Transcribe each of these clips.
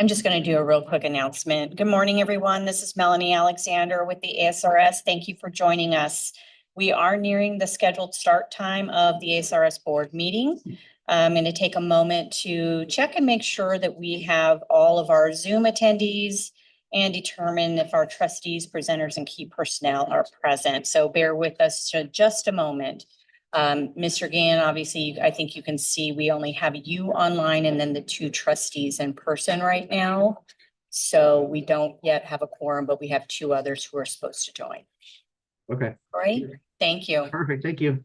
I'm just going to do a real quick announcement. Good morning, everyone. This is Melanie Alexander with the ASRS. Thank you for joining us. We are nearing the scheduled start time of the ASRS board meeting. I'm going to take a moment to check and make sure that we have all of our Zoom attendees and determine if our trustees, presenters, and key personnel are present. So bear with us for just a moment. Mr. Gann, obviously, I think you can see we only have you online and then the two trustees in person right now. So we don't yet have a quorum, but we have two others who are supposed to join. Okay. Great. Thank you. Perfect. Thank you.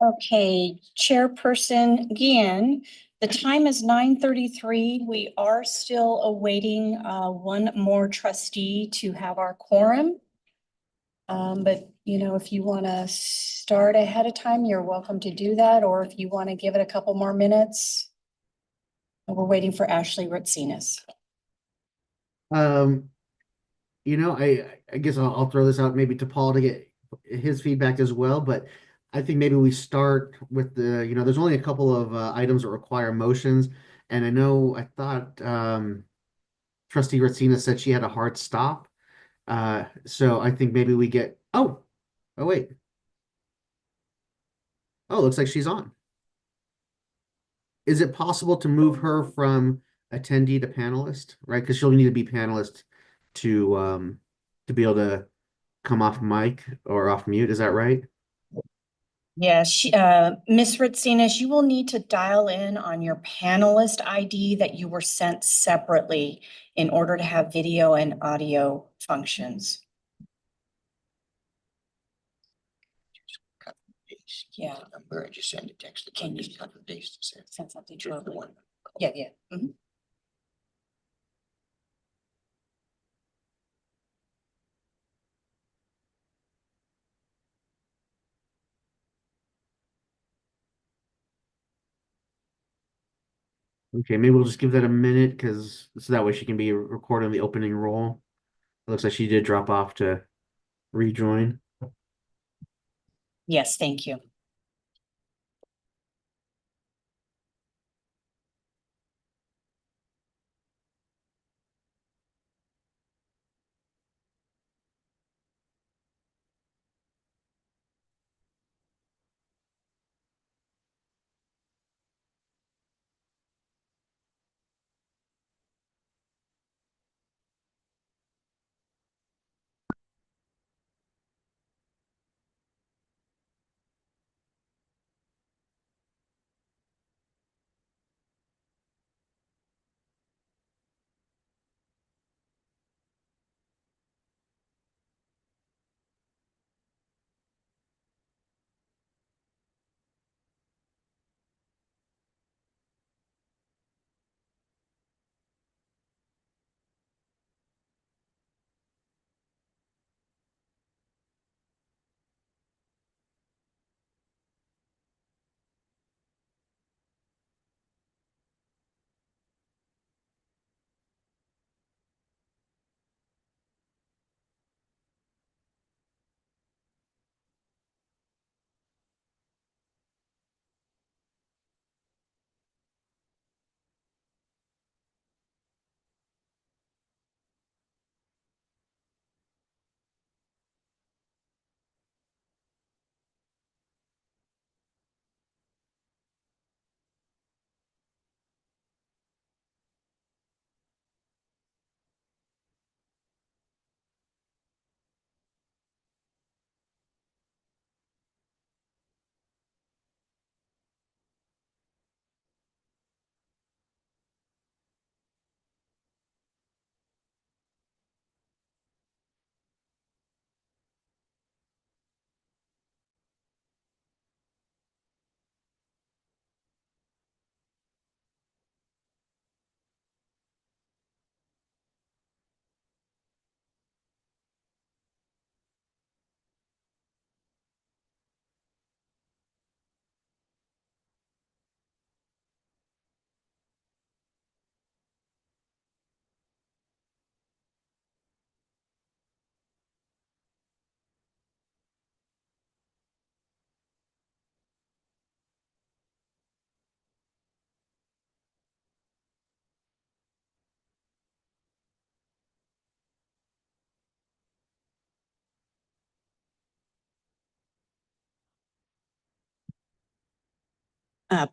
Okay, Chairperson Gian, the time is 9:33. We are still awaiting one more trustee to have our quorum. But you know, if you want to start ahead of time, you're welcome to do that, or if you want to give it a couple more minutes. We're waiting for Ashley Ritsinas. Um, I guess I'll throw this out maybe to Paul to get his feedback as well, but I think maybe we start with there's only a couple of items that require motions, and I thought Trustee Ratsina said she had a hard stop. So I think maybe we get, oh wait. Oh, looks like she's on. Is it possible to move her from attendee to panelist, right? Because she'll need to be panelist to be able to come off mic or off mute. Is that right? Yes, Ms. Ritsinas, you will need to dial in on your panelist ID that you were sent separately in order to have video and audio functions. Cut and paste. Yeah. The number, I just send a text. Can you just cut and paste? Send something Just the to one. Yeah, yeah. Mhm. Okay, maybe we'll just give that a minute because so that way she can be recording the opening roll. It looks like she did drop off to rejoin. Yes, thank you.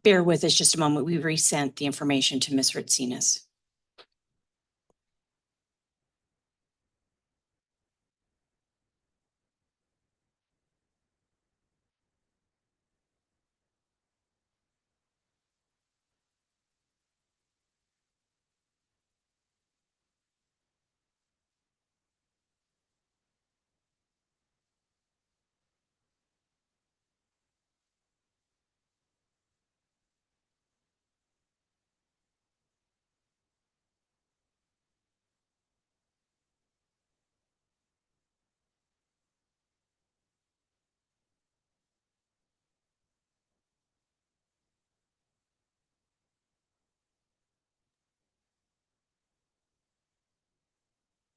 Bear with us just a moment. We resent the information to Ms. Ritsinas.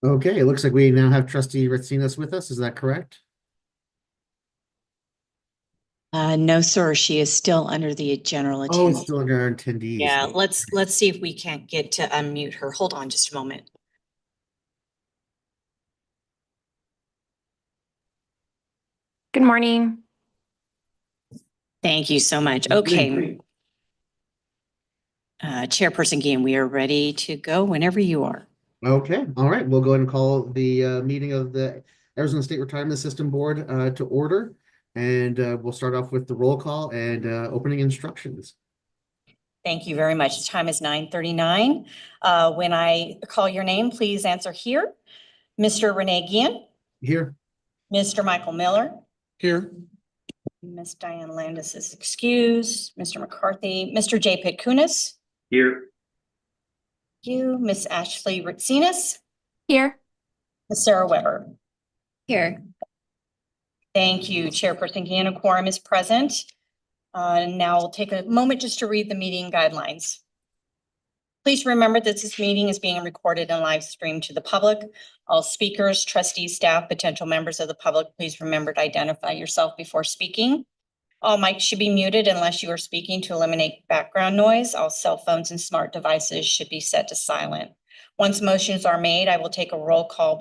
Okay, it looks like we now have Trustee Ratsinas with us. Is that correct? No, sir, she is still under the general Oh, it's attendance. still under our attendees. Yeah, let's see if we can't get to unmute her. Hold on just a moment. Good morning. Thank you so much. Great. Okay. Chairperson Guillen, we are ready to go whenever you are. Okay, all right. We'll go ahead and call the meeting of the Arizona State Retirement System Board to order. And we'll start off with the roll call and opening instructions. Thank you very much. The time is 9:39. When I call your name, please answer here. Mr. Renee Gian, Here. Mr. Michael Miller, Here. Miss Diane Landis is excused, Mr. McCarthy, Mr. J. Pitt Kunis, Here. you, Miss Ashley Ritsinas, Here. Miss Sarah Weber. Here. Thank you, Chairperson Gian. Quorum is present. Now we'll take a moment just to read the meeting guidelines. Please remember that this meeting is being recorded and live streamed to the public. All speakers, trustees, staff, potential members of the public, please remember to identify yourself before speaking. All mics should be muted unless you are speaking to eliminate background noise. All cell phones and smart devices should be set to silent. Once motions are made, I will take a roll call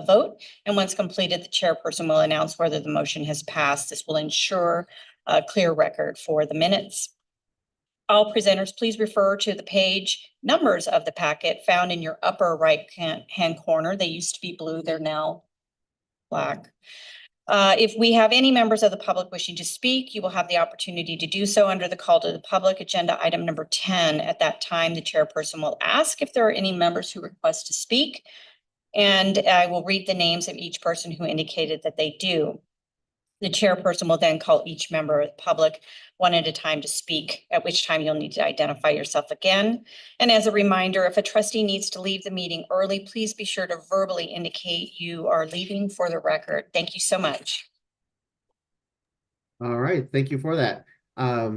vote, and once completed, the chairperson will announce whether the motion has passed. This will ensure a clear record for the minutes. All presenters, please refer to the page numbers of the packet found in your upper right-hand corner. They used to be blue, they're now black. If we have any members of the public wishing to speak, you will have the opportunity to do so under the call to the public agenda item number 10. At that time, the chairperson will ask if there are any members who request to speak, and I will read the names of each person who indicated that they do. The chairperson will then call each member of the public one at a time to speak, at which time you'll need to identify yourself again. And as a reminder, if a trustee needs to leave the meeting early, please be sure to verbally indicate you are leaving for the record. Thank you so much. All right, thank you for that. I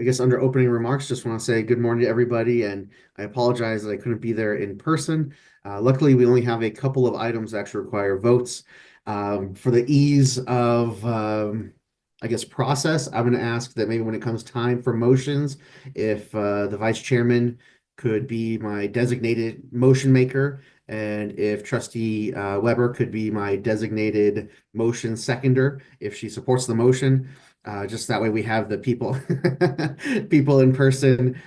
guess under opening remarks, just want to say good morning to everybody, and I apologize that I couldn't be there in person. Luckily, we only have a couple of items that actually require votes. For the ease of, I guess, process, I'm going to ask that maybe when it comes time for motions, if the vice chairman could be my designated motion maker, and if trustee Weber could be my designated motion seconder, if she supports the motion. Just that way we have the people people in person,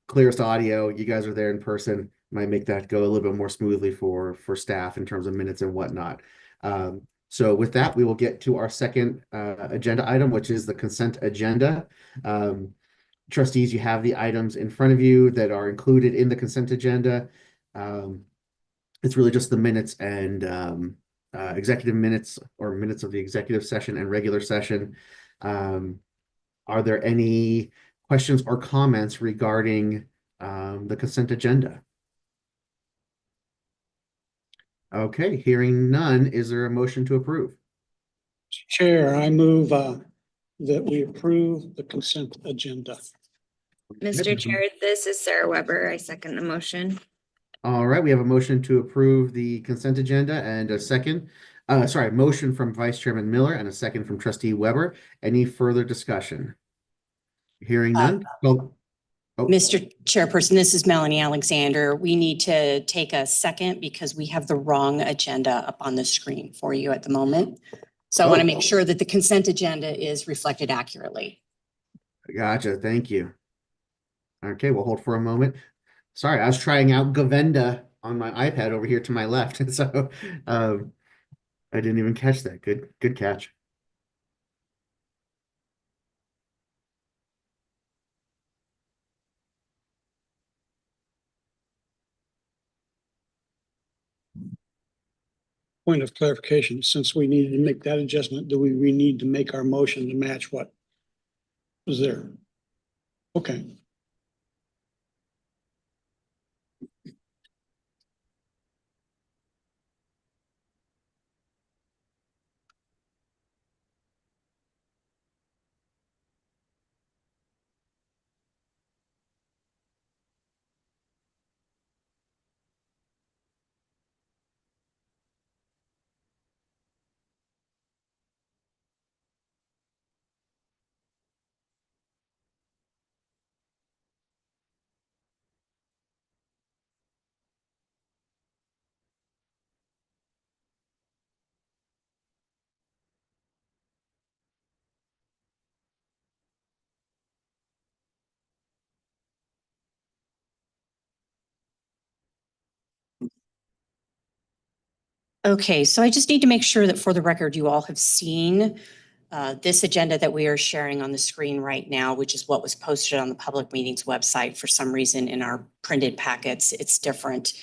clearest audio. You guys are there in person. Might make that go a little bit more smoothly for staff in terms of minutes and whatnot. So with that, we will get to our second agenda item, which is the consent agenda. Trustees, you have the items in front of you that are included in the consent agenda. It's really just the minutes and executive minutes or minutes of the executive session and regular session. Are there any questions or comments regarding the consent agenda? Okay, hearing none, is there a motion to approve? Chair, I move that we approve the consent agenda. Mr. Chair, this is Sarah Weber. I second the motion. All right, we have a motion to approve the consent agenda and a second. Motion from Vice Chairman Miller and a second from Trustee Weber. Any further discussion? Hearing none. Mr. Chairperson, this is Melanie Alexander. We need to take a second because we have the wrong agenda up on the screen for you at the moment. So I want to make sure that the consent agenda is reflected accurately. Gotcha. Thank you. Okay, we'll hold for a moment. Sorry, I was trying out Govenda on my iPad over here to my left. So I didn't even catch that. Good catch. Point of clarification, since we needed to make that adjustment, do we need to make our motion to match what was there? Okay. Okay, so I just need to make sure that for the record, you all have seen this agenda that we are sharing on the screen right now, which is what was posted on the public meetings website. For some reason in our printed packets, it's different.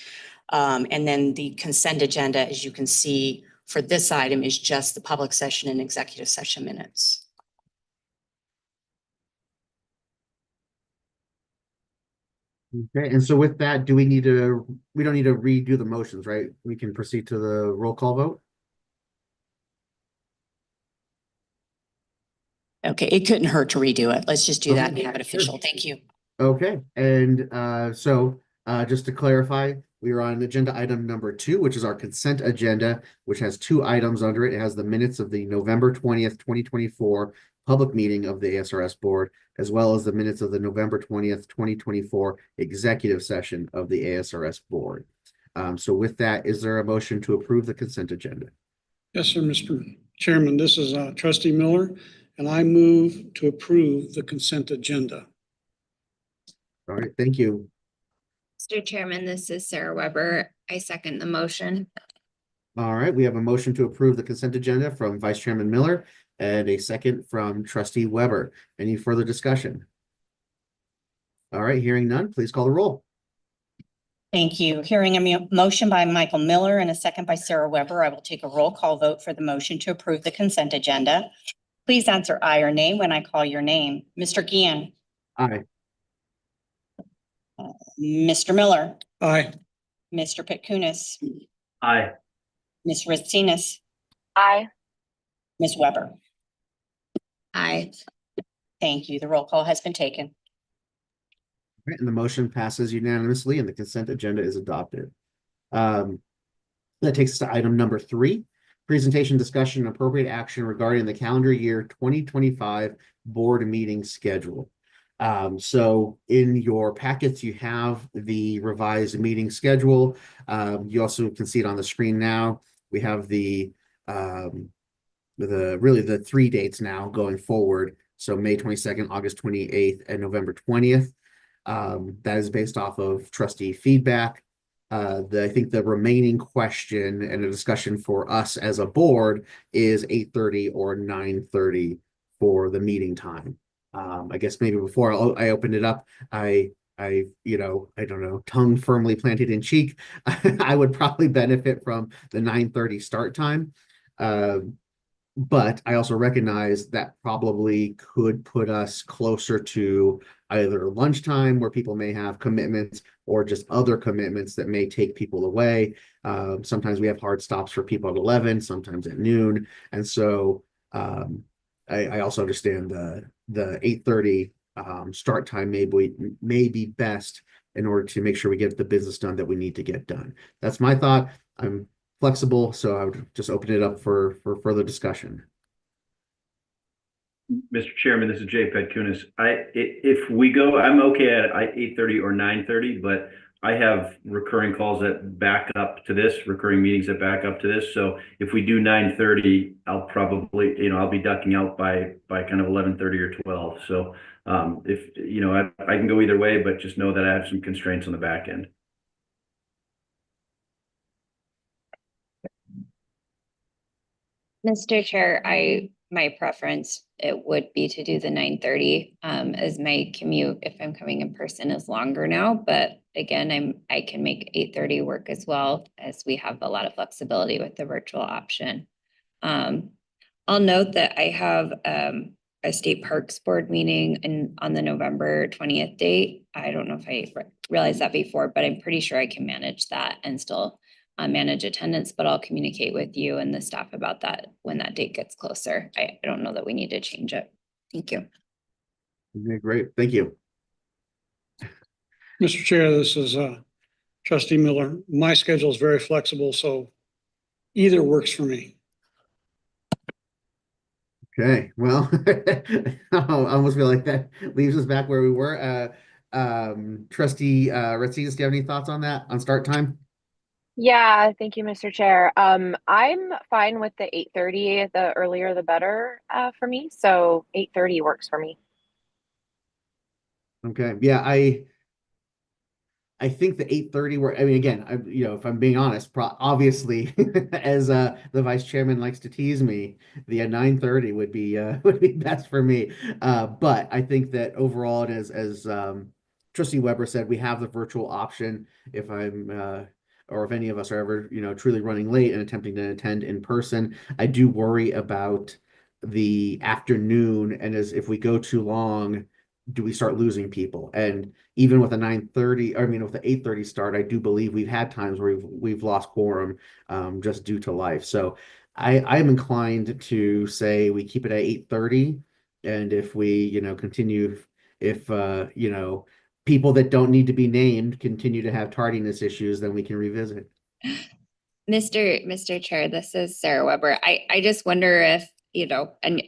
And then the consent agenda, as you can see, for this item is just the public session and executive session minutes. Okay, and so with that, do we need to, we don't need to redo the motions, right? We can proceed to the roll call vote? Okay, it couldn't hurt to redo it. Let's just do that and Okay, have it sure. official. Thank you. Okay, and just to clarify, we are on agenda item number 2, which is our consent agenda, which has 2 items under it. It has the minutes of the November 20th, 2024 public meeting of the ASRS board, as well as the minutes of the November 20th, 2024 executive session of the ASRS board. So with that, is there a motion to approve the consent agenda? Yes, sir, Mr. Chairman, this is trustee Miller, and I move to approve the consent agenda. All right, thank you. Mr. Chairman, this is Sarah Weber. I second the motion. All right, we have a motion to approve the consent agenda from Vice Chairman Miller and a second from Trustee Weber. Any further discussion? All right, hearing none, please call the roll. Thank you. Hearing a motion by Michael Miller and a second by Sarah Weber, I will take a roll call vote for the motion to approve the consent agenda. Please answer aye or nay when I call your name. Mr. Gian, Aye. Mr. Miller, Aye. Mr. Pitkunis, Aye. Ms. Ritsinas, Aye. Ms. Weber. Aye. Thank you. The roll call has been taken. Right, and the motion passes unanimously and the consent agenda is adopted. That takes us to item number 3, presentation, discussion, and appropriate action regarding the calendar year 2025 board meeting schedule. So in your packets, you have the revised meeting schedule. You also can see it on the screen now. We have the 3 dates now going forward. So May 22nd, August 28th, and November 20th. That is based off of trustee feedback. I think the remaining question and a discussion for us as a board is 8:30 or 9:30 for the meeting time. I guess maybe before I opened it up, I don't know, tongue firmly planted in cheek. I would probably benefit from the 9:30 start time. But I also recognize that probably could put us closer to either lunchtime where people may have commitments or just other commitments that may take people away. Sometimes we have hard stops for people at 11, sometimes at noon. And so I also understand the 8:30 start time may be best in order to make sure we get the business done that we need to get done. That's my thought. I'm flexible, so I would just open it up for further discussion. Mr. Chairman, this is Jay Petkunis. If we go, I'm okay at 8:30 or 9:30, but I have recurring calls that back up to this, recurring meetings that back up to this. So if we do 9:30, I'll probably, I'll be ducking out by kind of 11:30 or 12. So if, I can go either way, but just know that I have some constraints on the back end. Mr. Chair, my preference, it would be to do the 9:30, as my commute, if I'm coming in person, is longer now. But again, I can make 8:30 work as well, as we have a lot of flexibility with the virtual option. I'll note that I have a state parks board meeting on the November 20th date. I don't know if I realized that before, but I'm pretty sure I can manage that and still manage attendance, but I'll communicate with you and the staff about that when that date gets closer. I don't know that we need to change it. Thank you. Okay, great. Thank you. Mr. Chair, this is trustee Miller. My schedule is very flexible, so either works for me. Okay, well, I almost feel like that leaves us back where we were. Trustee Retsides, do you have any thoughts on that, on start time? Yeah, thank you, Mr. Chair. I'm fine with the 8:30. The earlier the better for me. So 8:30 works for me. Okay, yeah, I think the 8:30 I mean, again, if I'm being honest, obviously, as the vice chairman likes to tease me, the 9:30 would be would be best for me. But I think that overall, and as Trustee Weber said, we have the virtual option if or if any of us are ever, truly running late and attempting to attend in person. I do worry about the afternoon, and as if we go too long, do we start losing people? And even with a 9:30, I mean, with the 8:30 start, I do believe we've had times where we've lost quorum just due to life. So I'm inclined to say we keep it at 8:30, and if we, continue, if people that don't need to be named continue to have tardiness issues, then we can revisit. Mr. Chair, this is Sarah Weber. I just wonder if, and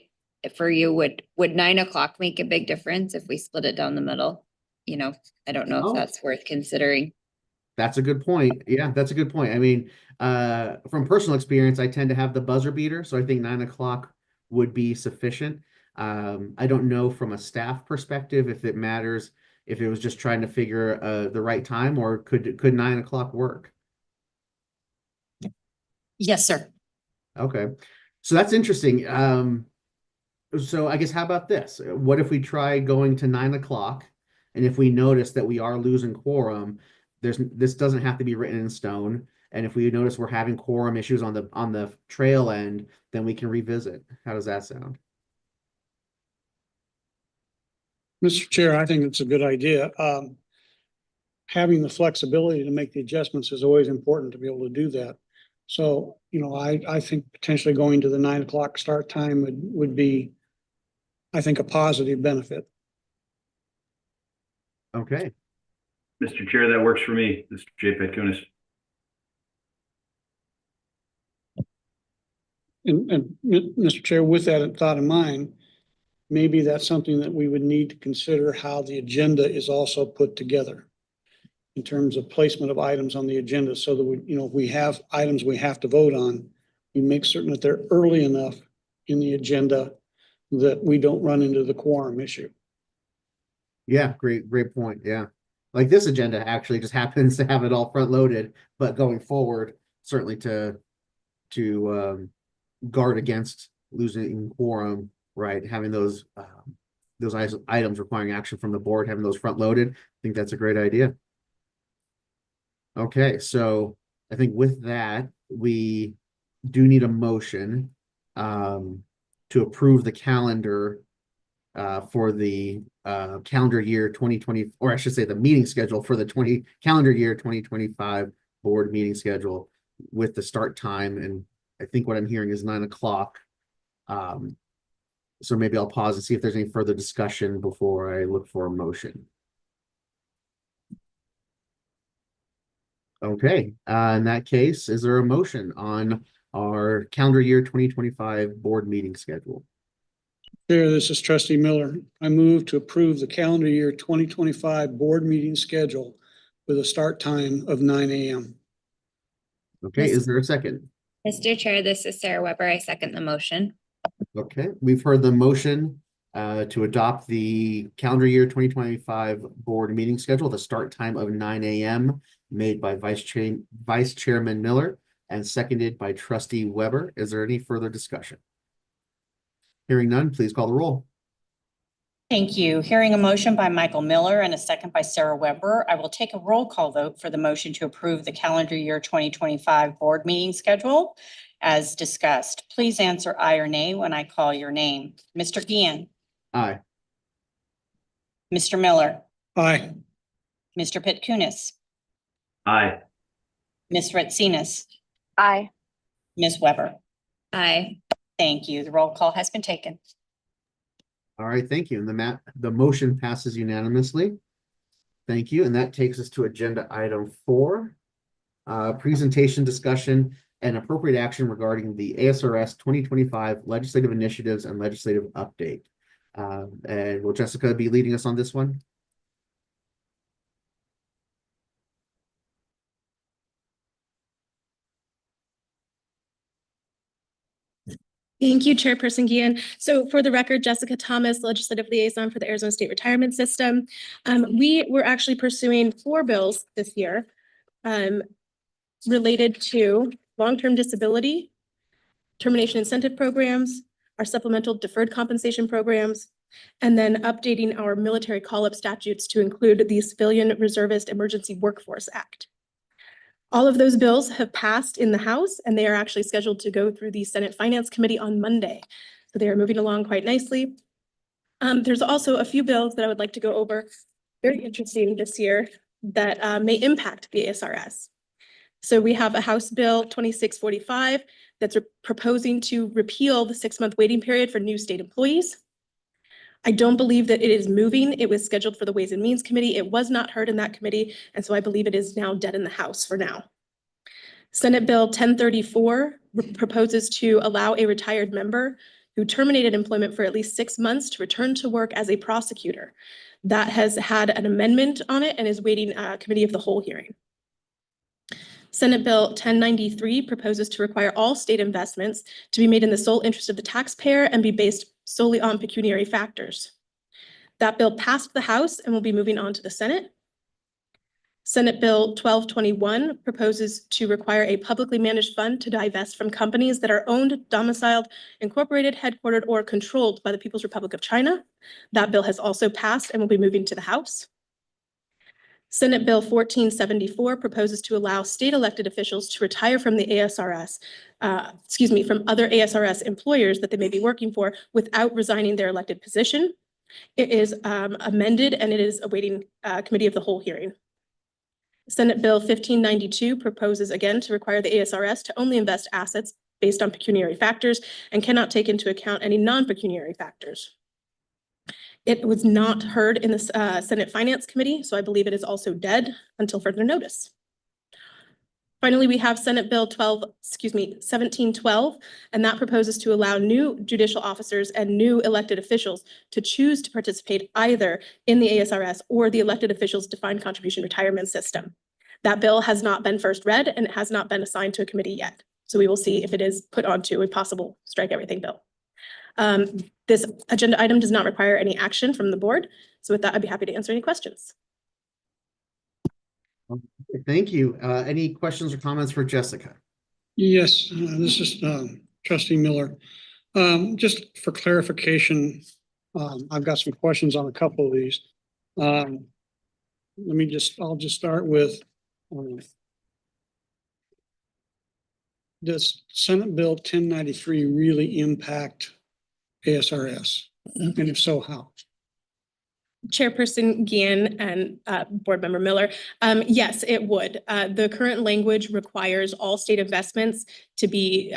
for you, would 9 o'clock make a big difference if we split it down the middle? I don't know if Oh. that's worth considering. That's a good point. Yeah, that's a good point. I mean, from personal experience, I tend to have the buzzer beater, so I think 9 o'clock would be sufficient. I don't know from a staff perspective if it matters if it was just trying to figure the right time, or could 9 o'clock work? Yes, sir. Okay, so that's interesting. So I guess how about this? What if we try going to 9 o'clock, and if we notice that we are losing quorum, this doesn't have to be written in stone. And if we notice we're having quorum issues on the trail end, then we can revisit. How does that sound? Mr. Chair, I think it's a good idea. Having the flexibility to make the adjustments is always important to be able to do that. So, I think potentially going to the 9 o'clock start time would be, I think, a positive benefit. Okay. Mr. Chair, that works for me. This is Jay Petkunis. And Mr. Chair, with that thought in mind, maybe that's something that we would need to consider how the agenda is also put together in terms of placement of items on the agenda, so that if we have items we have to vote on, we make certain that they're early enough in the agenda that we don't run into the quorum issue. Yeah, great point. Yeah. Like this agenda actually just happens to have it all front loaded, but going forward, certainly to guard against losing quorum, right? Having those items requiring action from the board, having those front loaded, I think that's a great idea. Okay, so I think with that, we do need a motion to approve the calendar for the calendar year 2020, or I should say the meeting schedule for the calendar year 2025 board meeting schedule with the start time. And I think what I'm hearing is 9 o'clock. So maybe I'll pause and see if there's any further discussion before I look for a motion. Okay, in that case, is there a motion on our calendar year 2025 board meeting schedule? Chair, this is Trustee Miller. I move to approve the calendar year 2025 board meeting schedule with a start time of 9 a.m. Okay, is there a second? Mr. Chair, this is Sarah Weber. I second the motion. Okay, we've heard the motion to adopt the calendar year 2025 board meeting schedule, the start time of 9 a.m. made by Vice Chairman Miller and seconded by Trustee Weber. Is there any further discussion? Hearing none, please call the roll. Thank you. Hearing a motion by Michael Miller and a second by Sarah Weber, I will take a roll call vote for the motion to approve the calendar year 2025 board meeting schedule as discussed. Please answer aye or nay when I call your name. Mr. Gian, Aye. Mr. Miller, Aye. Mr. Petkunis, Aye. Ms. Retsinas, Aye. Ms. Weber. Aye. Thank you. The roll call has been taken. All right, thank you. And the motion passes unanimously. Thank you. And that takes us to agenda item 4, presentation, discussion, and appropriate action regarding the ASRS 2025 legislative initiatives and legislative update. And will Jessica be leading us on this one? Thank you, Chairperson Gian. So for the record, Jessica Thomas, Legislative Liaison for the Arizona State Retirement System. We were actually pursuing 4 bills this year related to long-term disability, termination incentive programs, our supplemental deferred compensation programs, and then updating our military call-up statutes to include the Civilian Reservist Emergency Workforce Act. All of those bills have passed in the House, and they are actually scheduled to go through the Senate Finance Committee on Monday. So they are moving along quite nicely. There's also a few bills that I would like to go over, very interesting this year, that may impact the ASRS. So we have a House Bill 2645 that's proposing to repeal the 6-month waiting period for new state employees. I don't believe that it is moving. It was scheduled for the Ways and Means Committee. It was not heard in that committee, and so I believe it is now dead in the House for now. Senate Bill 1034 proposes to allow a retired member who terminated employment for at least 6 months to return to work as a prosecutor. That has had an amendment on it and is waiting a committee of the whole hearing. Senate Bill 1093 proposes to require all state investments to be made in the sole interest of the taxpayer and be based solely on pecuniary factors. That bill passed the House and will be moving on to the Senate. Senate Bill 1221 proposes to require a publicly managed fund to divest from companies that are owned, domiciled, incorporated, headquartered, or controlled by the People's Republic of China. That bill has also passed and will be moving to the House. Senate Bill 1474 proposes to allow state elected officials to retire from the ASRS, from other ASRS employers that they may be working for without resigning their elected position. It is amended and it is awaiting committee of the whole hearing. Senate Bill 1592 proposes again to require the ASRS to only invest assets based on pecuniary factors and cannot take into account any non-pecuniary factors. It was not heard in the Senate Finance Committee, so I believe it is also dead until further notice. Finally, we have Senate Bill 1712, and that proposes to allow new judicial officers and new elected officials to choose to participate either in the ASRS or the elected officials defined contribution retirement system. That bill has not been first read and it has not been assigned to a committee yet. So we will see if it is put onto a possible strike everything bill. This agenda item does not require any action from the board. So with that, I'd be happy to answer any questions. Thank you. Any questions or comments for Jessica? Yes, this is Trustee Miller. Just for clarification, I've got some questions on a couple of these. I'll just start with does Senate Bill 1093 really impact ASRS? And if so, how? Chairperson Gian and Board Member Miller, yes, it would. The current language requires all state investments to be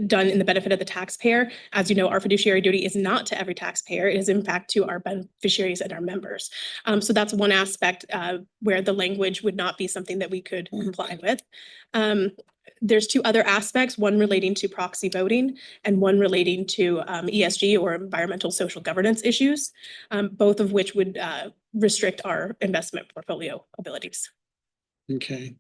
done in the benefit of the taxpayer. As you know, our fiduciary duty is not to every taxpayer. It is in fact to our beneficiaries and our members. So that's one aspect where the language would not be something that we could comply with. There's 2 other aspects, one relating to proxy voting and one relating to ESG or environmental social governance issues, both of which would restrict our investment portfolio abilities. Okay.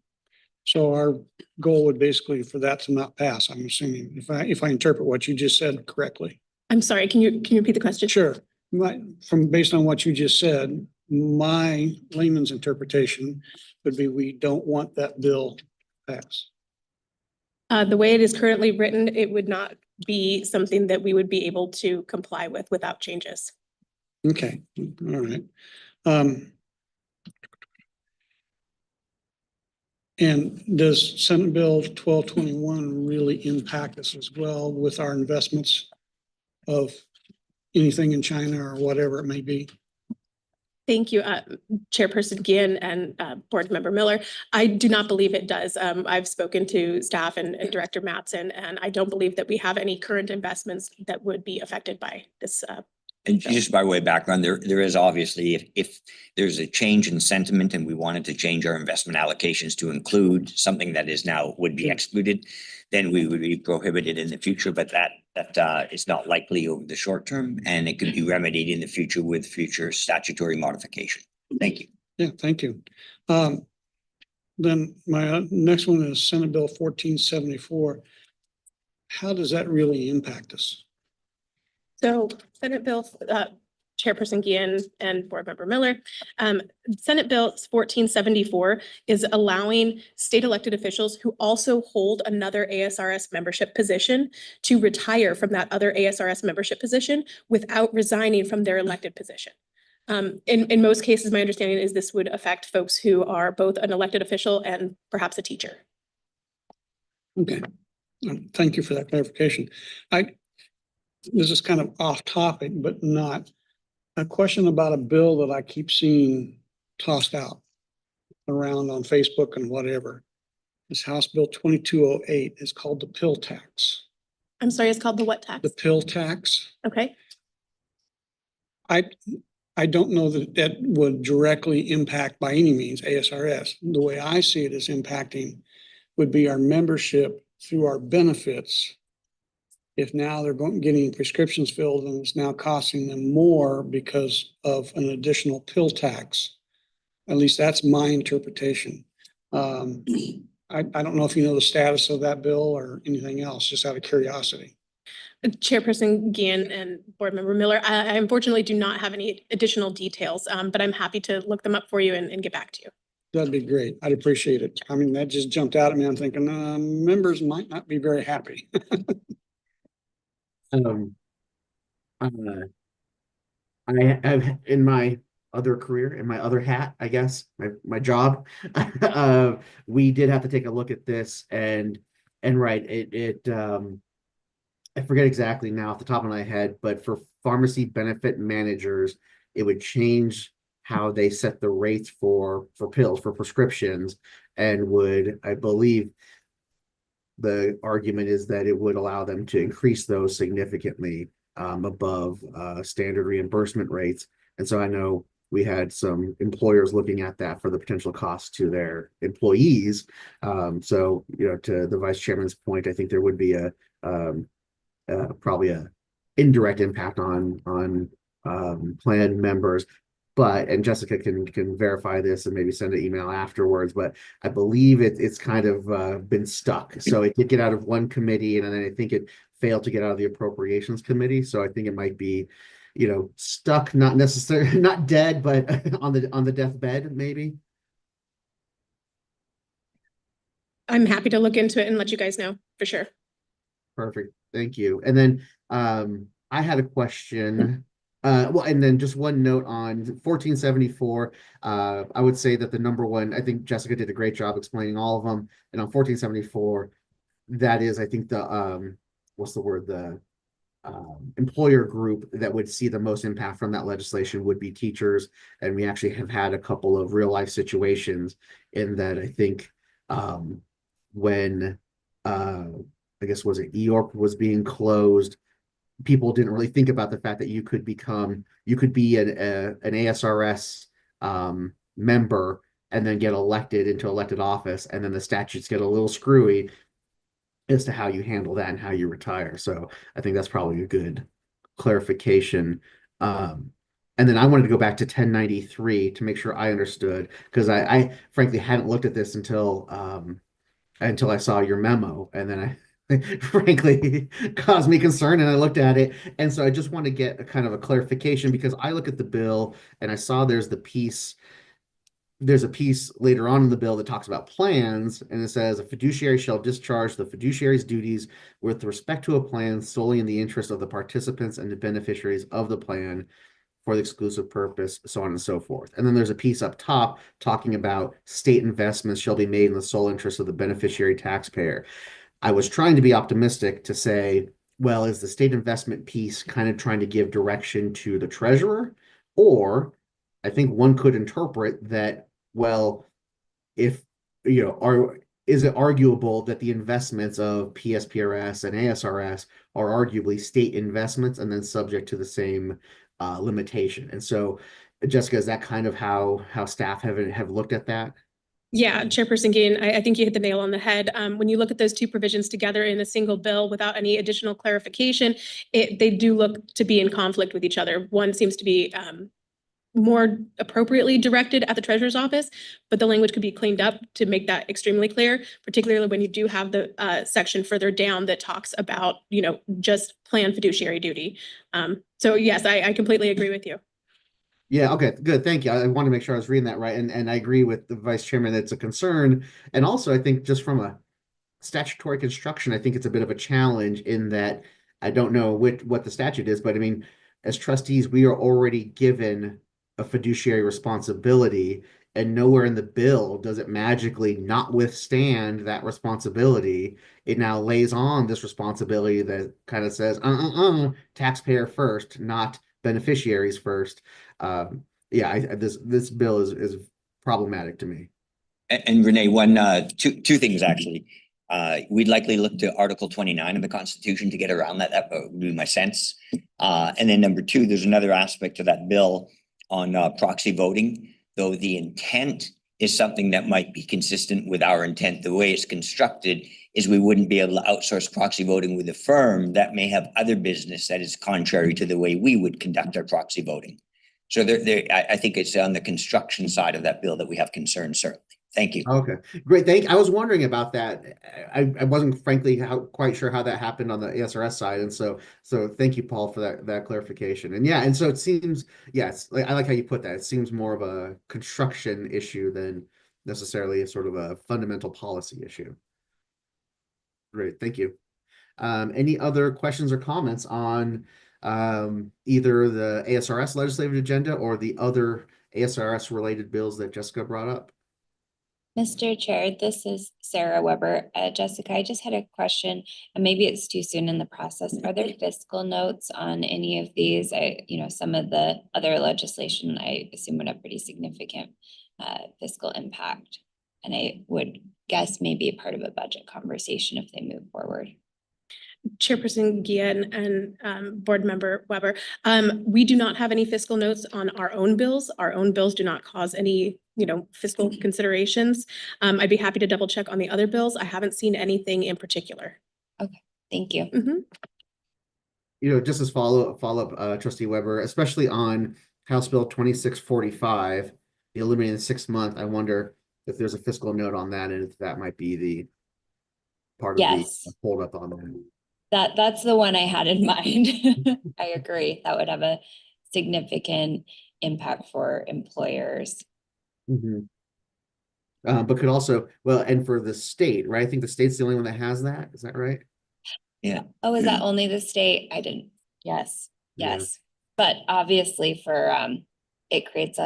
So our goal would basically for that to not pass, I'm assuming, if I interpret what you just said correctly. I'm sorry, can you repeat the question? Sure. Based on what you just said, my layman's interpretation would be we don't want that bill to pass. The way it is currently written, it would not be something that we would be able to comply with without changes. Okay, all right. And does Senate Bill 1221 really impact us as well with our investments of anything in China or whatever it may be? Thank you, Chairperson Gian and Board Member Miller. I do not believe it does. I've spoken to staff and Director Mattson, and I don't believe that we have any current investments that would be affected by this. And just by way of background, there is obviously, if there's a change in sentiment and we wanted to change our investment allocations to include something that is now would be excluded, then we would be prohibited in the future, but that is not likely over the short term, and it could be remedied in the future with future statutory modification. Thank you. Yeah, thank you. Then my next one is Senate Bill 1474. how does that really impact us? So Senate Bill, Chairperson Guillen and Board Member Miller, Senate Bill 1474 is allowing state elected officials who also hold another ASRS membership position to retire from that other ASRS membership position without resigning from their elected position. In most cases, my understanding is this would affect folks who are both an elected official and perhaps a teacher. Okay, thank you for that clarification. This is kind of off topic, but not. A question about a bill that I keep seeing tossed out around on Facebook and whatever. This House Bill 2208 is called the pill tax. I'm sorry, it's called the what tax? The pill tax. Okay. I don't know that that would directly impact by any means ASRS. The way I see it as impacting would be our membership through our benefits. If now they're getting prescriptions filled and it's now costing them more because of an additional pill tax. At least that's my interpretation. I don't know if you know the status of that bill or anything else, just out of curiosity. Chairperson Guillen and Board Member Miller, I unfortunately do not have any additional details, but I'm happy to look them up for you and get back to you. That'd be great. I'd appreciate it. I mean, that just jumped out at me. I'm thinking members might not be very happy. I have in my other career, in my other hat, I guess, my job, we did have to take a look at this and right, I forget exactly now off the top of my head, but for pharmacy benefit managers, it would change how they set the rates for pills, for prescriptions, and would, I believe, the argument is that it would allow them to increase those significantly above standard reimbursement rates. And so I know we had some employers looking at that for the potential cost to their employees. So, you know, to the vice chairman's point, I think there would be probably a indirect impact on plan members. But, and Jessica can verify this and maybe send an email afterwards, but I believe it's kind of been stuck. So it did get out of one committee, and then I think it failed to get out of the appropriations committee. So I think it might be, you know, stuck, not necessarily, not dead, but on the deathbed, maybe. I'm happy to look into it and let you guys know for sure. Perfect. Thank you. And then I had a question. Well, and then just one note on 1474. I would say that the number one, I think Jessica did a great job explaining all of them. And on 1474, that is, I think the what's the word? The employer group that would see the most impact from that legislation would be teachers. And we actually have had a couple of real life situations in that. I think when I guess was it EORP was being closed, people didn't really think about the fact that you could be an ASRS member and then get elected into elected office, and then the statutes get a little screwy as to how you handle that and how you retire. So I think that's probably a good clarification. And then I wanted to go back to 1093 to make sure I understood, because I frankly hadn't looked at this until I saw your memo, and then I frankly caused me concern, and I looked at it. And so I just want to get a kind of a clarification, because I look at the bill and I saw there's a piece later on in the bill that talks about plans, and it says a fiduciary shall discharge the fiduciary's duties with respect to a plan solely in the interest of the participants and the beneficiaries of the plan for the exclusive purpose, so on and so forth. And then there's a piece up top talking about state investments shall be made in the sole interest of the beneficiary taxpayer. I was trying to be optimistic to say, well, is the state investment piece kind of trying to give direction to the treasurer? Or I think one could interpret that, well, if, you know, is it arguable that the investments of PSPRS and ASRS are arguably state investments and then subject to the same limitation? And so, Jessica, is that kind of how staff have looked at that? Yeah, Chairperson Guillen, I think you hit the nail on the head. When you look at those two provisions together in a single bill without any additional clarification, they do look to be in conflict with each other. One seems to be more appropriately directed at the treasurer's office, but the language could be cleaned up to make that extremely clear, particularly when you do have the section further down that talks about, just plan fiduciary duty. So yes, I completely agree with you. Yeah, okay, good. Thank you. I want to make sure I was reading that right. And I agree with the vice chairman that it's a concern. And also, I think just from a statutory construction, I think it's a bit of a challenge in that I don't know what the statute is, but I mean, as trustees, we are already given a fiduciary responsibility, and nowhere in the bill does it magically not withstand that responsibility. It now lays on this responsibility that kind of says, taxpayer first, not beneficiaries first. Yeah, this bill is problematic to me. And Renee, two things actually. We'd likely look to Article 29 of the Constitution to get around that. That would be my sense. And then number two, there's another aspect to that bill on proxy voting, though the intent is something that might be consistent with our intent. The way it's constructed is we wouldn't be able to outsource proxy voting with a firm that may have other business that is contrary to the way we would conduct our proxy voting. So I think it's on the construction side of that bill that we have concerns, certainly. Thank you. Okay, great. I was wondering about that. I wasn't frankly quite sure how that happened on the ASRS side, and so thank you, Paul, for that clarification. And yeah, and so it seems, yes, I like how you put that. It seems more of a construction issue than necessarily a sort of a fundamental policy issue. Great, thank you. Any other questions or comments on either the ASRS legislative agenda or the other ASRS related bills that Jessica brought up? Mr. Chair, this is Sarah Weber. Jessica, I just had a question, and maybe it's too soon in the process. Are there fiscal notes on any of these? Some of the other legislation, I assume, would have pretty significant fiscal impact. And I would guess maybe a part of a budget conversation if they move forward. Chairperson Guillen and Board Member Weber, we do not have any fiscal notes on our own bills. Our own bills do not cause any, fiscal considerations. I'd be happy to double check on the other bills. I haven't seen anything in particular. Okay, thank you. Mm-hmm. Just as follow up, Trustee Weber, especially on House Bill 2645, the eliminating the 6 month. I wonder if there's a fiscal note on that, and if that might be the part of the hold up on that. That's the one I had in mind. I agree. That would have a significant impact for employers. Mm-hmm. But could also, well, and for the state, right? I think the state's the only one that has that. Is that right? Yeah. Oh, is that only the state? I didn't. Yes. Yeah. But obviously for, it creates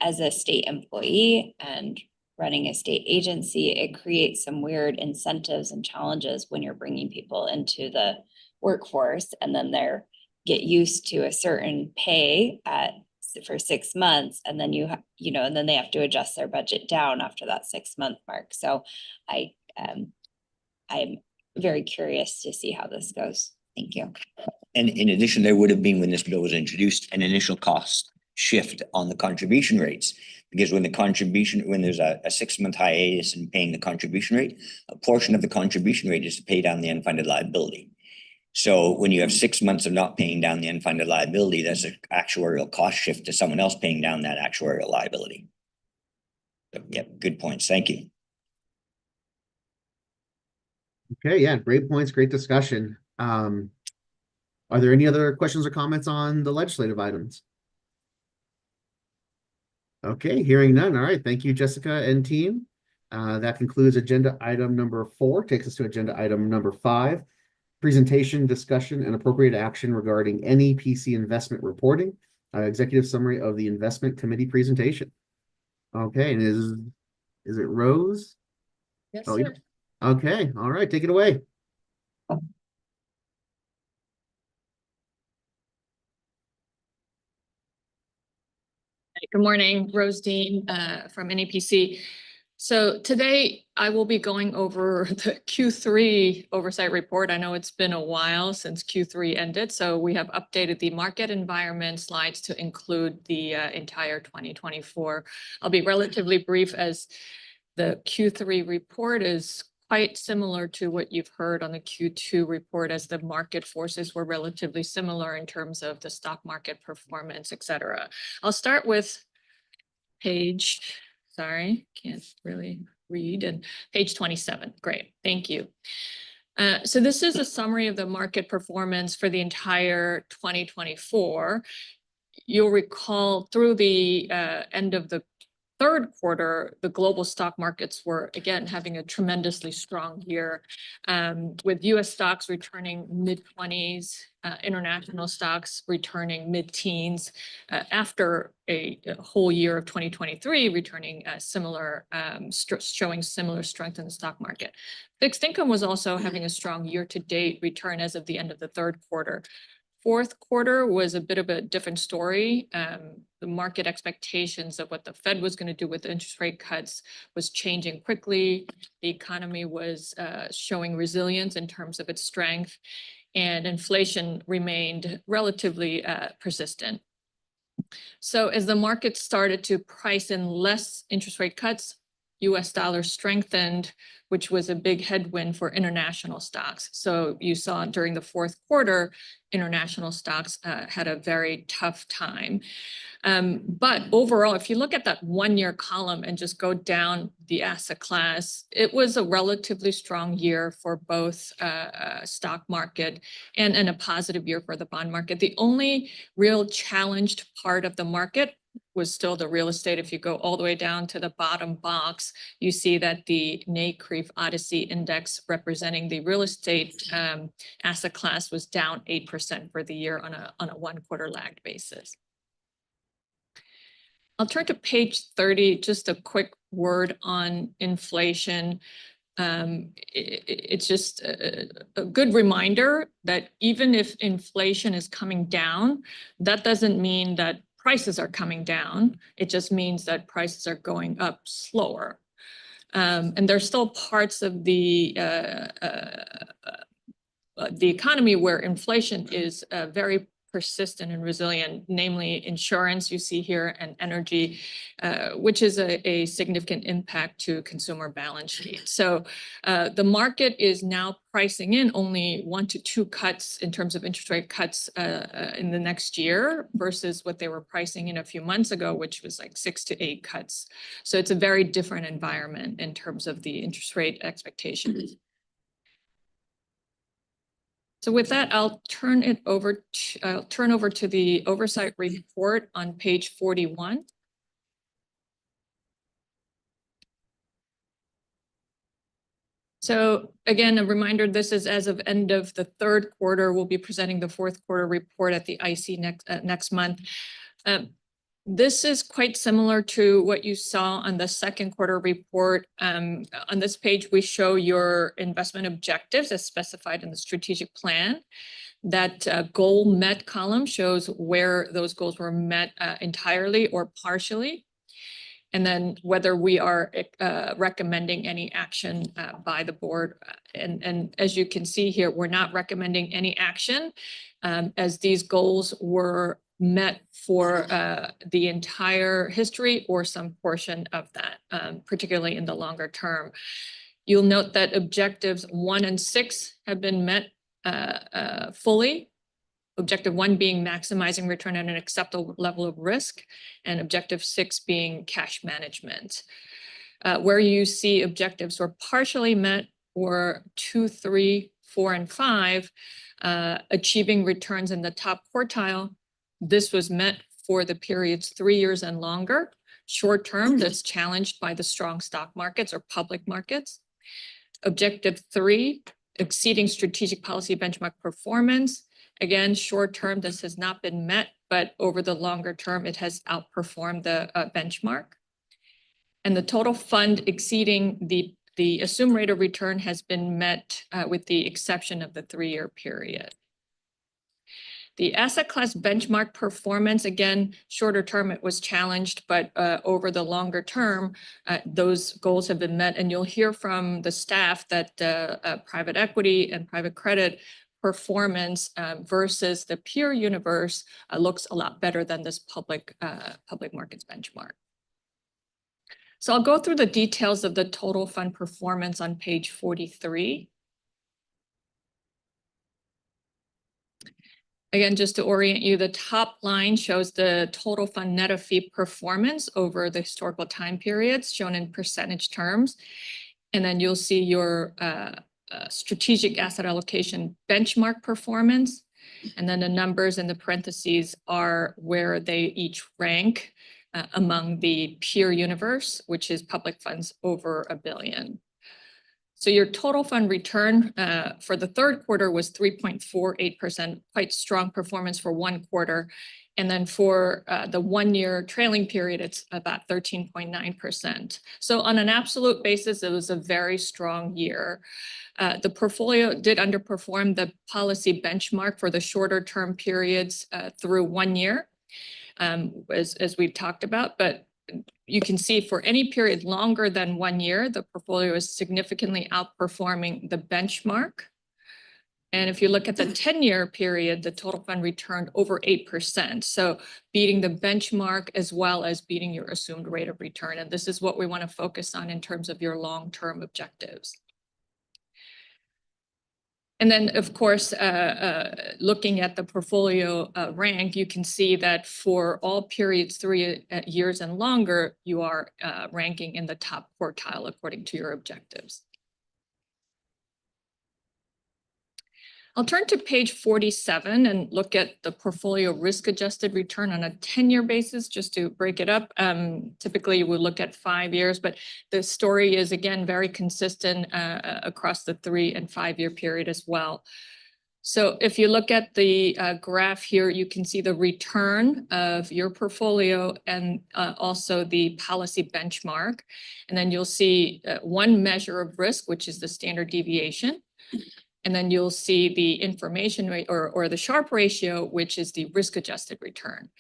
as a state employee and running a state agency, it creates some weird incentives and challenges when you're bringing people into the workforce, and then they're get used to a certain pay for 6 months, and then and then they have to adjust their budget down after that 6 month mark. So I'm very curious to see how this goes. Thank you. And in addition, there would have been, when this bill was introduced, an initial cost shift on the contribution rates, because when there's a 6 month hiatus in paying the contribution rate, a portion of the contribution rate is to pay down the unfunded liability. So when you have 6 months of not paying down the unfunded liability, there's an actuarial cost shift to someone else paying down that actuarial liability. So, yeah, good points. Thank you. Okay, yeah, great points, great discussion. Are there any other questions or comments on the legislative items? Okay, hearing none. All right, thank you, Jessica and team. That concludes agenda item number 4, takes us to agenda item number 5. Presentation, discussion, and appropriate action regarding NEPC investment reporting. Executive summary of the investment committee presentation. Okay, and is it Rose? Yes, Oh, sir. okay, all right, take it away. Good morning, Rose Dean from NEPC. So today I will be going over the Q3 oversight report. I know it's been a while since Q3 ended, so we have updated the market environment slides to include the entire 2024. I'll be relatively brief as the Q3 report is quite similar to what you've heard on the Q2 report, as the market forces were relatively similar in terms of the stock market performance, et cetera. I'll start with can't really read, and page 27. Great, thank you. So this is a summary of the market performance for the entire 2024. You'll recall through the end of the third quarter, the global stock markets were again having a tremendously strong year, with US stocks returning mid-20s, international stocks returning mid-teens, after a whole year of 2023 returning similar, showing similar strength in the stock market. Fixed income was also having a strong year-to-date return as of the end of the third quarter. Fourth quarter was a bit of a different story. The market expectations of what the Fed was going to do with interest rate cuts was changing quickly. The economy was showing resilience in terms of its strength, and inflation remained relatively persistent. So as the market started to price in less interest rate cuts, US dollar strengthened, which was a big headwind for international stocks. So you saw during the fourth quarter, international stocks had a very tough time. But overall, if you look at that 1 year column and just go down the asset class, it was a relatively strong year for both stock market and a positive year for the bond market. The only real challenged part of the market was still the real estate. If you go all the way down to the bottom box, you see that the NCREIF Odyssey Index, representing the real estate asset class, was down 8% for the year on a 1 quarter lagged basis. I'll turn to page 30, just a quick word on inflation. It's just a good reminder that even if inflation is coming down, that doesn't mean that prices are coming down. It just means that prices are going up slower. And there's still parts of the economy where inflation is very persistent and resilient, namely insurance, you see here, and energy, which is a significant impact to consumer balance sheets. So the market is now pricing in only 1 to 2 cuts in terms of interest rate cuts in the next year versus what they were pricing in a few months ago, which was like 6 to 8 cuts. So it's a very different environment in terms of the interest rate expectations. So with that, I'll turn over to the oversight report on page 41. So again, a reminder, this is as of end of the third quarter. We'll be presenting the fourth quarter report at the IC next month. This is quite similar to what you saw on the second quarter report. On this page, we show your investment objectives as specified in the strategic plan. That goal met column shows where those goals were met entirely or partially, and then whether we are recommending any action by the board. And as you can see here, we're not recommending any action as these goals were met for the entire history or some portion of that, particularly in the longer term. You'll note that objectives 1 and 6 have been met fully. Objective 1 being maximizing return at an acceptable level of risk, and objective 6 being cash management. Where you see objectives were partially met were 2, 3, 4, and 5, achieving returns in the top quartile. This was met for the periods 3 years and longer. Short term, that's challenged by the strong stock markets or public markets. Objective 3, exceeding strategic policy benchmark performance. Again, short term, this has not been met, but over the longer term, it has outperformed the benchmark. And the total fund exceeding the assumed rate of return has been met with the exception of the 3-year period. The asset class benchmark performance, again, shorter term, it was challenged, but over the longer term, those goals have been met. And you'll hear from the staff that private equity and private credit performance versus the peer universe looks a lot better than this public markets benchmark. So I'll go through the details of the total fund performance on page 43. Again, just to orient you, the top line shows the total fund net of fee performance over the historical time periods shown in percentage terms. And then you'll see your strategic asset allocation benchmark performance. And then the numbers in the parentheses are where they each rank among the peer universe, which is public funds over $1 billion. So your total fund return for the third quarter was 3.48%, quite strong performance for one quarter. And then for the 1 year trailing period, it's about 13.9%. So on an absolute basis, it was a very strong year. The portfolio did underperform the policy benchmark for the shorter term periods through 1 year, as we've talked about, but you can see for any period longer than 1 year, the portfolio is significantly outperforming the benchmark. And if you look at the 10-year period, the total fund returned over 8%. So beating the benchmark as well as beating your assumed rate of return. And this is what we want to focus on in terms of your long-term objectives. And then, of course, looking at the portfolio rank, you can see that for all periods 3 years and longer, you are ranking in the top quartile according to your objectives. I'll turn to page 47 and look at the portfolio risk-adjusted return on a 10-year basis, just to break it up. Typically, we look at 5 years, but the story is, again, very consistent across the 3 and 5 year period as well. So if you look at the graph here, you can see the return of your portfolio and also the policy benchmark. And then you'll see one measure of risk, which is the standard deviation. And then you'll see the information rate or the Sharpe ratio, which is the risk-adjusted return.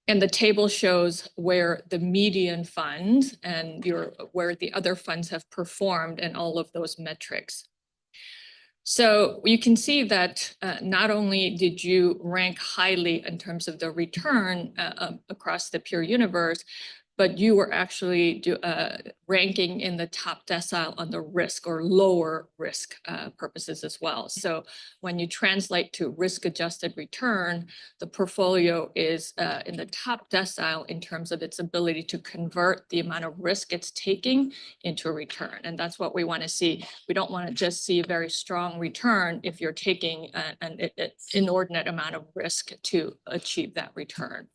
And the table shows where the median fund and where the other funds have performed and all of those metrics. So you can see that not only did you rank highly in terms of the return across the peer universe, but you were actually ranking in the top decile on the risk or lower risk purposes as well. So when you translate to risk-adjusted return, the portfolio is in the top decile in terms of its ability to convert the amount of risk it's taking into a return. And that's what we want to see. We don't want to just see a very strong return if you're taking an inordinate amount of risk to achieve that return.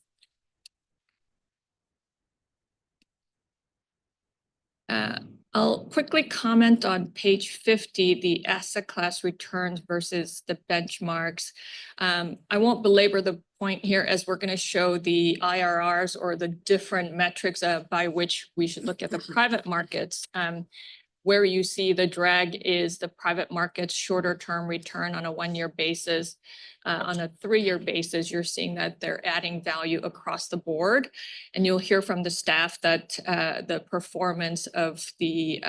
I'll quickly comment on page 50, the asset class returns versus the benchmarks. I won't belabor the point here as we're going to show the IRRs or the different metrics by which we should look at the private markets. Where you see the drag is the private markets shorter term return on a 1 year basis. On a 3 year basis, you're seeing that they're adding value across the board. And you'll hear from the staff that the performance of the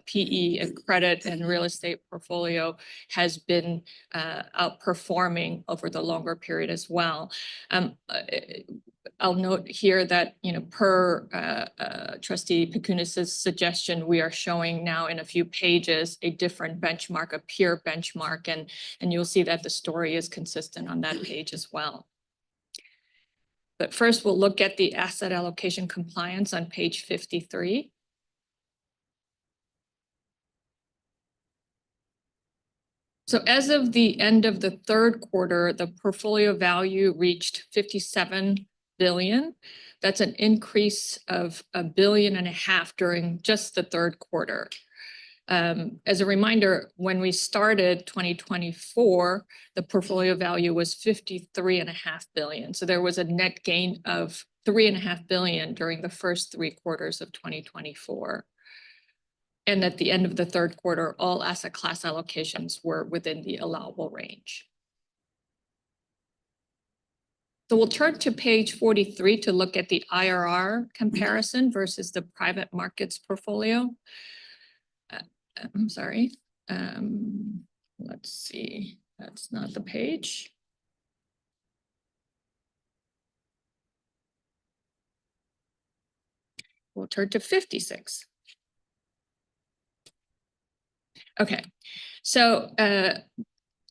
PE and credit and real estate portfolio has been outperforming over the longer period as well. I'll note here that, per Trustee Pecunis's suggestion, we are showing now in a few pages a different benchmark, a peer benchmark, and you'll see that the story is consistent on that page as well. But first, we'll look at the asset allocation compliance on page 53. So as of the end of the third quarter, the portfolio value reached 57 billion. That's an increase of $1.5 billion during just the third quarter. As a reminder, when we started 2024, the portfolio value was 53.5 billion. So there was a net gain of 3.5 billion during the first 3 quarters of 2024. And at the end of the third quarter, all asset class allocations were within the allowable range. So we'll turn to page 43 to look at the IRR comparison versus the private markets portfolio. I'm sorry. Let's see. That's not the page. we'll turn to 56. Okay, so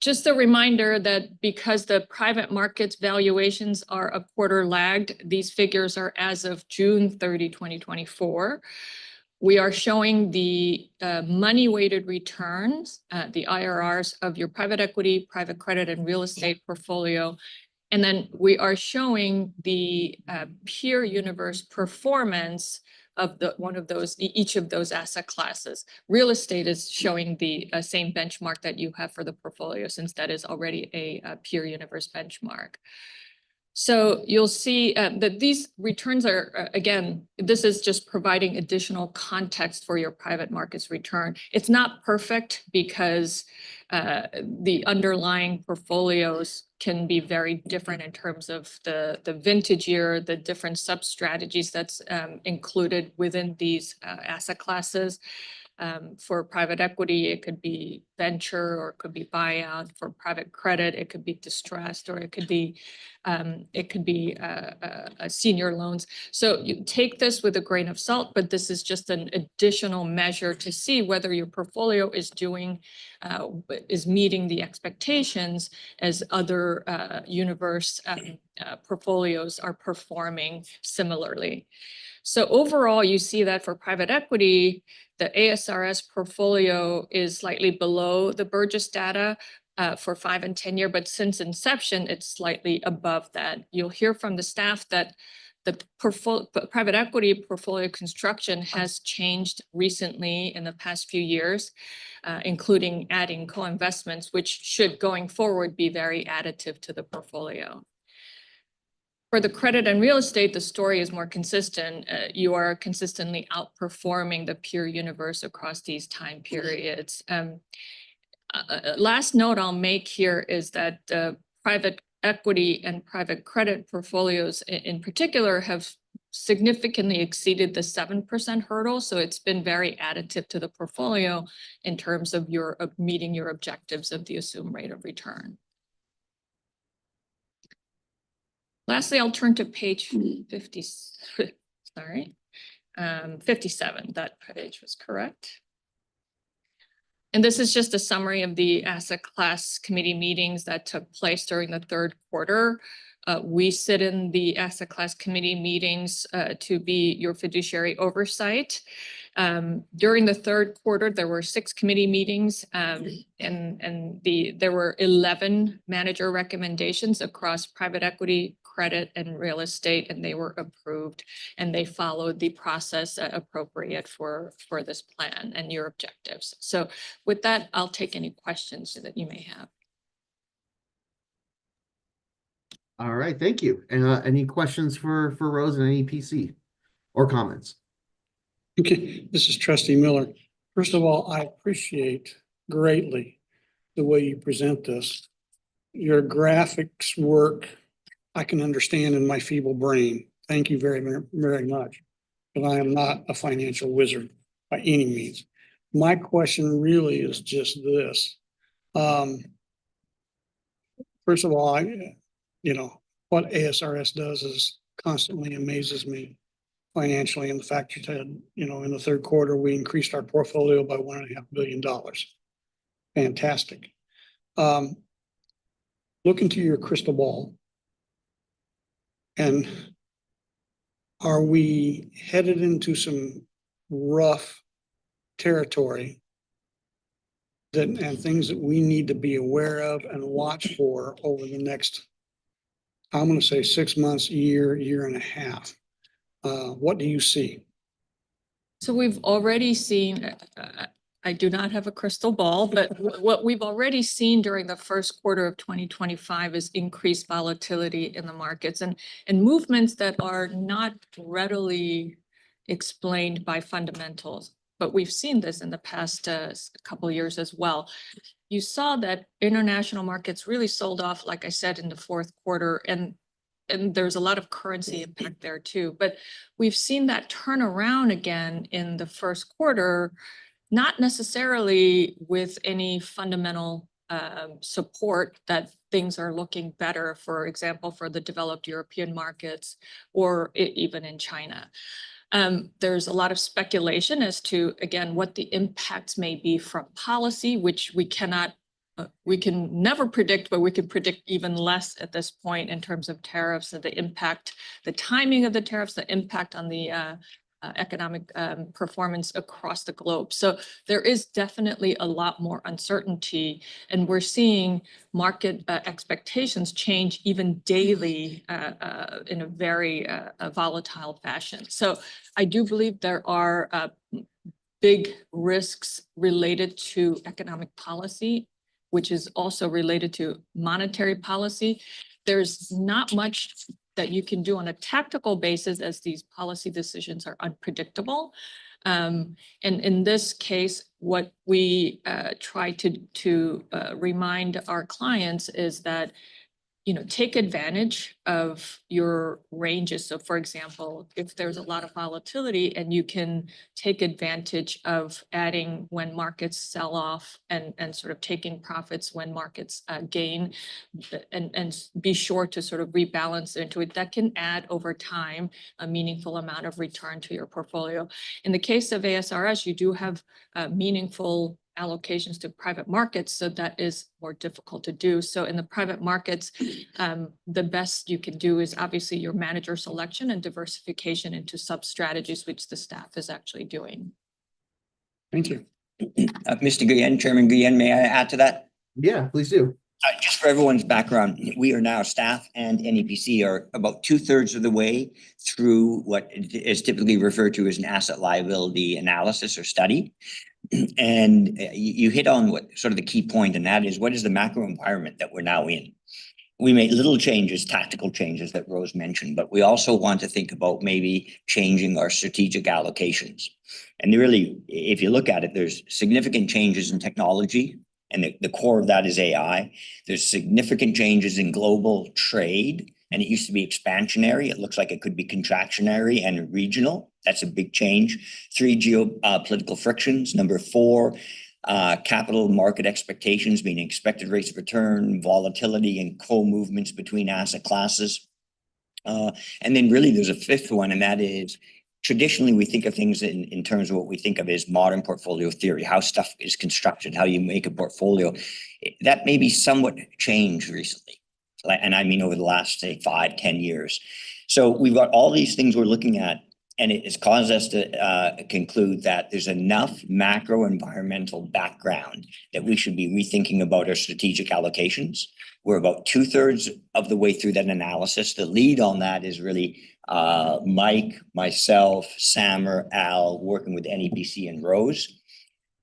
just a reminder that because the private markets valuations are a quarter lagged, these figures are as of June 30, 2024. We are showing the money-weighted returns, the IRRs of your private equity, private credit, and real estate portfolio. And then we are showing the peer universe performance of each of those asset classes. Real estate is showing the same benchmark that you have for the portfolio, since that is already a peer universe benchmark. So you'll see that these returns are, again, this is just providing additional context for your private markets return. It's not perfect because the underlying portfolios can be very different in terms of the vintage year, the different sub-strategies that's included within these asset classes. For private equity, it could be venture or it could be buyout. For private credit, it could be distressed, or it could be senior loans. So you take this with a grain of salt, but this is just an additional measure to see whether your portfolio is meeting the expectations as other universe portfolios are performing similarly. So overall, you see that for private equity, the ASRS portfolio is slightly below the Burgess data for 5 and 10 year, but since inception, it's slightly above that. You'll hear from the staff that the private equity portfolio construction has changed recently in the past few years, including adding co-investments, which should going forward be very additive to the portfolio. For the credit and real estate, the story is more consistent. You are consistently outperforming the peer universe across these time periods. Last note I'll make here is that private equity and private credit portfolios in particular have significantly exceeded the 7% hurdle. So it's been very additive to the portfolio in terms of meeting your objectives of the assumed rate of return. Lastly, I'll turn to page 50, sorry, 57. That page was correct. And this is just a summary of the asset class committee meetings that took place during the third quarter. We sit in the asset class committee meetings to be your fiduciary oversight. During the third quarter, there were 6 committee meetings there were 11 manager recommendations across private equity, credit, and real estate, and they were approved, and they followed the process appropriate for this plan and your objectives. So with that, I'll take any questions that you may have. All right, thank you. Any questions for Rose and NEPC or comments? Okay, this is Trustee Miller. First of all, I appreciate greatly the way you present this. Your graphics work, I can understand in my feeble brain. Thank you very, very much. But I am not a financial wizard by any means. My question really is just this. First of all, what ASRS does is constantly amazes me financially, and the fact that, in the third quarter, we increased our portfolio by $1.5 billion. Fantastic. Look into your crystal ball. And are we headed into some rough territory and things that we need to be aware of and watch for over the next, I'm going to say 6 months, year and a half? What do you see? So we've already seen, I do not have a crystal ball, but what we've already seen during the first quarter of 2025 is increased volatility in the markets and movements that are not readily explained by fundamentals. But we've seen this in the past couple of years as well. You saw that international markets really sold off, like I said, in the fourth quarter, and there's a lot of currency impact there too. But we've seen that turn around again in the first quarter, not necessarily with any fundamental support that things are looking better, for example, for the developed European markets or even in China. There's a lot of speculation as to, again, what the impacts may be from policy, which we cannot, we can never predict, but we can predict even less at this point in terms of tariffs and the impact, the timing of the tariffs, the impact on the economic performance across the globe. So there is definitely a lot more uncertainty, and we're seeing market expectations change even daily in a very volatile fashion. So I do believe there are big risks related to economic policy, which is also related to monetary policy. There's not much that you can do on a tactical basis, as these policy decisions are unpredictable. And in this case, what we try to remind our clients is that, take advantage of your ranges. So for example, if there's a lot of volatility and you can take advantage of adding when markets sell off and sort of taking profits when markets gain, and be sure to sort of rebalance into it, that can add over time a meaningful amount of return to your portfolio. In the case of ASRS, you do have meaningful allocations to private markets, so that is more difficult to do. So in the private markets, the best you can do is obviously your manager selection and diversification into sub-strategies, which the staff is actually doing. Thank you. Mr. Guillen, Chairman Guillen, may I add to that? Yeah, please do. Just for everyone's background, we are now staff and NEPC are about 2/3 of the way through what is typically referred to as an asset liability analysis or study. And you hit on what sort of the key point, and that is, what is the macro environment that we're now in? We made little changes, tactical changes that Rose mentioned, but we also want to think about maybe changing our strategic allocations. And really, if you look at it, there's significant changes in technology, and the core of that is AI. There's significant changes in global trade, and it used to be expansionary. It looks like it could be contractionary and regional. That's a big change. 3, geopolitical frictions. Number 4, capital market expectations, meaning expected rates of return, volatility, and co-movements between asset classes. And then really there's a 5th one, and that is, traditionally we think of things in terms of what we think of as modern portfolio theory, how stuff is constructed, how you make a portfolio. That may be somewhat changed recently. And I mean over the last, say, 5-10 years. So we've got all these things we're looking at, and it has caused us to conclude that there's enough macro environmental background that we should be rethinking about our strategic allocations. We're about 2/3 of the way through that analysis. The lead on that is really Mike, myself, Samer, Al, working with NEPC and Rose.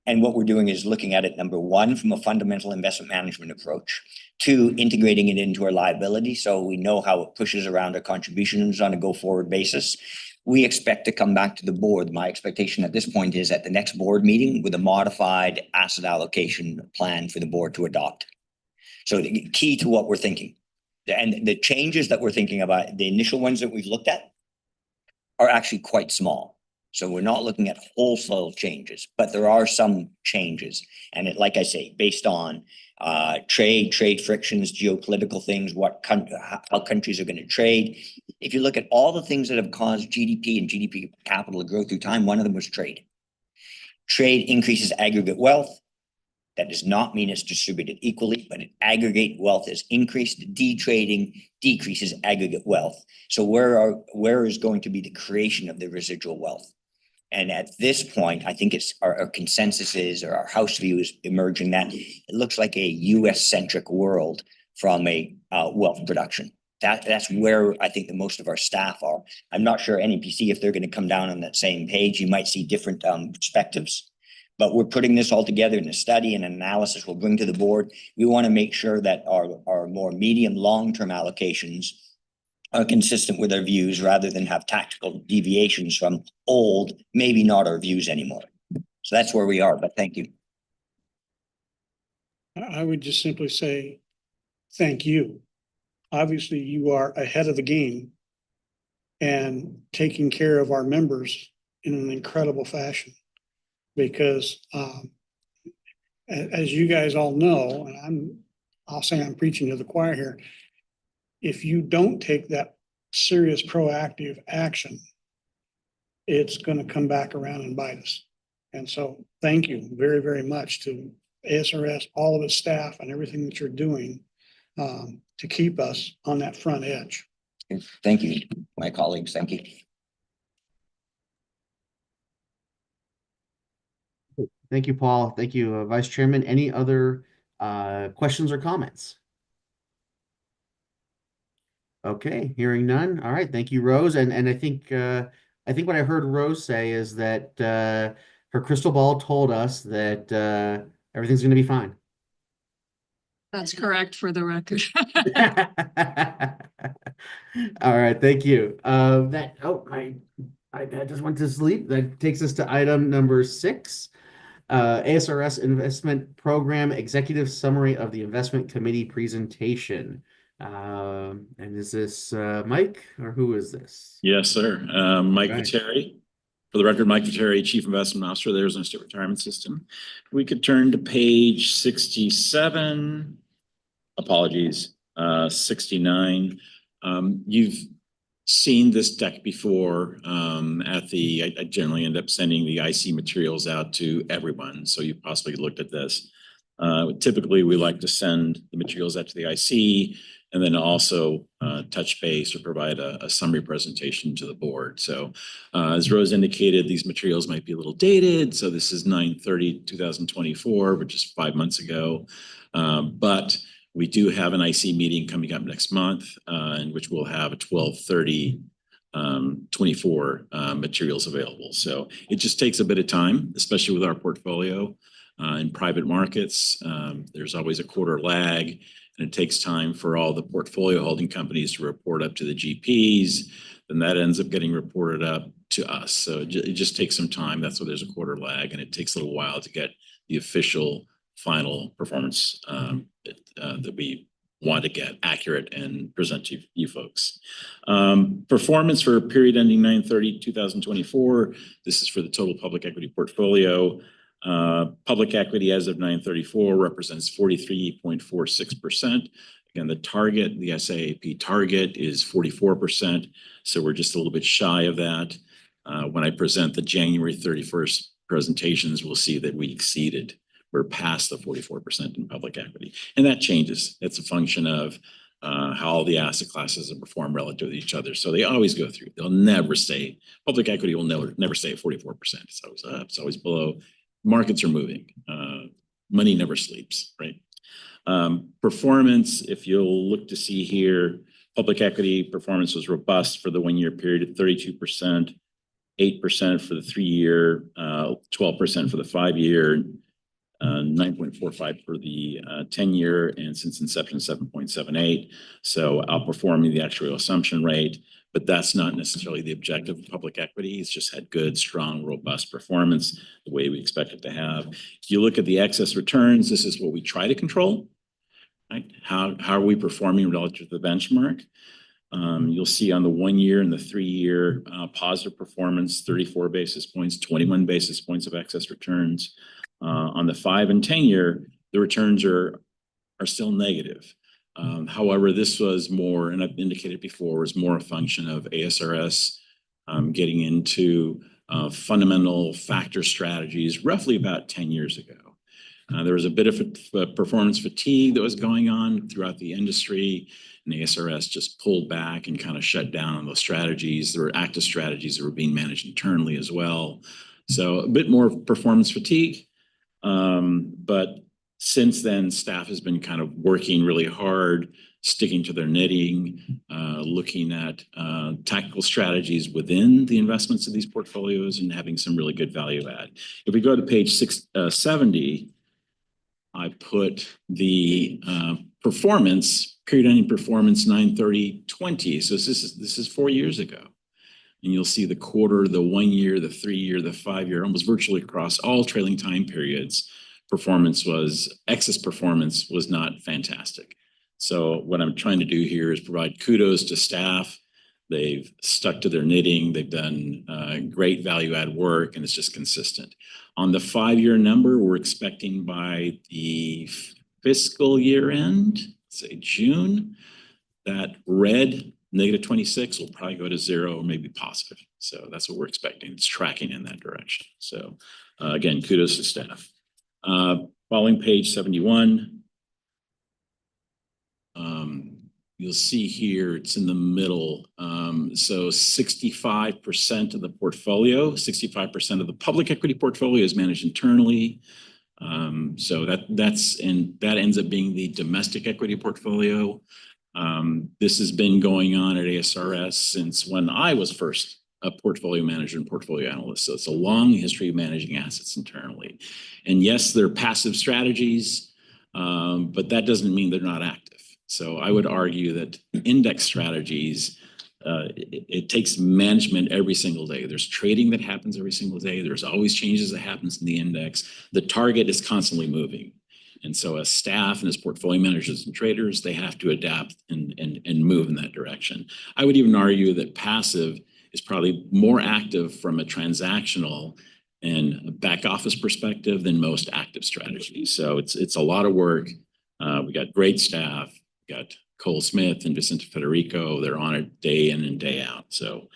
And what we're doing is looking at it, number 1, from a fundamental investment management approach, 2, integrating it into our liability so we know how it pushes around our contributions on a go-forward basis. We expect to come back to the board. My expectation at this point is at the next board meeting with a modified asset allocation plan for the board to adopt. So the key to what we're thinking, and the changes that we're thinking about, the initial ones that we've looked at are actually quite small. So we're not looking at wholesale changes, but there are some changes. And it, like I say, based on trade frictions, geopolitical things, how countries are going to trade. If you look at all the things that have caused GDP and GDP capital to grow through time, one of them was trade. Trade increases aggregate wealth. That does not mean it's distributed equally, but aggregate wealth is increased. Detrading decreases aggregate wealth. So where is going to be the creation of the residual wealth? And at this point, I think it's our consensus is, or our house view is emerging, that it looks like a US-centric world from a wealth production. That's where I think the most of our staff are. I'm not sure NEPC, if they're going to come down on that same page. You might see different perspectives, but we're putting this all together in a study and an analysis we'll bring to the board. We want to make sure that our more medium, long-term allocations are consistent with our views rather than have tactical deviations from old, maybe not our views anymore. So that's where we are, but thank you. I would just simply say, thank you. Obviously, you are ahead of the game and taking care of our members in an incredible fashion. Because as you guys all know, and I'll say I'm preaching to the choir here, if you don't take that serious proactive action, it's going to come back around and bite us. And so thank you very, very much to ASRS, all of its staff and everything that you're doing to keep us on that front edge. Thank you, my colleagues. Thank you. Thank you, Paul. Thank you, Vice Chairman. Any other questions or comments? Okay, hearing none. All right, thank you, Rose. And I think what I heard Rose say is that her crystal ball told us that everything's going to be fine. That's correct for the record. All right, thank you. My iPad just went to sleep. That takes us to item number 6. ASRS Investment Program Executive Summary of the Investment Committee Presentation. And is this Mike, or who is this? Yes, sir. Mike Right. Viteri. For the record, Mike Viteri, Chief Investment Officer, there's no state retirement system. We could turn to page 67. Apologies, 69. You've seen this deck before. I generally end up sending the IC materials out to everyone, so you possibly looked at this. Typically, we like to send the materials out to the IC and then also touch base or provide a summary presentation to the board. So as Rose indicated, these materials might be a little dated. So this is 9/30/2024, which is 5 months ago. But we do have an IC meeting coming up next month, in which we'll have a 12/30/24 materials available. So it just takes a bit of time, especially with our portfolio in private markets. There's always a quarter lag, and it takes time for all the portfolio holding companies to report up to the GPs. Then that ends up getting reported up to us. So it just takes some time. That's why there's a quarter lag, and it takes a little while to get the official final performance that we want to get accurate and present to you folks. Performance for a period ending 9/30/2024. This is for the total public equity portfolio. Public equity as of 9/34 represents 43.46%. Again, the target, the SAAP target is 44%. So we're just a little bit shy of that. When I present the January 31st presentations, we'll see that we exceeded. We're past the 44% in public equity. And that changes. It's a function of how all the asset classes have performed relative to each other. So they always go through. They'll never stay. Public equity will never stay at 44%. It's always up. It's always below. Markets are moving. Money never sleeps, right? Performance, if you'll look to see here, public equity performance was robust for the 1-year period at 32%, 8% for the 3-year, 12% for the 5-year, 9.45 for the 10-year, and since inception, 7.78. So outperforming the actuarial assumption rate, but that's not necessarily the objective of public equity. It's just had good, strong, robust performance the way we expect it to have. If you look at the excess returns, this is what we try to control, right? How are we performing relative to the benchmark? You'll see on the 1-year and the 3-year positive performance, 34 basis points, 21 basis points of excess returns. On the 5 and 10-year, the returns are still negative. However, this was more, and I've indicated before, was more a function of ASRS getting into fundamental factor strategies roughly about 10 years ago. There was a bit of performance fatigue that was going on throughout the industry, and ASRS just pulled back and kind of shut down on those strategies. There were active strategies that were being managed internally as well. So a bit more performance fatigue. But since then, staff has been kind of working really hard, sticking to their knitting, looking at tactical strategies within the investments of these portfolios and having some really good value add. If we go to page 670, I put the performance, period ending performance 9/30/20. So this is 4 years ago. And you'll see the quarter, the 1-year, the 3-year, the 5-year, almost virtually across all trailing time periods, excess performance was not fantastic. So what I'm trying to do here is provide kudos to staff. They've stuck to their knitting. They've done great value add work, and it's just consistent. On the 5-year number, we're expecting by the fiscal year end, say June, that red -26 will probably go to 0 or maybe positive. So that's what we're expecting. It's tracking in that direction. So again, kudos to staff. Following page 71. You'll see here, it's in the middle. So 65% of the portfolio, 65% of the public equity portfolio is managed internally. So that ends up being the domestic equity portfolio. This has been going on at ASRS since when I was first a portfolio manager and portfolio analyst. So it's a long history of managing assets internally. And yes, they're passive strategies, but that doesn't mean they're not active. So I would argue that index strategies, it takes management every single day. There's trading that happens every single day. There's always changes that happens in the index. The target is constantly moving. And so as staff and as portfolio managers and traders, they have to adapt and move in that direction. I would even argue that passive is probably more active from a transactional and a back office perspective than most active strategies. So it's a lot of work. We got great staff. We got Cole Smith and Vicente Federico. They're on it day in and day out. So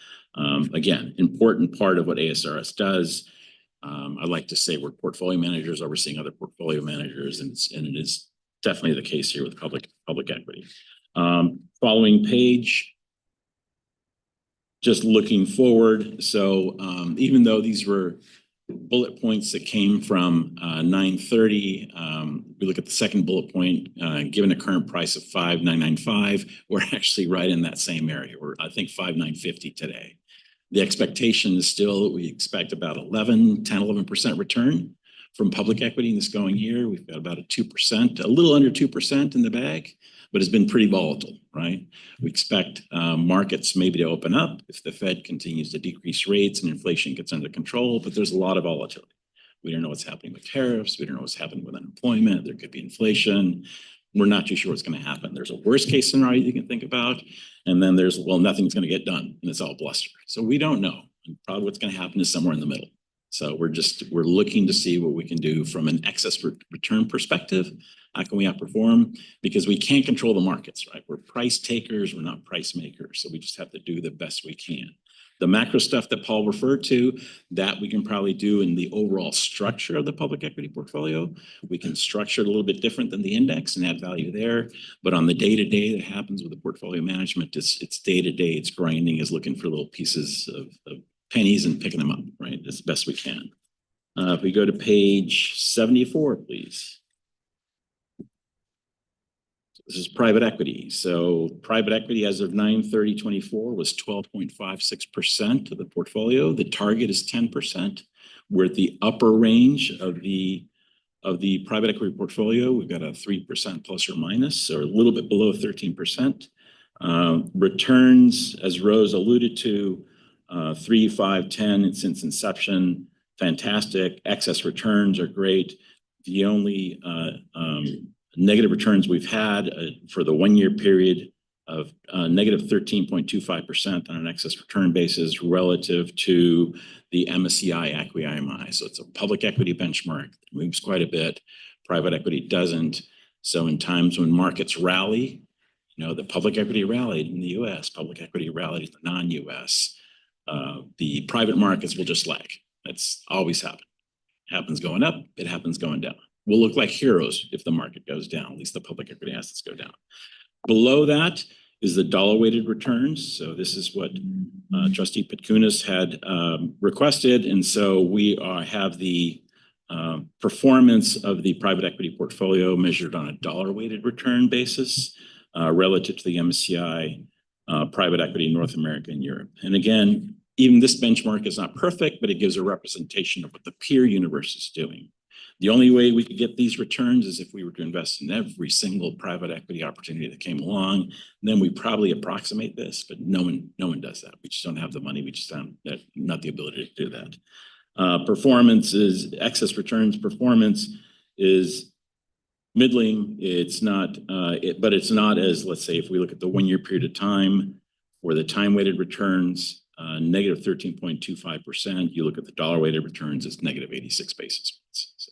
again, important part of what ASRS does. I like to say we're portfolio managers overseeing other portfolio managers, and it is definitely the case here with public equity. Following page, just looking forward. So even though these were bullet points that came from 930, we look at the second bullet point, given a current price of 5,995, we're actually right in that same area. We're, I think, 5,950 today. The expectation is still we expect about 11% return from public equity in this going year. We've got about a 2%, a little under 2% in the bag, but it's been pretty volatile, right? We expect markets maybe to open up if the Fed continues to decrease rates and inflation gets under control, but there's a lot of volatility. We don't know what's happening with tariffs. We don't know what's happening with unemployment. There could be inflation. We're not too sure what's going to happen. There's a worst case scenario you can think about. And then there's, well, nothing's going to get done and it's all bluster. So we don't know. And probably what's going to happen is somewhere in the middle. So we're looking to see what we can do from an excess return perspective. How can we outperform? Because we can't control the markets, right? We're price takers. We're not price makers. So we just have to do the best we can. The macro stuff that Paul referred to, that we can probably do in the overall structure of the public equity portfolio. We can structure it a little bit different than the index and add value there. But on the day-to-day that happens with the portfolio management, it's day-to-day, it's grinding, is looking for little pieces of pennies and picking them up, right, as best we can. If we go to page 74, please. This is private equity. So private equity as of 9/30/24 was 12.56% of the portfolio. The target is 10%. We're at the upper range of the private equity portfolio. We've got a 3% plus or minus, or a little bit below 13%. Returns, as Rose alluded to, 3, 5, 10 since inception, fantastic. Excess returns are great. The only negative returns we've had for the 1 year period of negative 13.25% on an excess return basis relative to the MSCI ACWI. So it's a public equity benchmark that moves quite a bit. Private equity doesn't. So in times when markets rally, you know, the public equity rallied in the US, public equity rallied in the non-US. The private markets will just lag. That's always happened. Happens going up, it happens going down. We'll look like heroes if the market goes down, at least the public equity assets go down. Below that is the dollar-weighted returns. So this is what Trustee Petkunas had requested. And so we have the performance of the private equity portfolio measured on a dollar-weighted return basis relative to the MSCI private equity in North America and Europe. And again, even this benchmark is not perfect, but it gives a representation of what the peer universe is doing. The only way we could get these returns is if we were to invest in every single private equity opportunity that came along. Then we probably approximate this, but no one does that. We just don't have the money. We just don't, not the ability to do that. Performance is excess returns. Performance is middling. It's not, but it's not as, let's say, if we look at the 1 year period of time for the time-weighted returns, negative 13.25%. You look at the dollar-weighted returns, it's negative 86 basis points. So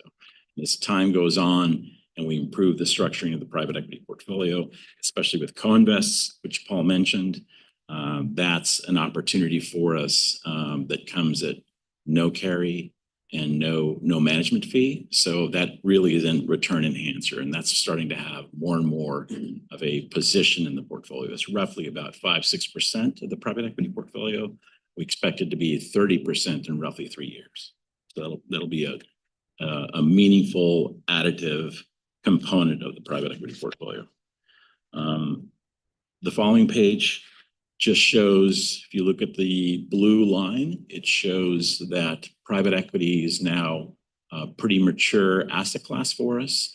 as time goes on and we improve the structuring of the private equity portfolio, especially with co-invests, which Paul mentioned, That's an opportunity for us that comes at no carry and no management fee. So that really is a return enhancer, and that's starting to have more and more of a position in the portfolio. It's roughly about 5-6% of the private equity portfolio. We expect it to be 30% in roughly 3 years. So that'll be a meaningful additive component of the private equity portfolio. The following page just shows, if you look at the blue line, it shows that private equity is now a pretty mature asset class for us.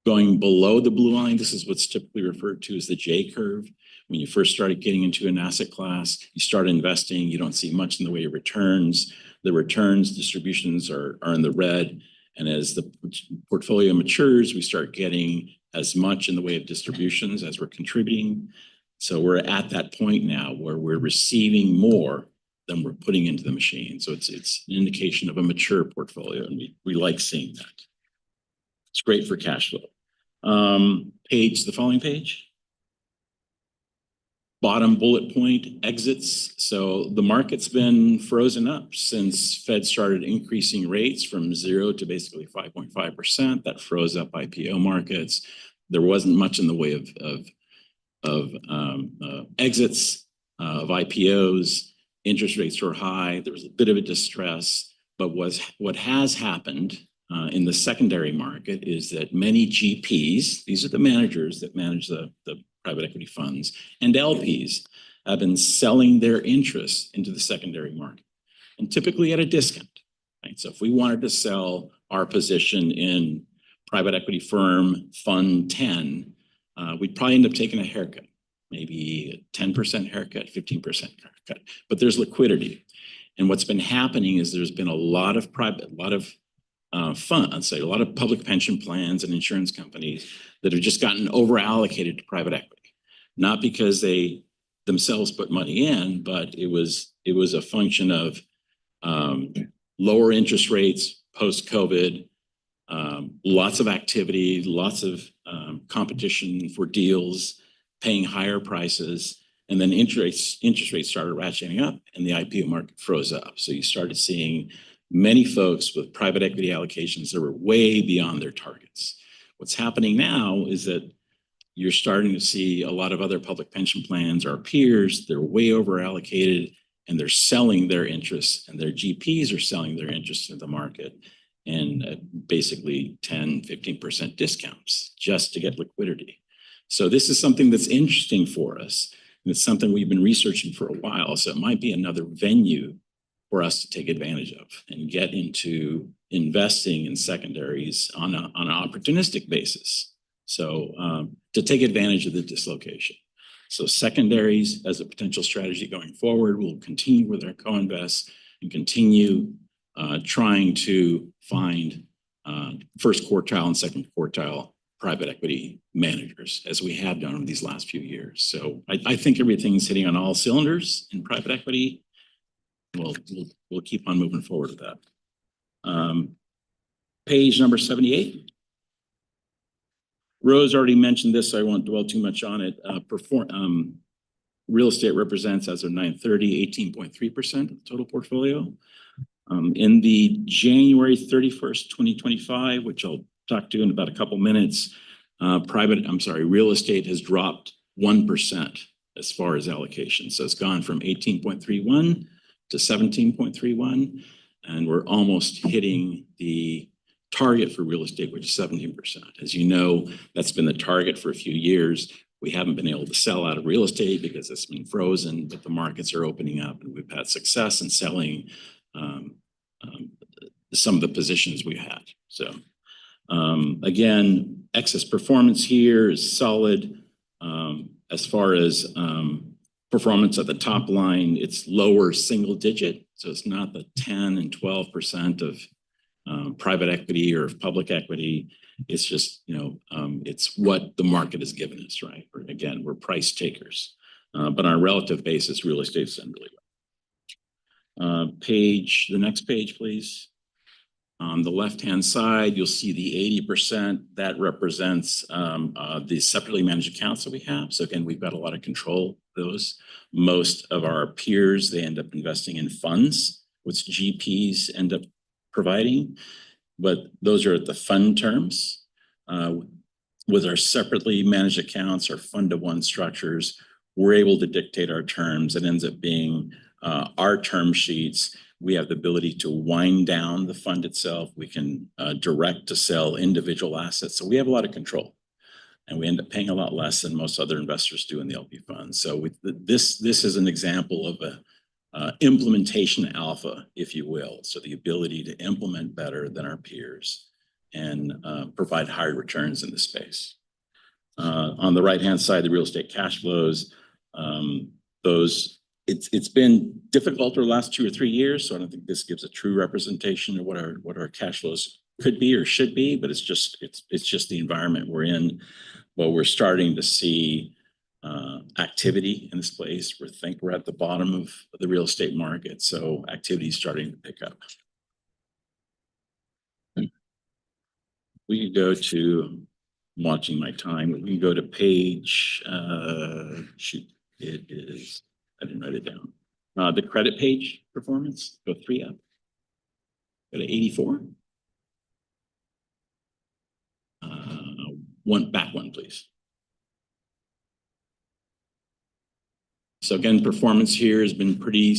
Going below the blue line, this is what's typically referred to as the J curve. When you first started getting into an asset class, you start investing, you don't see much in the way of returns. The returns distributions are in the red. And as the portfolio matures, we start getting as much in the way of distributions as we're contributing. So we're at that point now where we're receiving more than we're putting into the machine. So it's an indication of a mature portfolio, and we like seeing that. It's great for cash flow. The following page. Bottom bullet point, exits. So the market's been frozen up since Fed started increasing rates from 0 to basically 5.5%. That froze up IPO markets. There wasn't much in the way of exits of IPOs. Interest rates were high. There was a bit of a distress, but what has happened in the secondary market is that many GPs, these are the managers that manage the private equity funds, and LPs have been selling their interests into the secondary market, and typically at a discount. Right? So if we wanted to sell our position in private equity firm fund 10, we'd probably end up taking a haircut, maybe a 10% haircut, 15% haircut, but there's liquidity. And what's been happening is there's been a lot of funds, say a lot of public pension plans and insurance companies that have just gotten over allocated to private equity, not because they themselves put money in, but it was a function of lower interest rates post-COVID, lots of activity, lots of competition for deals, paying higher prices, and then interest rates started ratcheting up and the IPO market froze up. So you started seeing many folks with private equity allocations that were way beyond their targets. What's happening now is that you're starting to see a lot of other public pension plans, our peers, they're way over allocated and they're selling their interests, and their GPs are selling their interests in the market and basically 10, 15% discounts just to get liquidity. So this is something that's interesting for us. And it's something we've been researching for a while. So it might be another venue for us to take advantage of and get into investing in secondaries on an opportunistic basis. So to take advantage of the dislocation. So secondaries as a potential strategy going forward, we'll continue with our co-invest and continue trying to find first quartile and second quartile private equity managers, as we have done in these last few years. So I think everything's hitting on all cylinders in private equity. We'll keep on moving forward with that. Page number 78. Rose already mentioned this, so I won't dwell too much on it. Real estate represents, as of 9/30, 18.3% of the total portfolio. In the January 31st, 2025, which I'll talk to in about a couple minutes, real estate has dropped 1% as far as allocation. So it's gone from 18.31 to 17.31, and we're almost hitting the target for real estate, which is 17%. As you know, that's been the target for a few years. We haven't been able to sell out of real estate because it's been frozen, but the markets are opening up, and we've had success in selling some of the positions we had. So again, excess performance here is solid. As far as performance at the top line, it's lower single digit. So it's not the 10 and 12% of private equity or public equity. It's just, it's what the market has given us, right? Again, we're price takers. But on a relative basis, real estate's done really well. The next page, please. On the left-hand side, you'll see the 80% that represents the separately managed accounts that we have. So again, we've got a lot of control those. Most of our peers, they end up investing in funds, which GPs end up providing, but those are at the fund terms. With our separately managed accounts or fund-to-one structures, we're able to dictate our terms. It ends up being our term sheets. We have the ability to wind down the fund itself. We can direct to sell individual assets. So we have a lot of control, and we end up paying a lot less than most other investors do in the LP funds. So this is an example of a implementation alpha, if you will. So the ability to implement better than our peers and provide higher returns in the space. On the right-hand side, the real estate cash flows, it's been difficult over the last 2 or 3 years. So I don't think this gives a true representation of what our cash flows could be or should be, but it's just the environment we're in. But we're starting to see activity in this place. We think we're at the bottom of the real estate market. So activity is starting to pick up. We can go to, I'm watching my time. We can go to page, shoot, it is, I didn't write it down. The credit page performance, go 3 up. Go to 84. Back one, please. So again, performance here has been pretty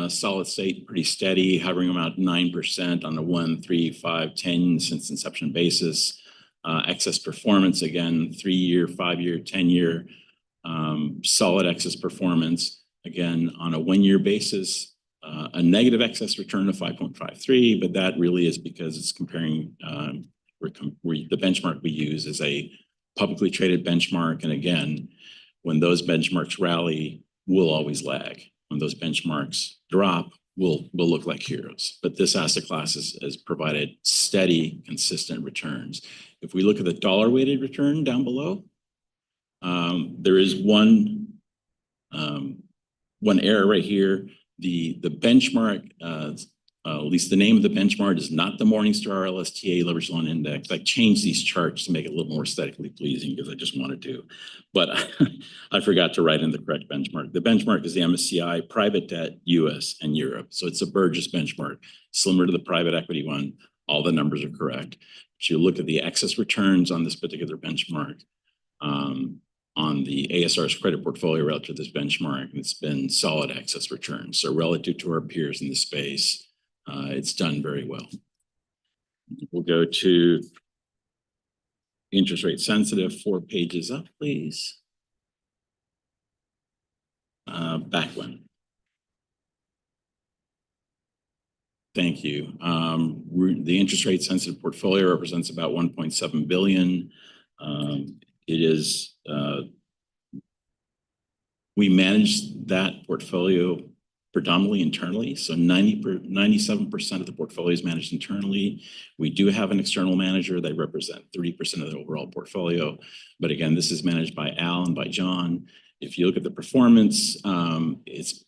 solid state, pretty steady, hovering about 9% on a 1, 3, 5, 10 since inception basis. Excess performance, again, 3-year, 5-year, 10-year, solid excess performance. Again, on a 1-year basis, a negative excess return of 5.53, but that really is because it's comparing, the benchmark we use is a publicly traded benchmark. And again, when those benchmarks rally, we'll always lag. When those benchmarks drop, we'll look like heroes. But this asset class has provided steady, consistent returns. If we look at the dollar weighted return down below, there is one error right here. The benchmark, at least the name of the benchmark, is not the Morningstar LSTA Leveraged Loan Index. I changed these charts to make it a little more aesthetically pleasing because I just wanted to, but I forgot to write in the correct benchmark. The benchmark is the MSCI Private Debt US and Europe. So it's a Burgess benchmark, similar to the private equity one. All the numbers are correct. But you look at the excess returns on this particular benchmark, on the ASR's credit portfolio relative to this benchmark, it's been solid excess returns. So relative to our peers in the space, it's done very well. We'll go to interest rate sensitive, 4 pages up, please. Back one. Thank you. The interest rate sensitive portfolio represents about 1.7 billion. It is, we manage that portfolio predominantly internally. So 97% of the portfolio is managed internally. We do have an external manager. They represent 30% of the overall portfolio. But again, this is managed by Al and by John. If you look at the performance, it's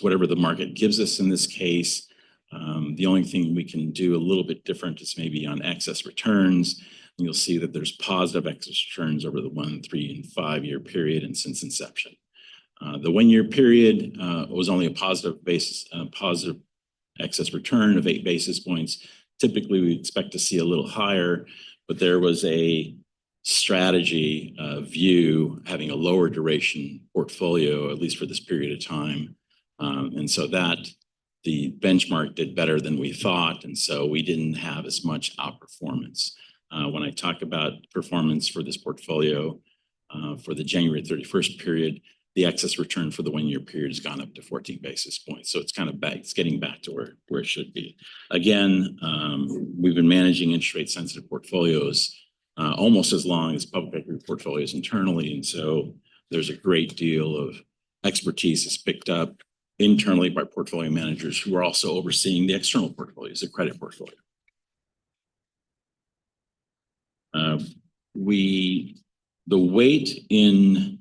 whatever the market gives us in this case. The only thing we can do a little bit different is maybe on excess returns. You'll see that there's positive excess returns over the 1, 3, and 5-year period and since inception. The 1-year period was only a positive excess return of 8 basis points. Typically, we expect to see a little higher, but there was a strategy view having a lower duration portfolio, at least for this period of time. And so that the benchmark did better than we thought. And so we didn't have as much outperformance. When I talk about performance for this portfolio for the January 31st period, the excess return for the 1-year period has gone up to 14 basis points. So it's kind of back, it's getting back to where it should be. Again, we've been managing interest rate sensitive portfolios almost as long as public equity portfolios internally. And so there's a great deal of expertise that's picked up internally by portfolio managers who are also overseeing the external portfolios, the credit portfolio. The weight in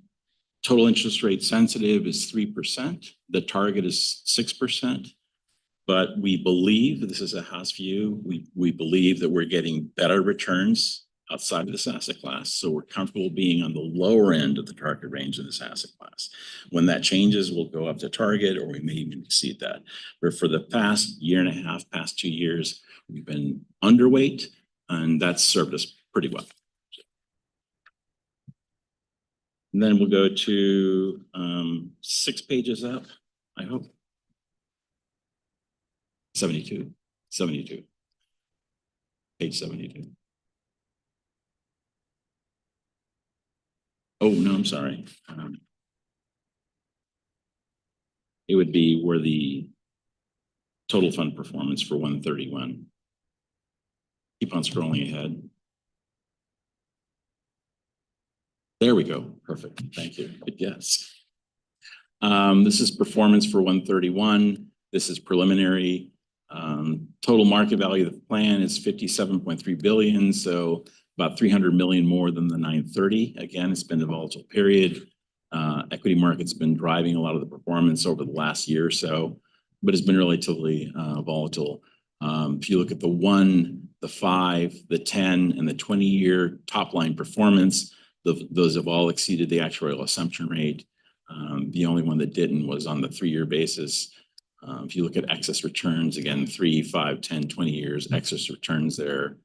total interest rate sensitive is 3%. The target is 6%. But we believe, this is a house view, we believe that we're getting better returns outside of this asset class. So we're comfortable being on the lower end of the target range of this asset class. When that changes, we'll go up to target, or we may even exceed that. But for the past year and a half, past 2 years, we've been underweight, and that's served us pretty well. And then we'll go to 6 pages up, I hope. 72. Page 72. Oh, no, I'm sorry. It would be where the total fund performance for 131. Keep on scrolling ahead. There we go. Perfect. Thank you. Good guess. This is performance for 131. This is preliminary. Total market value of the plan is 57.3 billion. So about 300 million more than the 930. Again, it's been a volatile period. Equity market's been driving a lot of the performance over the last year or so, but it's been relatively volatile. If you look at the 1, the 5, the 10, and the 20-year top line performance, those have all exceeded the actuarial assumption rate. The only one that didn't was on the 3-year basis. If you look at excess returns, again, 3, 5, 10, 20 years, excess returns there.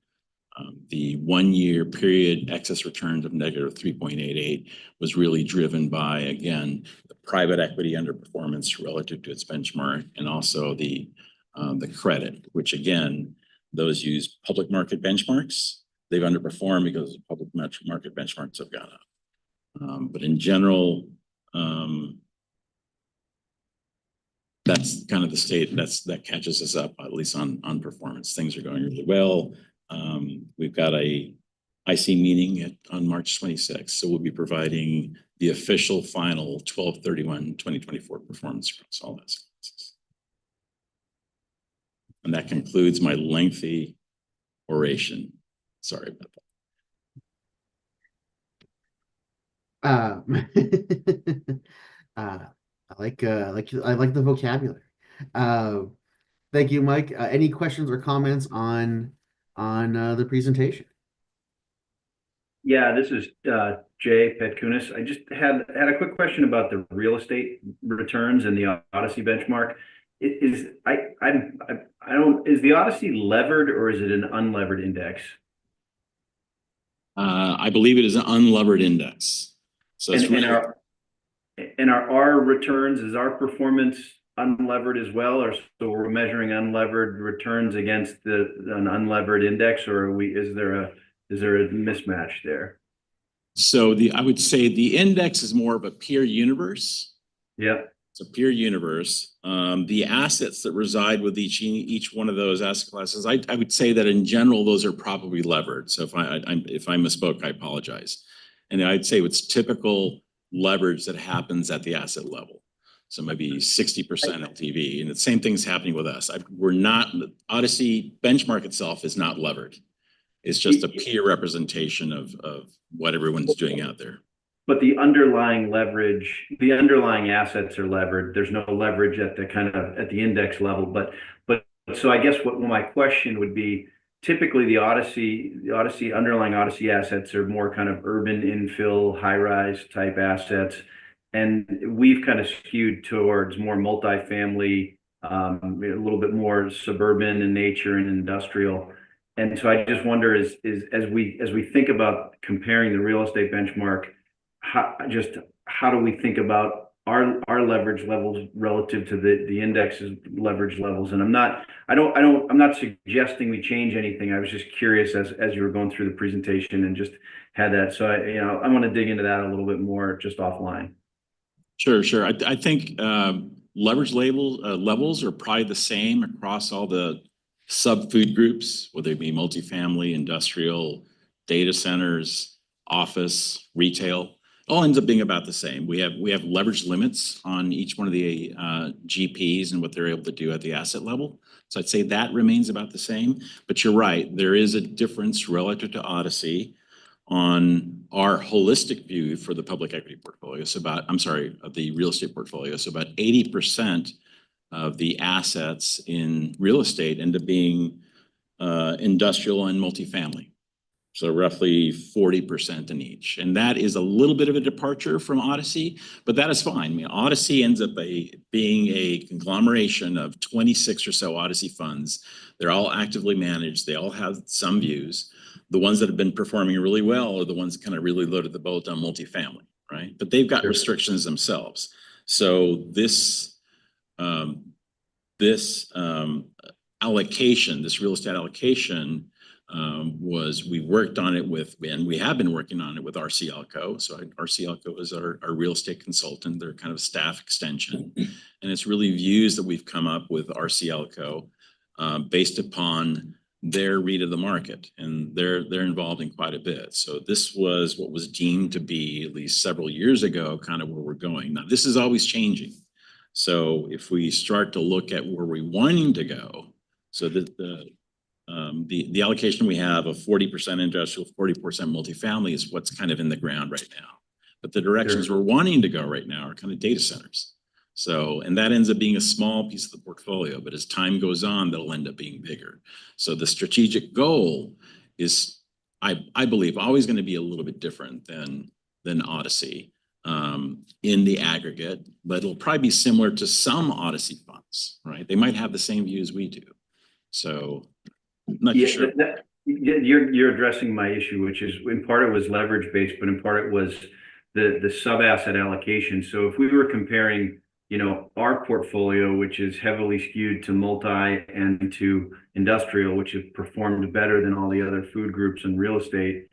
The 1-year period excess returns of negative 3.88 was really driven by, again, the private equity underperformance relative to its benchmark, and also the credit, which again, those use public market benchmarks. They've underperformed because public market benchmarks have gone up. But in general, that's kind of the state that catches us up, at least on performance. Things are going really well. We've got a IC meeting on March 26th, so we'll be providing the official final 12/31/2024 performance across all asset classes. And that concludes my lengthy oration. Sorry about that. I like the vocabulary. Thank you, Mike. Any questions or comments on the presentation? Yeah, this is Jay Petkunis. I just had a quick question about the real estate returns and the Odyssey benchmark. Is the Odyssey levered, or is it an unlevered index? I believe it is an unlevered index. So it's our returns, is our performance unlevered as well, or so we're measuring unlevered returns against an unlevered index, or is there a mismatch there? So I would say the index is more of a peer universe. Yep. It's a peer universe. The assets that reside with each one of those asset classes, I would say that in general, those are probably levered. So if I misspoke, I apologize. And I'd say it's typical leverage that happens at the asset level. So maybe 60% LTV, and the same thing's happening with us. Odyssey benchmark itself is not levered. It's just a peer representation of what everyone's doing out there. But the underlying leverage, the underlying assets are levered. There's no leverage at the index level. But so I guess what my question would be, typically the underlying Odyssey assets are more kind of urban infill, high-rise type assets. And we've kind of skewed towards more multifamily, a little bit more suburban in nature and industrial. And so I just wonder, as we think about comparing the real estate benchmark, how do we think about our leverage levels relative to the index's leverage levels? And I'm not suggesting we change anything. I was just curious as you were going through the presentation and just had that. So I want to dig into that a little bit more just offline. Sure. I think leverage levels are probably the same across all the sub-food groups, whether it be multifamily, industrial, data centers, office, retail. All ends up being about the same. We have leverage limits on each one of the GPs and what they're able to do at the asset level. So I'd say that remains about the same. But you're right, there is a difference relative to Odyssey on our holistic view for the public equity portfolio. Of the real estate portfolio. So about 80% of the assets in real estate end up being industrial and multifamily. So roughly 40% in each. And that is a little bit of a departure from Odyssey, but that is fine. I mean, Odyssey ends up being a conglomeration of 26 or so Odyssey funds. They're all actively managed. They all have some views. The ones that have been performing really well are the ones that kind of really loaded the boat on multifamily, right? But they've got restrictions themselves. So this allocation, this real estate allocation, we worked on it with, and we have been working on it with RCLCO. So RCLCO is our real estate consultant. They're kind of a staff extension. And it's really views that we've come up with RCLCO based upon their read of the market. And they're involved in quite a bit. So this was what was deemed to be, at least several years ago, kind of where we're going. Now, this is always changing. So if we start to look at where we're wanting to go, so that the allocation we have of 40% industrial, 40% multifamily is what's kind of in the ground right now. But the directions we're wanting to go right now are kind of data centers. So, and that ends up being a small piece of the portfolio, but as time goes on, that'll end up being bigger. So the strategic goal is, I believe, always going to be a little bit different than Odyssey in the aggregate, but it'll probably be similar to some Odyssey funds, right? They might have the same views we do. So not sure. You're addressing my issue, which is in part it was leverage based, but in part it was the sub asset allocation. So if we were comparing, our portfolio, which is heavily skewed to multi and to industrial, which has performed better than all the other food groups in real estate,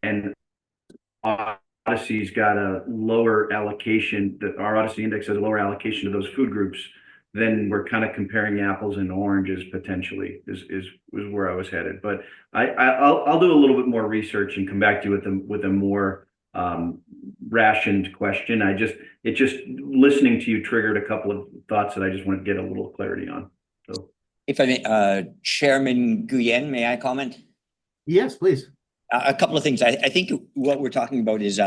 and Odyssey's got a lower allocation, that our Odyssey index has a lower allocation to those food groups, then we're kind of comparing apples and oranges potentially is where I was headed. But I'll do a little bit more research and come back to you with a more rationed question. It just listening to you triggered a couple of thoughts that I just want to get a little clarity on. So if I may, Chairman Nguyen, may I comment? Yes, please. A couple of things. I think what we're talking about is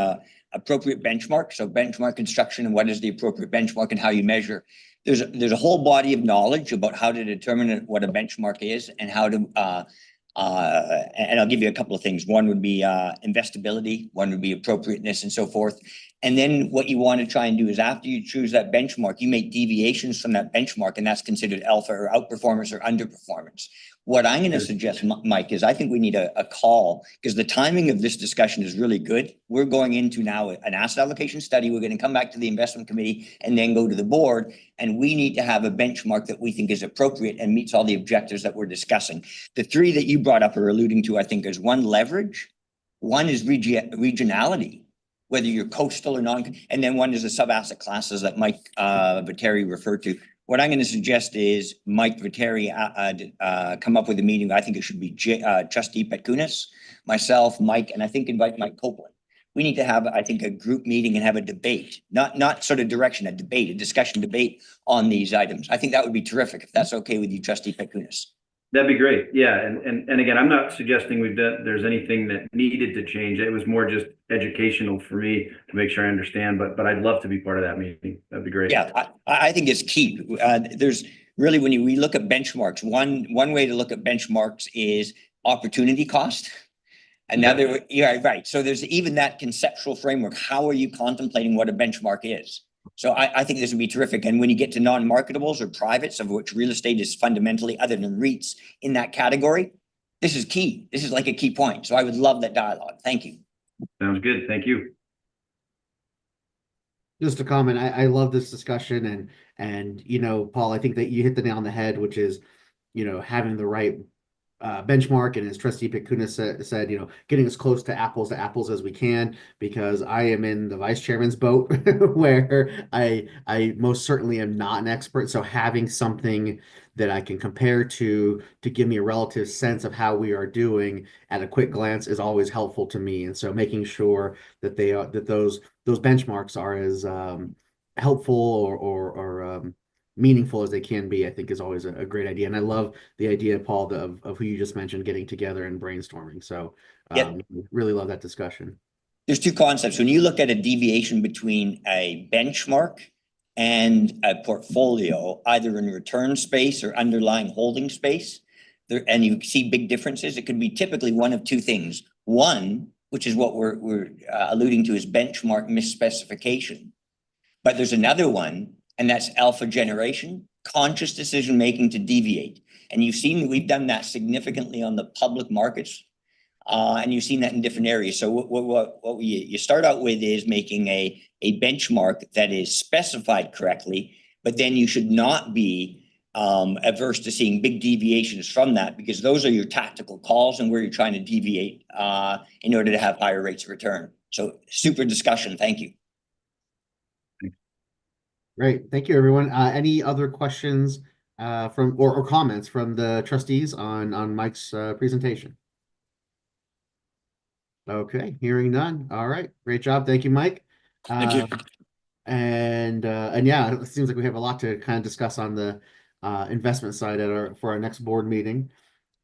appropriate benchmark. So benchmark construction and what is the appropriate benchmark and how you measure. There's a whole body of knowledge about how to determine what a benchmark is and how to and I'll give you a couple of things. One would be investability, one would be appropriateness and so forth. And then what you want to try and do is after you choose that benchmark, you make deviations from that benchmark, and that's considered alpha or outperformance or underperformance. What I'm going to suggest, Mike, is I think we need a call, because the timing of this discussion is really good. We're going into now an asset allocation study. We're going to come back to the investment committee and then go to the board. And we need to have a benchmark that we think is appropriate and meets all the objectives that we're discussing. The three that you brought up or alluding to, I think, is one, leverage. One is regionality, whether you're coastal or non, and then one is the sub-asset classes that Mike Viteri referred to. What I'm going to suggest is Mike Viteri come up with a meeting. I think it should be Trustee Petkunis, myself, Mike, and I think invite Mike Copeland. We need to have, I think, a group meeting and have a debate, not sort of direction, a debate, a discussion debate on these items. I think that would be terrific if that's okay with you, Trustee Petkunis. That'd be great. Yeah. And again, I'm not suggesting there's anything that needed to change. It was more just educational for me to make sure I understand, but I'd love to be part of that meeting. That'd be great. Yeah, I think it's key. There's really, when we look at benchmarks, one way to look at benchmarks is opportunity cost. Another, yeah, right. So there's even that conceptual framework. How are you contemplating what a benchmark is? So I think this would be terrific. And when you get to non-marketables or privates, of which real estate is fundamentally, other than REITs, in that category, this is key. This is like a key point. So I would love that dialogue. Thank you. Sounds good. Thank you. Just a comment. I love this discussion, and Paul, I think that you hit the nail on the head, which is, having the right benchmark, and as Trustee Petkunis said, getting as close to apples as we can, because I am in the vice chairman's boat where I most certainly am not an expert. So having something that I can compare to give me a relative sense of how we are doing at a quick glance is always helpful to me. And so making sure that those benchmarks are as helpful or meaningful as they can be, I think is always a great idea. And I love the idea, Paul, of who you just mentioned, getting together and brainstorming. So really love that discussion. There's two concepts. When you look at a deviation between a benchmark and a portfolio, either in return space or underlying holding space, and you see big differences, it could be typically one of two things. One, which is what we're alluding to as benchmark misspecification. But there's another one, and that's alpha generation, conscious decision making to deviate. And you've seen we've done that significantly on the public markets, and you've seen that in different areas. So what you start out with is making a benchmark that is specified correctly, but then you should not be averse to seeing big deviations from that, because those are your tactical calls and where you're trying to deviate in order to have higher rates of return. So super discussion. Thank you. Great. Thank you, everyone. Any other questions from or comments from the trustees on Mike's presentation? Okay, hearing none. All right, great job. Thank you, Mike. Thank you. And yeah, it seems like we have a lot to kind of discuss on the investment side for our next board meeting.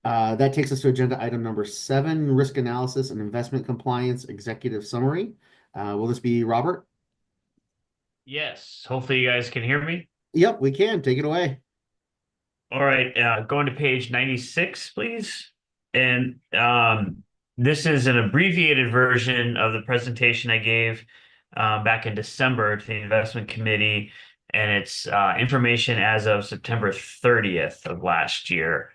That takes us to agenda item number 7, risk analysis and investment compliance executive summary. Will this be Robert? Yes, hopefully you guys can hear me. Yep, we can. Take it away. All right, going to page 96, please. And this is an abbreviated version of the presentation I gave back in December to the investment committee, and it's information as of September 30th of last year.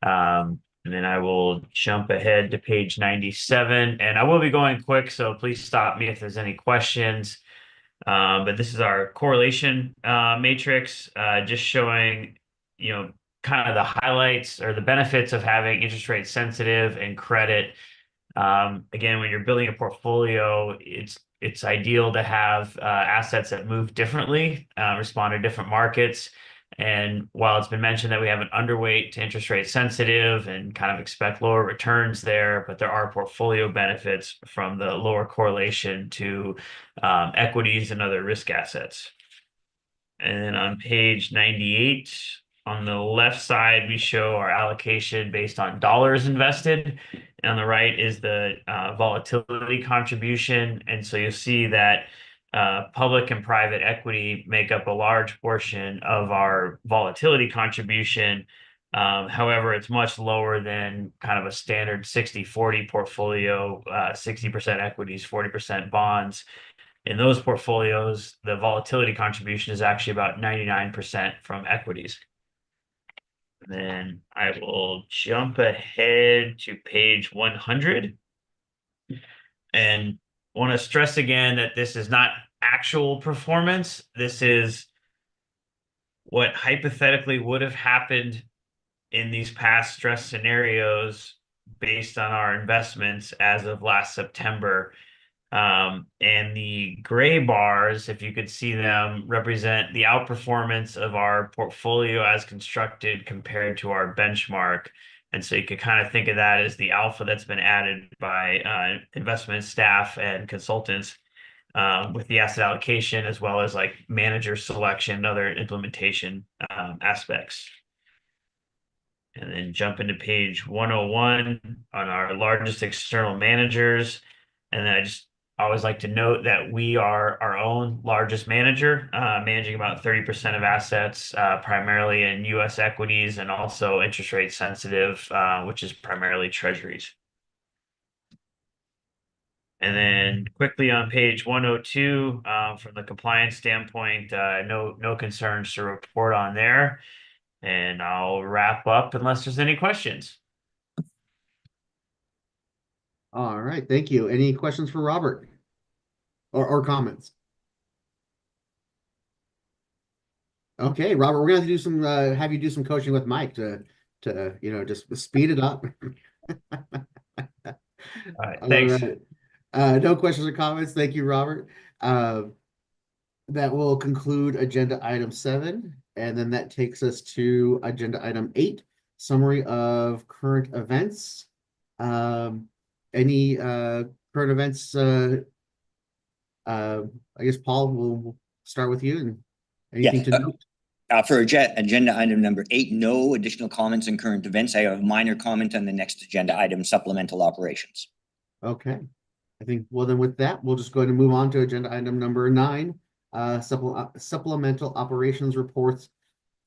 And then I will jump ahead to page 97, and I will be going quick, so please stop me if there's any questions. But this is our correlation matrix, just showing, kind of the highlights or the benefits of having interest rate sensitive and credit. Again, when you're building a portfolio, it's ideal to have assets that move differently, respond to different markets. And while it's been mentioned that we have an underweight to interest rate sensitive and kind of expect lower returns there, but there are portfolio benefits from the lower correlation to equities and other risk assets. And then on page 98, on the left side, we show our allocation based on dollars invested. And on the right is the volatility contribution. And so you'll see that public and private equity make up a large portion of our volatility contribution. However, it's much lower than kind of a standard 60-40 portfolio, 60% equities, 40% bonds. In those portfolios, the volatility contribution is actually about 99% from equities. And then I will jump ahead to page 100. And want to stress again that this is not actual performance. This is what hypothetically would have happened in these past stress scenarios based on our investments as of last September. And the gray bars, if you could see them, represent the outperformance of our portfolio as constructed compared to our benchmark. And so you could kind of think of that as the alpha that's been added by investment staff and consultants with the asset allocation, as well as like manager selection and other implementation aspects. And then jump into page 101 on our largest external managers. And then I just always like to note that we are our own largest manager, managing about 30% of assets, primarily in U.S. equities and also interest rate sensitive, which is primarily treasuries. And then quickly on page 102, from the compliance standpoint, no concerns to report on there. And I'll wrap up unless there's any questions. All right, thank you. Any questions for Robert or comments? Okay, Robert, we're gonna do have you do some coaching with Mike to just speed it up. All right, thanks. All right. No questions or comments. Thank you, Robert. That will conclude agenda item 7, and then that takes us to agenda item 8, summary of current events. Any current events? I guess Paul, will start with you, and anything to note? For agenda item number 8, no additional comments on current events. I have a minor comment on the next agenda item, supplemental operations. Okay. I think, well, then with that, we'll just go ahead and move on to agenda item number 9, supplemental operations reports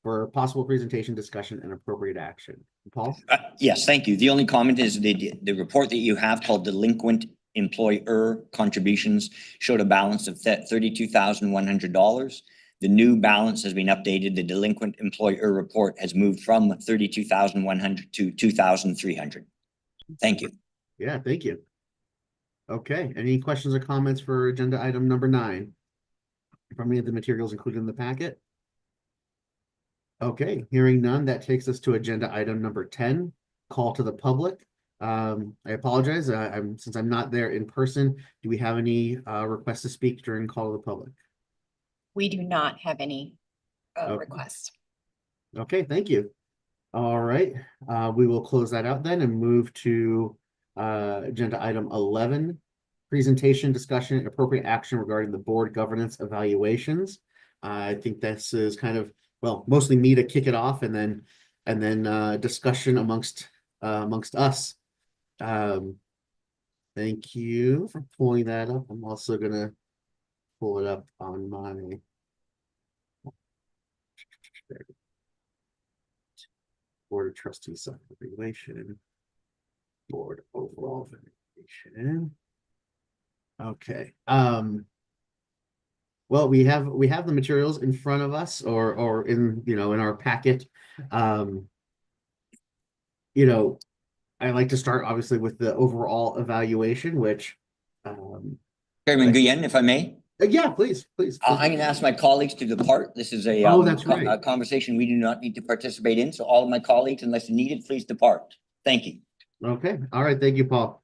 for possible presentation, discussion, and appropriate action. Paul? Yes, thank you. The only comment is the report that you have called delinquent employer contributions showed a balance of $32,100. The new balance has been updated. The delinquent employer report has moved from 32,100 to 2,300. Thank you. Yeah, thank you. Okay, any questions or comments for agenda item number 9? From any of the materials included in the packet? Okay, hearing none, that takes us to agenda item number 10, call to the public. I apologize, since I'm not there in person, do we have any requests to speak during call to the public? We do not have any Okay. requests. Okay, thank you. All right, we will close that out then and move to agenda item 11, presentation, discussion, and appropriate action regarding the board governance evaluations. I think this is kind of, well, mostly me to kick it off and then discussion amongst us. Thank you for pulling that up. I'm also gonna pull it up on my Board of Trustees self-evaluation, board overall evaluation. Okay. Well, we have the materials in front of us or in, in our packet. I like to start obviously with the overall evaluation, which Chairman Guyen, if I may. yeah, please. I'm going to ask my colleagues to depart. This is a that's right. a conversation we do not need to participate in. So all of my colleagues, unless needed, please depart. Thank you. Okay. All right. Thank you, Paul.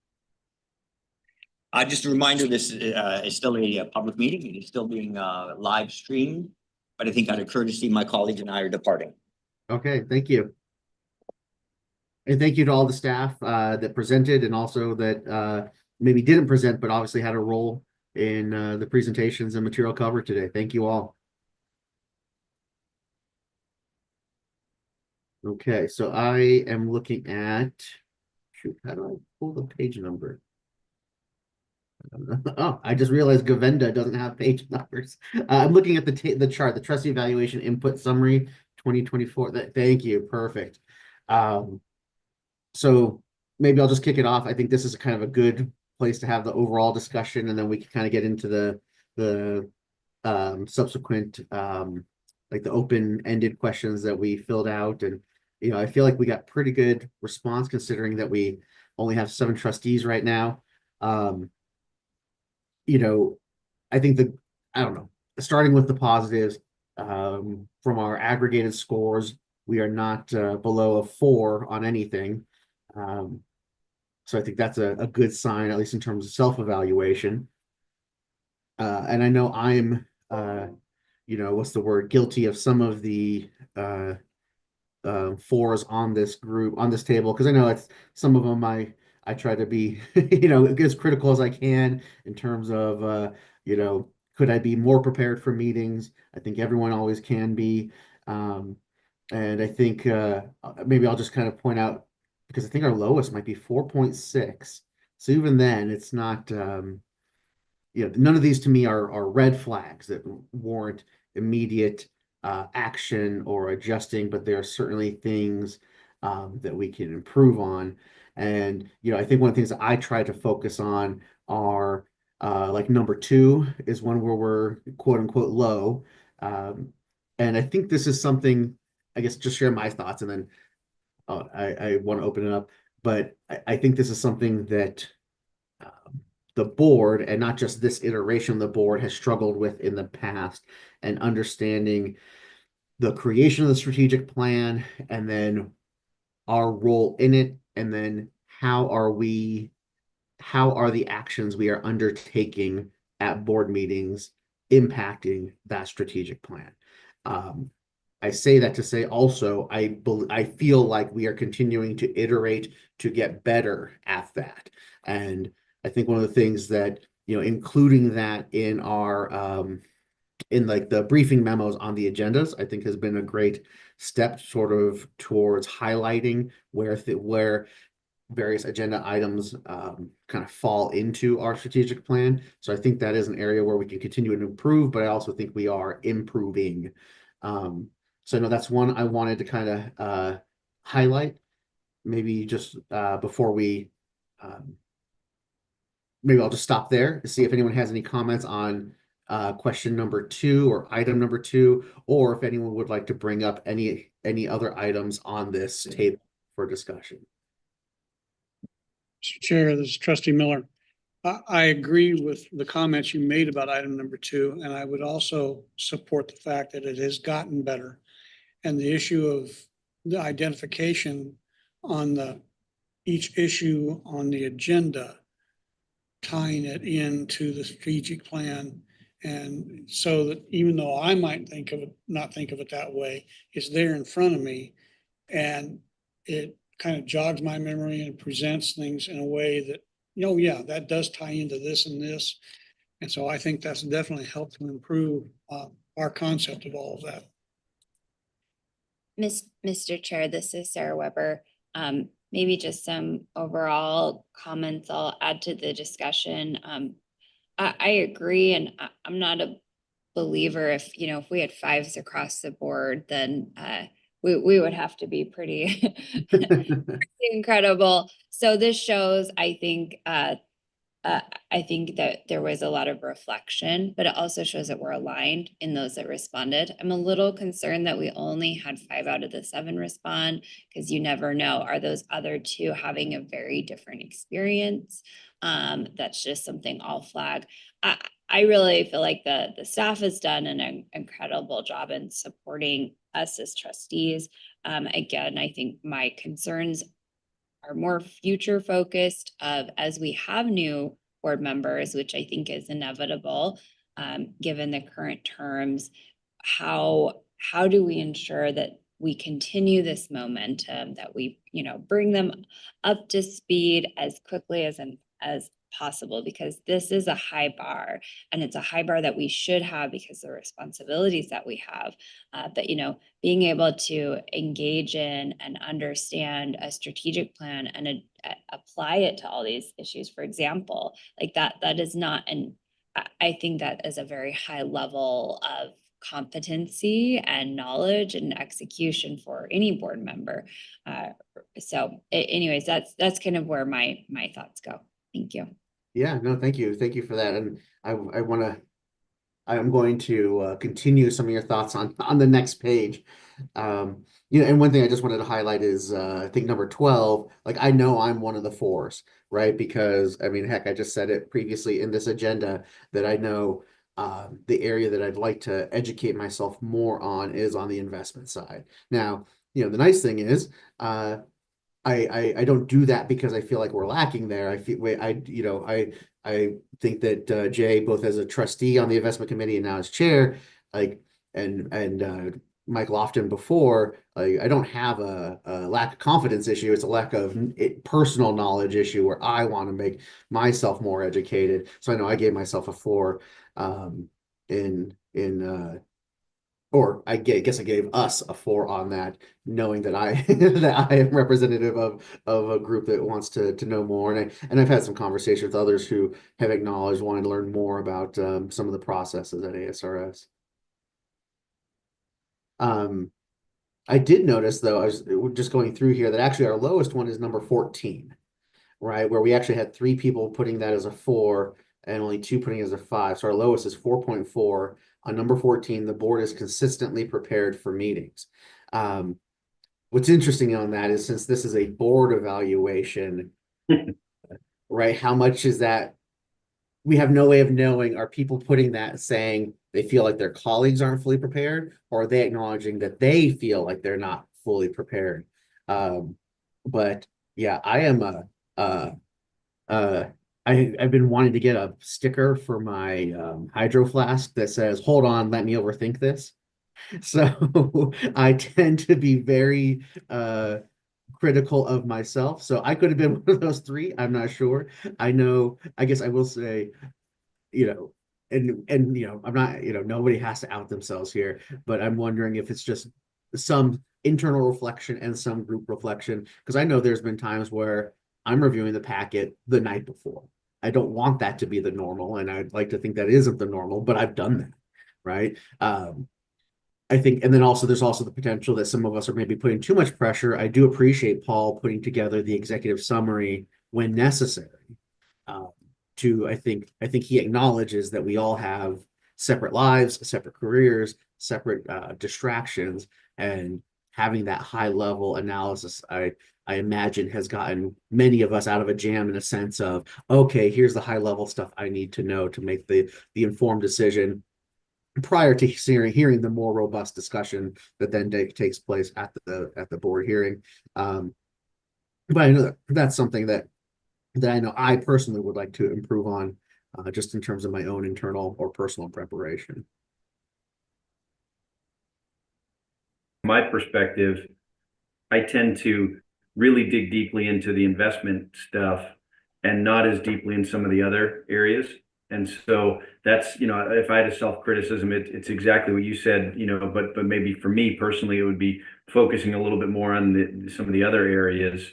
Just a reminder, this is still a public meeting. It is still being live streamed, but I think out of courtesy, my colleagues and I are departing. Okay. Thank you. And thank you to all the staff that presented and also that maybe didn't present, but obviously had a role in the presentations and material covered today. Thank you all. Okay, so I am looking at, shoot, how do I pull the page number? Oh, I just realized Govenda doesn't have page numbers. I'm looking at the chart, the trustee evaluation input summary 2024. Thank you, perfect. So maybe I'll just kick it off. I think this is kind of a good place to have the overall discussion, and then we can kind of get into the subsequent like the open-ended questions that we filled out. And I feel like we got pretty good response considering that we only have 7 trustees right now. I think I don't know, starting with the positives, from our aggregated scores, we are not below a 4 on anything. So I think that's a good sign, at least in terms of self-evaluation. And I know I'm, what's the word, guilty of some of the 4s on this group, on this table, because I know it's some of them I try to be, as critical as I can in terms of, could I be more prepared for meetings? I think everyone always can be. And I think maybe I'll just kind of point out, because I think our lowest might be 4.6. So even then, it's not, none of these to me are red flags that warrant immediate action or adjusting, but there are certainly things that we can improve on. And, I think one of the things that I try to focus on are like number 2 is one where we're quote unquote low. And I think this is something, I guess, just share my thoughts and then I want to open it up. But I think this is something that the board, and not just this iteration of the board, has struggled with in the past, and understanding the creation of the strategic plan and then our role in it, and then how are the actions we are undertaking at board meetings impacting that strategic plan. I say that to say also, I feel like we are continuing to iterate to get better at that. And I think one of the things that, including that in our, in like the briefing memos on the agendas, I think has been a great step sort of towards highlighting where various agenda items kind of fall into our strategic plan. So I think that is an area where we can continue to improve, but I also think we are improving. So I know that's one I wanted to kind of highlight, maybe just before we maybe I'll just stop there to see if anyone has any comments on question number 2 or item number 2, or if anyone would like to bring up any other items on this table for discussion. Mr. Chair, this is Trustee Miller. I agree with the comments you made about item number 2, and I would also support the fact that it has gotten better. And the issue of the identification on each issue on the agenda, tying it into the strategic plan. And so that even though I might not think of it that way, it's there in front of me. And it kind of jogs my memory and presents things in a way that, yeah, that does tie into this and this. And so I think that's definitely helped to improve our concept of all of that. Mr. Chair, this is Sarah Weber. Maybe just some overall comments I'll add to the discussion. I agree, and I'm not a believer if we had 5s across the board, then we would have to be pretty incredible. So this shows, I think that there was a lot of reflection, but it also shows that we're aligned in those that responded. I'm a little concerned that we only had 5 out of the 7 respond, because you never know, are those other 2 having a very different experience? That's just something I'll flag. I really feel like the staff has done an incredible job in supporting us as trustees. Again, I think my concerns are more future focused as we have new board members, which I think is inevitable, given the current terms. How do we ensure that we continue this momentum, that we, bring them up to speed as quickly as possible, because this is a high bar, and it's a high bar that we should have because of the responsibilities that we have. But being able to engage in and understand a strategic plan and apply it to all these issues, for example, like that is not I think that is a very high level of competency and knowledge and execution for any board member. Anyways, that's kind of where my thoughts go. Thank you. Yeah, no, thank you. Thank you for that. And I'm going to continue some of your thoughts on the next page. And one thing I just wanted to highlight is I think number 12, like I know I'm one of the 4s, right? Because I mean, heck, I just said it previously in this agenda that I know the area that I'd like to educate myself more on is on the investment side. Now, the nice thing is I don't do that because I feel like we're lacking there. I think that Jay, both as a trustee on the investment committee and now as chair, like and Mike Lofton before, I don't have a lack of confidence issue. It's a lack of personal knowledge issue where I want to make myself more educated. So I know I gave myself a 4 or I guess I gave us a 4 on that, knowing that I that I am representative of a group that wants to know more. And I've had some conversations with others who have acknowledged wanting to learn more about some of the processes at ASRS. I did notice, though, I was just going through here, that actually our lowest one is number 14, right? Where we actually had 3 people putting that as a 4 and only 2 putting it as a 5. So our lowest is 4.4. On number 14, the board is consistently prepared for meetings. What's interesting on that is, since this is a board evaluation, right? How much is that? We have no way of knowing, are people putting that saying they feel like their colleagues aren't fully prepared, or are they acknowledging that they feel like they're not fully prepared? But yeah, I am I've been wanting to get a sticker for my hydro flask that says, "Hold on, let me overthink this." So I tend to be very critical of myself. So I could have been one of those 3. I'm not sure. I guess I will say, and I'm not, nobody has to out themselves here, but I'm wondering if it's just some internal reflection and some group reflection, because I know there's been times where I'm reviewing the packet the night before. I don't want that to be the normal, and I'd like to think that isn't the normal, but I've done that, right? I think, and then also there's also the potential that some of us are maybe putting too much pressure. I do appreciate Paul putting together the executive summary when necessary. Um, I think he acknowledges that we all have separate lives, separate careers, separate distractions, and having that high level analysis, I imagine has gotten many of us out of a jam in a sense of, okay, here's the high level stuff I need to know to make the informed decision prior to hearing the more robust discussion that then takes place at the board hearing. But I know that's something that I know I personally would like to improve on, just in terms of my own internal or personal preparation. My perspective, I tend to really dig deeply into the investment stuff and not as deeply in some of the other areas. And so that's, if I had a self-criticism, it's exactly what you said, but maybe for me personally, it would be focusing a little bit more on some of the other areas,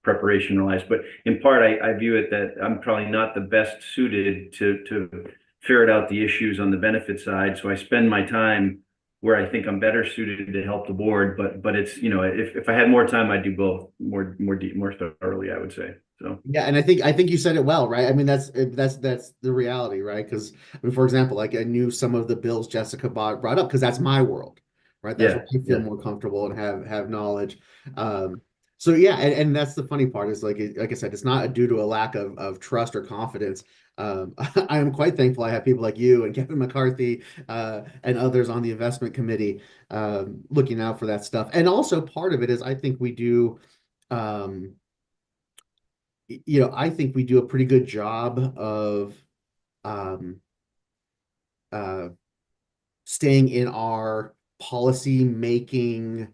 preparation wise. But in part, I view it that I'm probably not the best suited to ferret out the issues on the benefit side. So I spend my time where I think I'm better suited to help the board, but it's, if I had more time, I'd do both more deep, more thoroughly, I would say. So yeah, and I think you said it well, right? I mean, that's the reality, right? Because I mean, for example, like I knew some of the bills Jessica brought up because that's my world, right? That's where I feel more comfortable and have knowledge. So yeah, and that's the funny part is like I said, it's not due to a lack of trust or confidence. I am quite thankful I have people like you and Kevin McCarthy and others on the investment committee looking out for that stuff. And also part of it is I think we do. I think we do a pretty good job of um, uh, staying in our policy making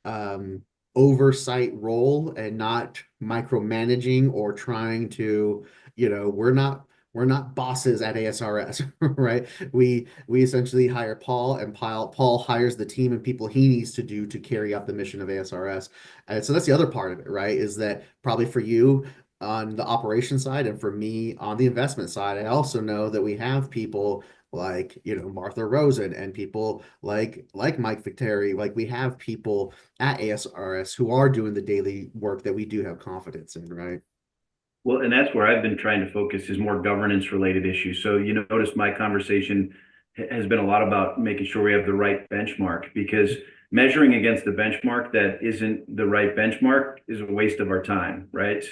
um, oversight role and not micromanaging or trying to, we're not bosses at ASRS, right? We essentially hire Paul, and Paul hires the team and people he needs to do to carry out the mission of ASRS. And so that's the other part of it, right? Is that probably for you on the operation side and for me on the investment side, I also know that we have people like, Martha Rosen and people like Mike Victeri, like we have people at ASRS who are doing the daily work that we do have confidence in, right? well, and that's where I've been trying to focus is more governance related issues. So you notice my conversation has been a lot about making sure we have the right benchmark, because measuring against the benchmark that isn't the right benchmark is a waste of our time, right?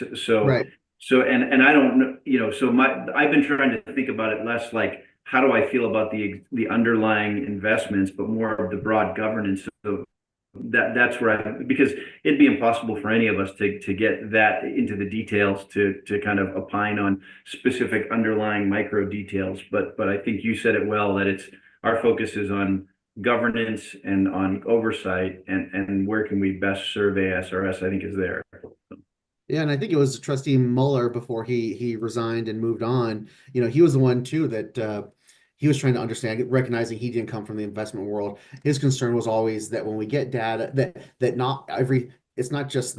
Right. And I don't know, so I've been trying to think about it less like how do I feel about the underlying investments, but more of the broad governance of that's where because it'd be impossible for any of us to get that into the details to kind of opine on specific underlying micro details. But I think you said it well, that it's our focus is on governance and on oversight and where can we best serve ASRS, I think is there. Yeah, and I think it was Trustee Mueller before he resigned and moved on. He was the one too that he was trying to understand, recognizing he didn't come from the investment world. His concern was always that when we get data, that not every, it's not just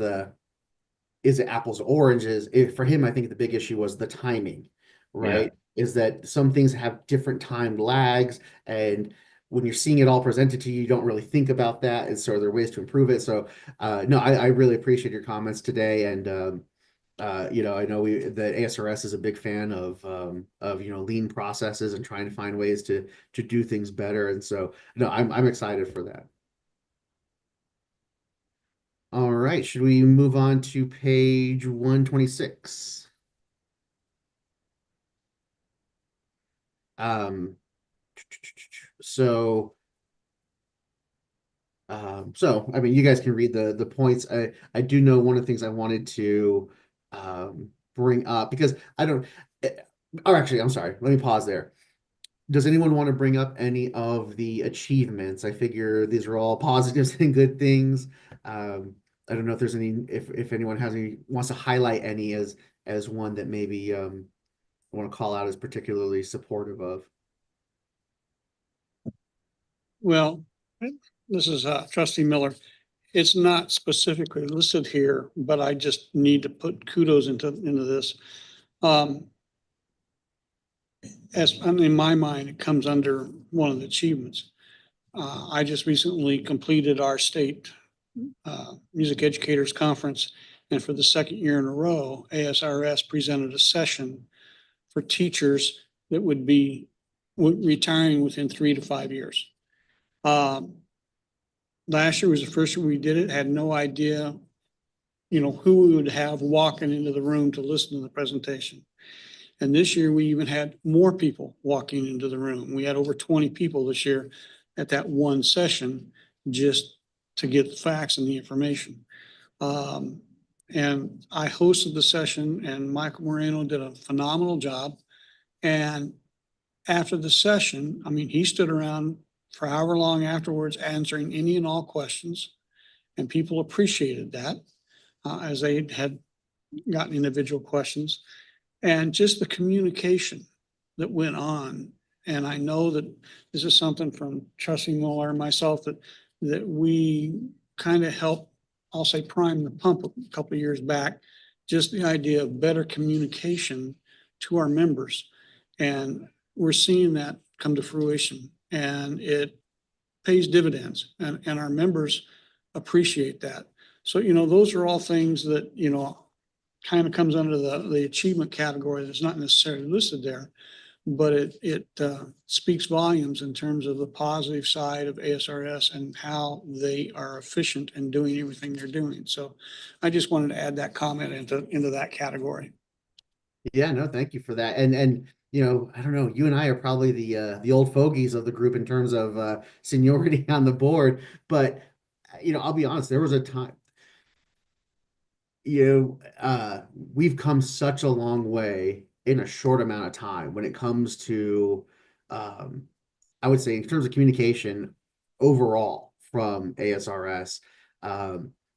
is it apples or oranges? For him, I think the big issue was the timing, right? Is that some things have different time lags, and when you're seeing it all presented to you, you don't really think about that. And so there are ways to improve it. So no, I really appreciate your comments today. And I know the ASRS is a big fan of lean processes and trying to find ways to do things better. And so no, I'm excited for that. All right, should we move on to page 126? So I mean, you guys can read the points. I do know one of the things I wanted to bring up because I don't, or actually, I'm sorry, let me pause there. Does anyone want to bring up any of the achievements? I figure these are all positives and good things. I don't know if there's if anyone wants to highlight any as one that maybe I want to call out as particularly supportive of. Well, this is Trustee Miller. It's not specifically listed here, but I just need to put kudos into this. As in my mind, it comes under one of the achievements. I just recently completed our state Music Educators Conference. And for the second year in a row, ASRS presented a session for teachers that would be retiring within 3 to 5 years. Last year was the first year we did it, had no idea, who we would have walking into the room to listen to the presentation. And this year, we even had more people walking into the room. We had over 20 people this year at that one session just to get the facts and the information. And I hosted the session, and Michael Moreno did a phenomenal job. And after the session, I mean, he stood around for however long afterwards answering any and all questions. And people appreciated that as they had gotten individual questions. And just the communication that went on. And I know that this is something from Trustee Muller and myself that we kind of helped, I'll say, prime the pump a couple of years back. Just the idea of better communication to our members. And we're seeing that come to fruition, and it pays dividends, and our members appreciate that. So, those are all things that, kind of comes under the achievement category that's not necessarily listed there, but it speaks volumes in terms of the positive side of ASRS and how they are efficient in doing everything they're doing. So I just wanted to add that comment into that category. Yeah, no, thank you for that. And I don't know, you and I are probably the old fogies of the group in terms of seniority on the board, but I'll be honest, there was a time, we've come such a long way in a short amount of time when it comes to I would say in terms of communication overall from ASRS,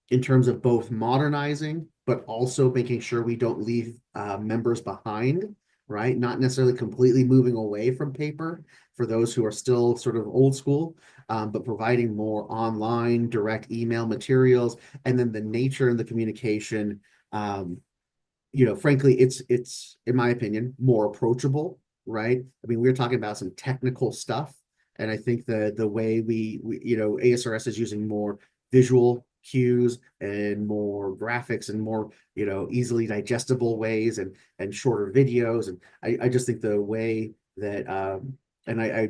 in terms of both modernizing, but also making sure we don't leave members behind, right? Not necessarily completely moving away from paper for those who are still sort of old school, but providing more online, direct email materials, and then the nature and the communication. Frankly, it's in my opinion more approachable, right? I mean, we were talking about some technical stuff, and I think the way we ASRS is using more visual cues and more graphics and more easily digestible ways and shorter videos, and I just think the way that and I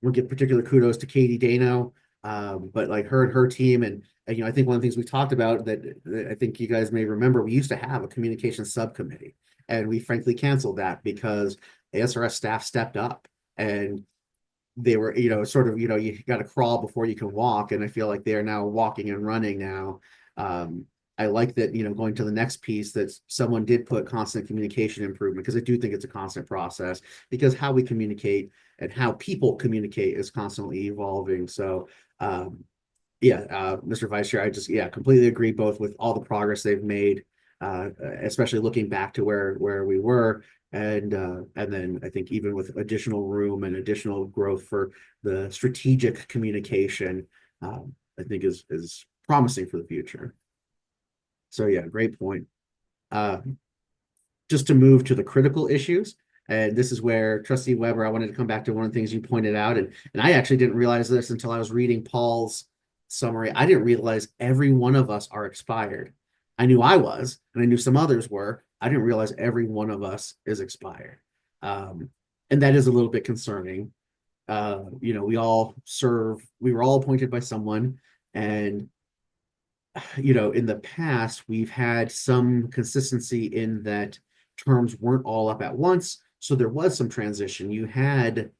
we'll give particular kudos to Katie Dano, but like her and her team, and I think one of the things we talked about that I think you guys may remember, we used to have a communication subcommittee, and we frankly canceled that because ASRS staff stepped up, and they were, sort of, you got to crawl before you can walk. And I feel like they're now walking and running now. I like that, going to the next piece, that someone did put constant communication improvement, because I do think it's a constant process, because how we communicate and how people communicate is constantly evolving. So, Mr. Vice Chair, I just, completely agree both with all the progress they've made, especially looking back to where we were. And then I think even with additional room and additional growth for the strategic communication, I think is promising for the future. So great point. Just to move to the critical issues, and this is where Trustee Weber, I wanted to come back to one of the things you pointed out, and I actually didn't realize this until I was reading Paul's summary. I didn't realize every one of us are expired. I knew I was, and I knew some others were. I didn't realize every one of us is expired. And that is a little bit concerning. We all serve, we were all appointed by someone, and in the past, we've had some consistency in that terms weren't all up at once. So there was some transition. You had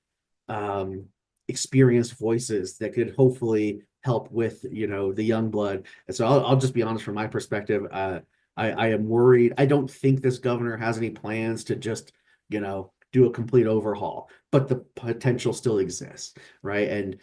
experienced voices that could hopefully help with, the young blood. And so I'll just be honest from my perspective. I am worried. I don't think this governor has any plans to just, do a complete overhaul, but the potential still exists, right? And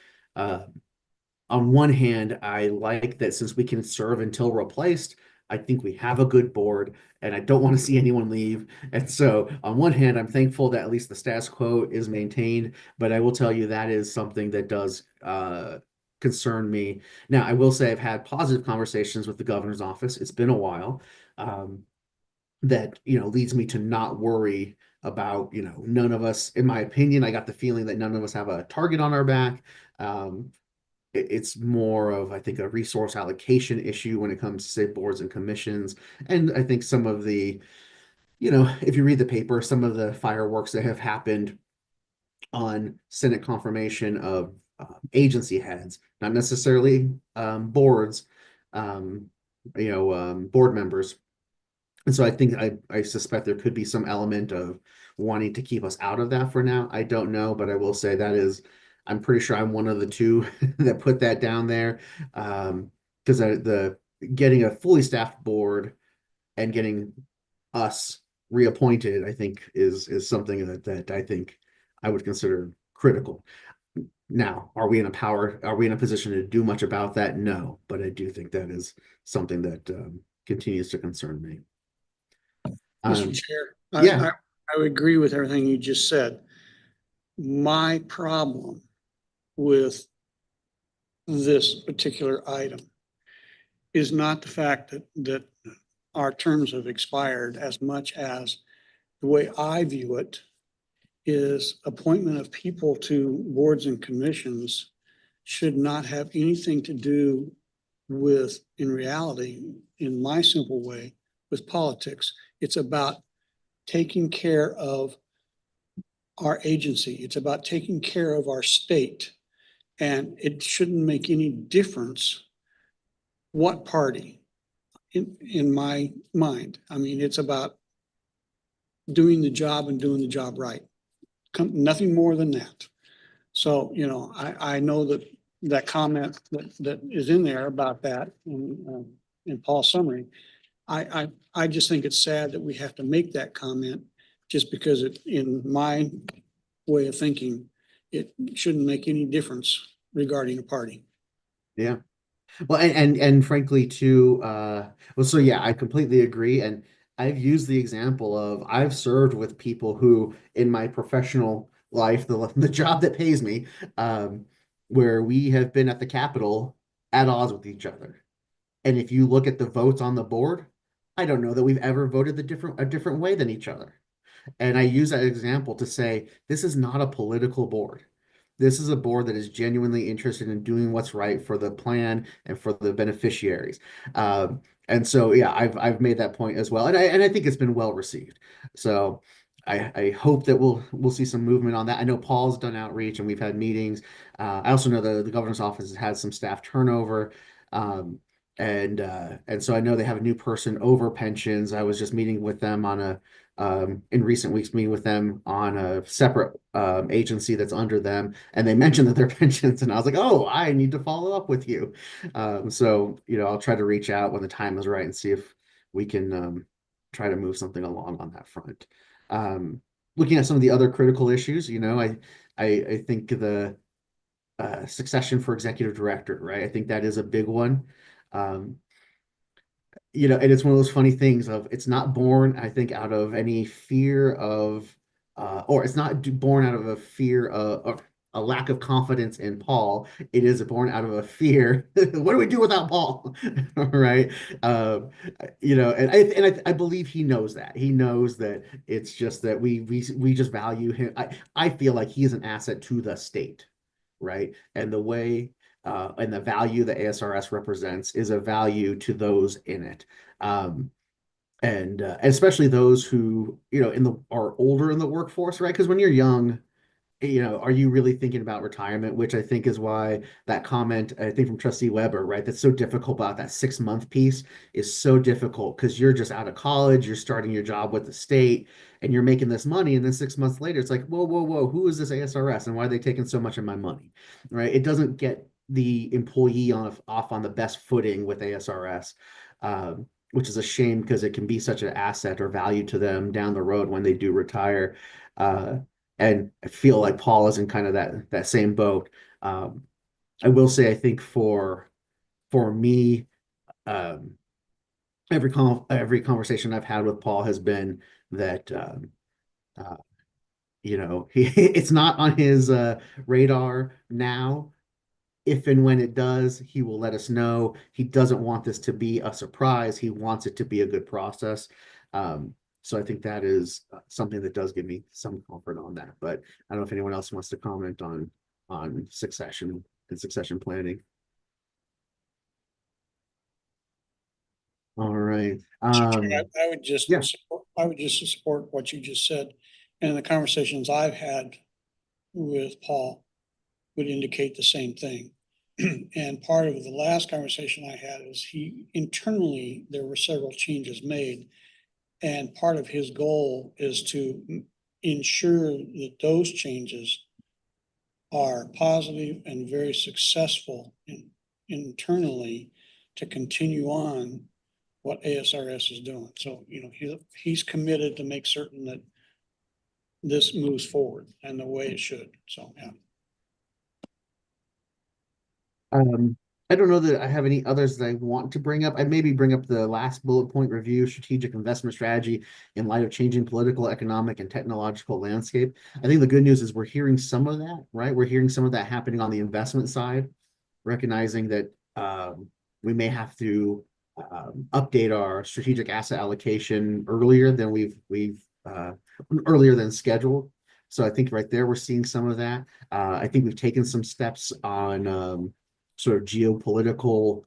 on one hand, I like that since we can serve until replaced, I think we have a good board, and I don't want to see anyone leave. And so on one hand, I'm thankful that at least the status quo is maintained, but I will tell you that is something that does concern me. Now, I will say I've had positive conversations with the governor's office. It's been a while. That leads me to not worry about, none of us, in my opinion, I got the feeling that none of us have a target on our back. It's more of, I think, a resource allocation issue when it comes to, say, boards and commissions. And I think some of the, if you read the paper, some of the fireworks that have happened on Senate confirmation of agency heads, not necessarily boards, board members. And so I think I suspect there could be some element of wanting to keep us out of that for now. I don't know, but I will say I'm pretty sure I'm one of the two that put that down there. Because the getting a fully staffed board and getting us reappointed, I think is something that I think I would consider critical. Now, are we in a position to do much about that? No, but I do think that is something that continues to concern me. Mr. Chair, yeah. I would agree with everything you just said. My problem with this particular item is not the fact that our terms have expired, as much as the way I view it is appointment of people to boards and commissions should not have anything to do with, in reality, in my simple way, with politics. It's about taking care of our agency. It's about taking care of our state. And it shouldn't make any difference what party, in my mind. I mean, it's about doing the job and doing the job right. Nothing more than that. So, I know that comment that is in there about that in Paul's summary. I just think it's sad that we have to make that comment just because in my way of thinking, it shouldn't make any difference regarding a party. Yeah. Well, and frankly too, so yeah, I completely agree. And I've used the example of I've served with people who in my professional life, the job that pays me, where we have been at the Capitol at odds with each other. And if you look at the votes on the board, I don't know that we've ever voted a different way than each other. And I use that example to say this is not a political board. This is a board that is genuinely interested in doing what's right for the plan and for the beneficiaries. And so, yeah, I've made that point as well, and I think it's been well received. So I hope that we'll see some movement on that. I know Paul's done outreach and we've had meetings. I also know the governor's office has had some staff turnover. And so I know they have a new person over pensions. I was just meeting with them in recent weeks, meeting with them on a separate agency that's under them, and they mentioned that their pensions, and I was like, oh, I need to follow up with you. So I'll try to reach out when the time is right and see if we can try to move something along on that front. Looking at some of the other critical issues, I think the succession for executive director, right? I think that is a big one. And it's one of those funny things of it's not born, I think, out of any fear of, or it's not born out of a fear of, or a lack of confidence in Paul. It is born out of a fear. What do we do without Paul? Right? And I believe he knows that. He knows that it's just that we just value him. I feel like he's an asset to the state, right? And the way and the value that ASRS represents is a value to those in it. And especially those who, are older in the workforce, right? Because when you're young, are you really thinking about retirement? Which I think is why that comment, I think from Trustee Weber, right? That's so difficult about that 6-month piece is so difficult because you're just out of college, you're starting your job with the state and you're making this money. And then 6 months later, it's like, whoa, whoa, whoa, who is this ASRS and why are they taking so much of my money, right? It doesn't get the employee off on the best footing with ASRS, which is a shame because it can be such an asset or value to them down the road when they do retire. And I feel like Paul is in kind of that same boat. I will say, I think for me, every conversation I've had with Paul has been that it's not on his radar now. If and when it does, he will let us know. He doesn't want this to be a surprise. He wants it to be a good process. So I think that is something that does give me some comfort on that, but I don't know if anyone else wants to comment on succession and succession planning. All right. I would just, yeah. I would just support what you just said. And the conversations I've had with Paul would indicate the same thing. And part of the last conversation I had is internally, there were several changes made. And part of his goal is to ensure that those changes are positive and very successful internally to continue on what ASRS is doing. So, he's committed to make certain that this moves forward and the way it should. So, yeah. I don't know that I have any others that I want to bring up. I'd maybe bring up the last bullet point: review strategic investment strategy in light of changing political, economic, and technological landscape. I think the good news is we're hearing some of that, right? We're hearing some of that happening on the investment side, recognizing that we may have to update our strategic asset allocation earlier than earlier than scheduled. So I think right there we're seeing some of that. I think we've taken some steps on sort of geopolitical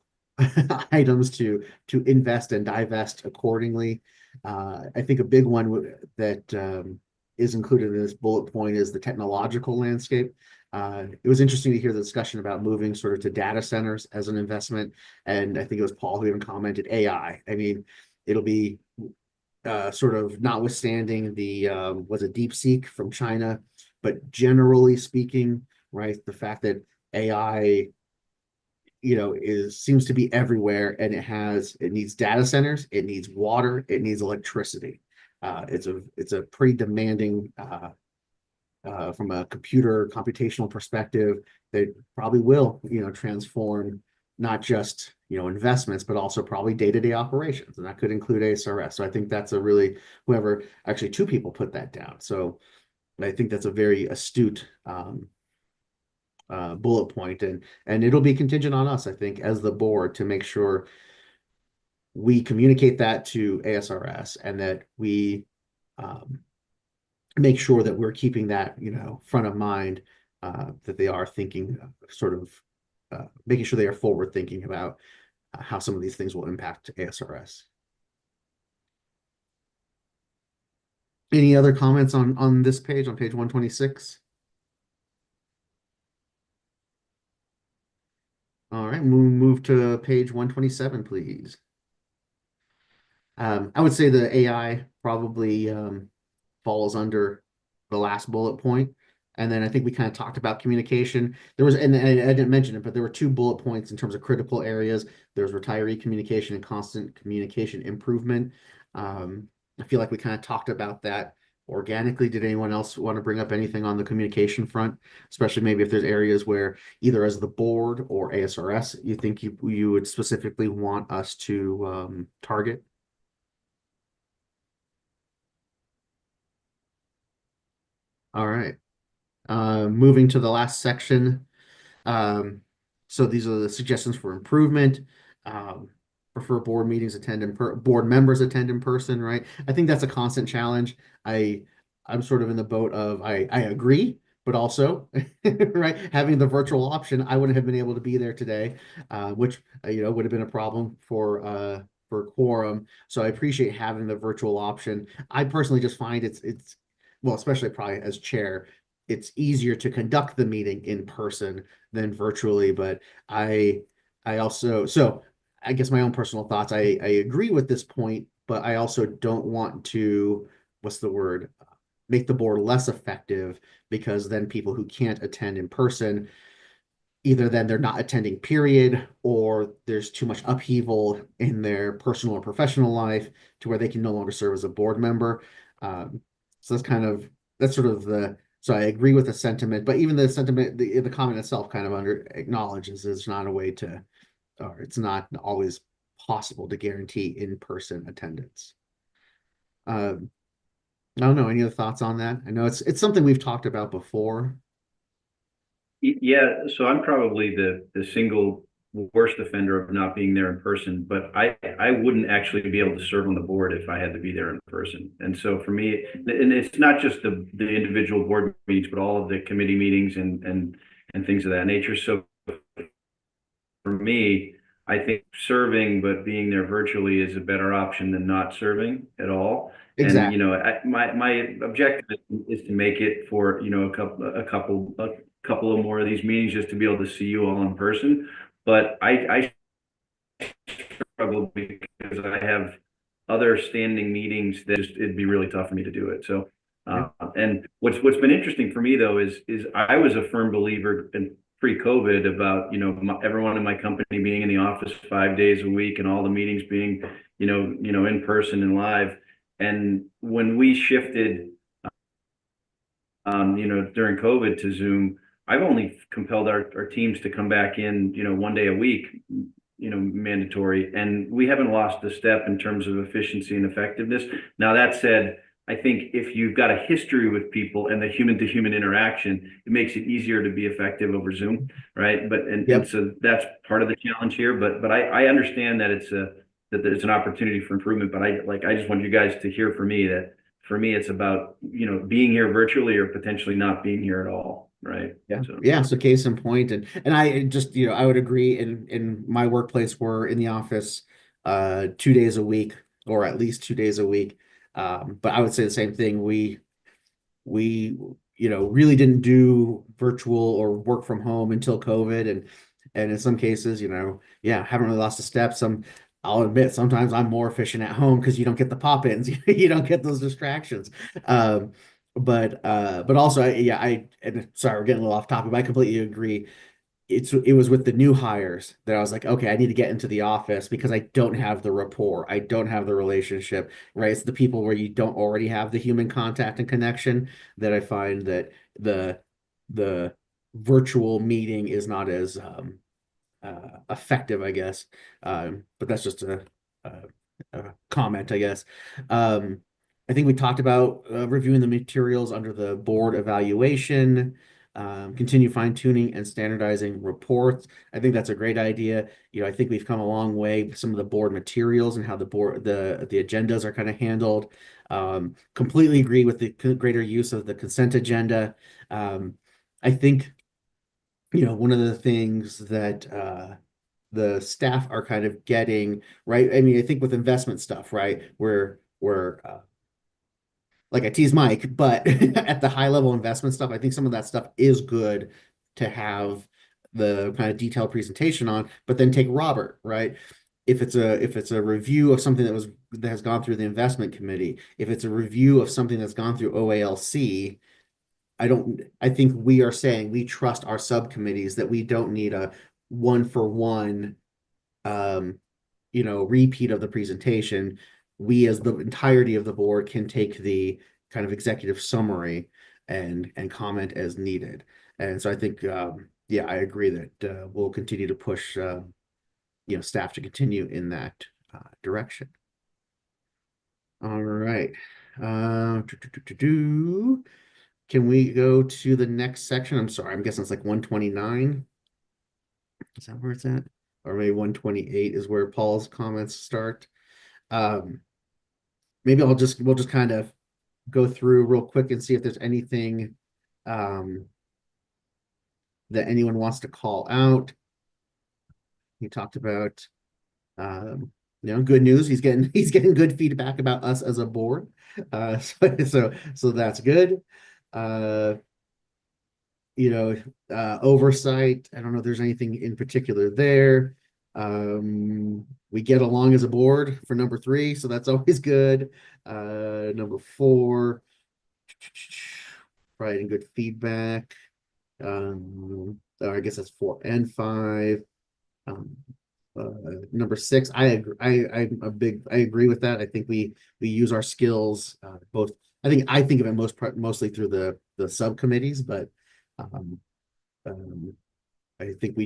items to invest and divest accordingly. I think a big one that is included in this bullet point is the technological landscape. It was interesting to hear the discussion about moving sort of to data centers as an investment. And I think it was Paul who even commented AI. I mean, it'll be sort of notwithstanding the was it DeepSeek from China, but generally speaking, right, the fact that AI seems to be everywhere, and it needs data centers, it needs water, it needs electricity. It's a pretty demanding from a computer computational perspective that probably will transform not just investments, but also probably day-to-day operations, and that could include ASRS. So I think that's whoever, actually two people put that down. So I think that's a very astute bullet point, and it'll be contingent on us, I think, as the board to make sure we communicate that to ASRS and that we make sure that we're keeping that front of mind, that they are thinking making sure they are forward thinking about how some of these things will impact ASRS. Any other comments on this page, on page 126? All right, move to page 127, please. I would say the AI probably falls under the last bullet point. And then I think we kind of talked about communication. And I didn't mention it, but there were two bullet points in terms of critical areas. There's retiree communication and constant communication improvement. I feel like we kind of talked about that organically. Did anyone else want to bring up anything on the communication front, especially maybe if there's areas where either as the board or ASRS, you think you would specifically want us to target? All right. Moving to the last section. So these are the suggestions for improvement. Prefer board meetings board members attend in person, right? I think that's a constant challenge. I'm sort of in the boat of I agree, but also right, having the virtual option, I wouldn't have been able to be there today, which would have been a problem for quorum. So I appreciate having the virtual option. I personally just find it's well, especially probably as chair, it's easier to conduct the meeting in person than virtually. But I guess my own personal thoughts, I agree with this point, but I also don't want to, what's the word, make the board less effective, because then people who can't attend in person, either then they're not attending, period, or there's too much upheaval in their personal or professional life to where they can no longer serve as a board member. So so I agree with the sentiment, but even the sentiment, the comment itself kind of acknowledges it's not a way to, or it's not always possible to guarantee in-person attendance. I don't know, any other thoughts on that? I know it's something we've talked about before. Yeah, so I'm probably the single worst offender of not being there in person, but I wouldn't actually be able to serve on the board if I had to be there in person. And so for me, and it's not just the individual board meetings, but all of the committee meetings and things of that nature. So for me, I think serving but being there virtually is a better option than not serving at all. And, Exactly. you know, my objective is to make it for, you know, a couple of more of these meetings just to be able to see you all in person. But I struggle because I have other standing meetings that just, it'd be really tough for me to do it. So, and what's been interesting for me though is I was a firm believer in pre-COVID about, you know, everyone in my company being in the office 5 days a week and all the meetings being, you know, in person and live. And when we shifted, you know, during COVID to Zoom, I've only compelled our teams to come back in, you know, 1 day a week, you know, mandatory. And we haven't lost a step in terms of efficiency and effectiveness. Now, that said, I think if you've got a history with people and the human to human interaction, it makes it easier to be effective over Zoom, right? But and so that's part of the challenge here. But I understand that that there's an opportunity for improvement. But I just want you guys to hear from me that for me it's about, you know, being here virtually or potentially not being here at all, right? Yeah. So. Yeah. So case in point, and I just, you know, I would agree in my workplace, we're in the office 2 days a week, or at least 2 days a week. But I would say the same thing. We, you know, really didn't do virtual or work from home until COVID. And in some cases, you know, yeah, haven't really lost a step. I'll admit sometimes I'm more efficient at home because you don't get the pop-ins, you don't get those distractions. But also, and sorry, we're getting a little off topic, but I completely agree. It was with the new hires that I was like, okay, I need to get into the office because I don't have the rapport. I don't have the relationship, right? It's the people where you don't already have the human contact and connection that I find that the virtual meeting is not as effective, I guess. But that's just a comment, I guess. I think we talked about reviewing the materials under the board evaluation, continue fine tuning and standardizing reports. I think that's a great idea. You know, I think we've come a long way with some of the board materials and how the agendas are kind of handled. Completely agree with the greater use of the consent agenda. I think, you know, one of the things that the staff are kind of getting, right? I mean, I think with investment stuff, right? We're like I tease Mike, but at the high level investment stuff, I think some of that stuff is good to have the kind of detailed presentation on, but then take Robert, right? If it's a review of something that has gone through the investment committee, if it's a review of something that's gone through OALC, I think we are saying we trust our subcommittees that we don't need a one-for-one you know, repeat of the presentation. We, as the entirety of the board, can take the kind of executive summary and comment as needed. And so I think, yeah, I agree that we'll continue to push, you know, staff to continue in that direction. All right. Can we go to the next section? I'm sorry, I'm guessing it's like 129. Is that where it's at? Or maybe 128 is where Paul's comments start. Maybe we'll just kind of go through real quick and see if there's anything that anyone wants to call out. He talked about you know, good news. He's getting good feedback about us as a board. So that's good. You know, oversight. I don't know if there's anything in particular there. We get along as a board for number 3, so that's always good. Number 4, providing good feedback. I guess that's 4 and 5. Number 6, I agree with that. I think we use our skills both. I think of it mostly through the subcommittees, but I think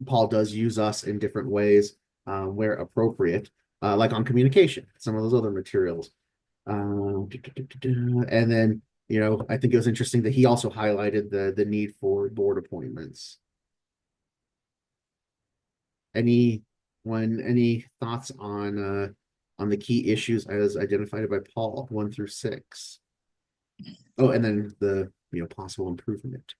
Paul does use us in different ways where appropriate, like on communication, some of those other materials. And then, you know, I think it was interesting that he also highlighted the need for board appointments. any thoughts on the key issues as identified by Paul, 1 through 6? Oh, and then the, possible improvement.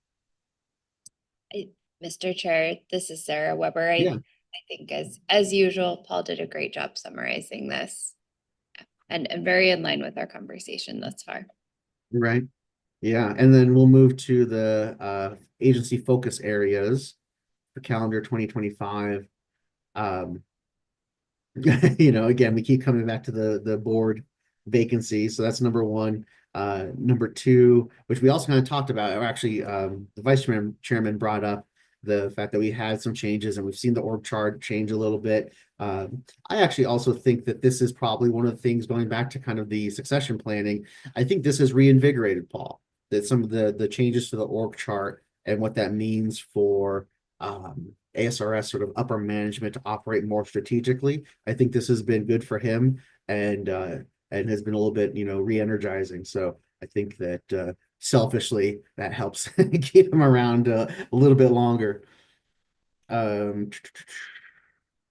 Mr. Chair, this is Sarah Weber. I Yeah. think as usual, Paul did a great job summarizing this. And very in line with our conversation thus far. Right. Yeah, and then we'll move to the agency focus areas for calendar 2025. Again, we keep coming back to the board vacancy, so that's number one. Number two, which we also kind of talked about, or actually, the vice chairman brought up the fact that we had some changes and we've seen the org chart change a little bit. I actually also think that this is probably one of the things going back to kind of the succession planning. I think this has reinvigorated Paul, that some of the changes to the org chart and what that means for ASRS sort of upper management to operate more strategically. I think this has been good for him and has been a little bit, re-energizing. So I think that selfishly that helps keep him around a little bit longer.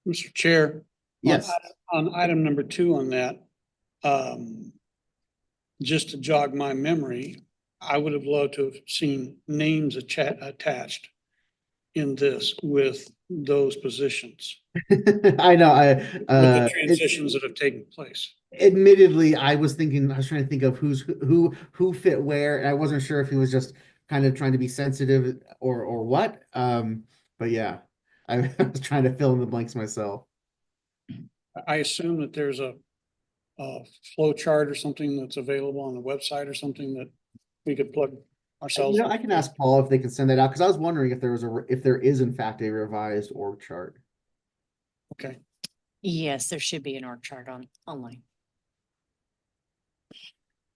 Mr. Chair. Yes. On item number 2 on that, just to jog my memory, I would have loved to have seen names attached in this with those positions, I know. with the transitions that have taken place. Admittedly, I was trying to think of who fit where, and I wasn't sure if he was just kind of trying to be sensitive or what. But yeah, I was trying to fill in the blanks myself. I assume that there's a flow chart or something that's available on the website or something that we could plug ourselves. I can ask Paul if they can send that out, because I was wondering if there is in fact a revised org chart. Okay. Yes, there should be an org chart online.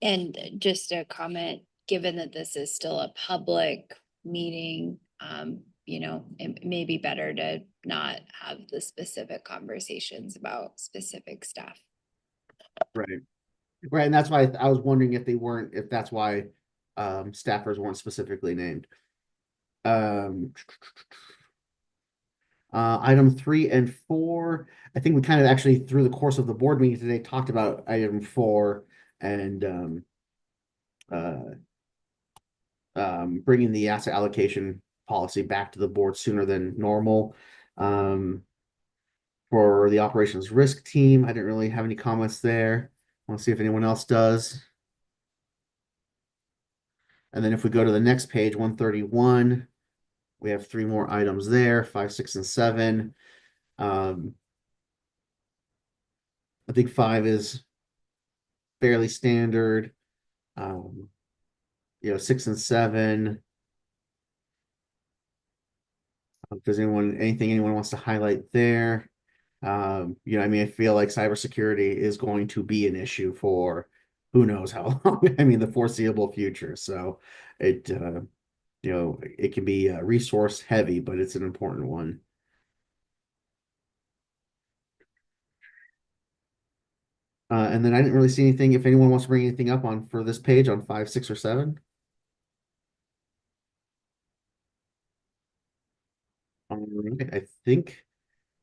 And just a comment, given that this is still a public meeting, it may be better to not have the specific conversations about specific stuff. Right. And that's why I was wondering if that's why staffers weren't specifically named. Item 3 and 4, I think we kind of actually through the course of the board meeting today talked about item 4 and bringing the asset allocation policy back to the board sooner than normal. For the operations risk team, I didn't really have any comments there. I want to see if anyone else does. And then if we go to the next page, 131, we have 3 more items there, 5, 6, and 7. I think 5 is fairly standard. 6 and 7. If there's anything anyone wants to highlight there. I feel like cybersecurity is going to be an issue for who knows how long. The foreseeable future. So it can be resource heavy, but it's an important one. And then I didn't really see anything. If anyone wants to bring anything up for this page on 5, 6, or 7. All right, I think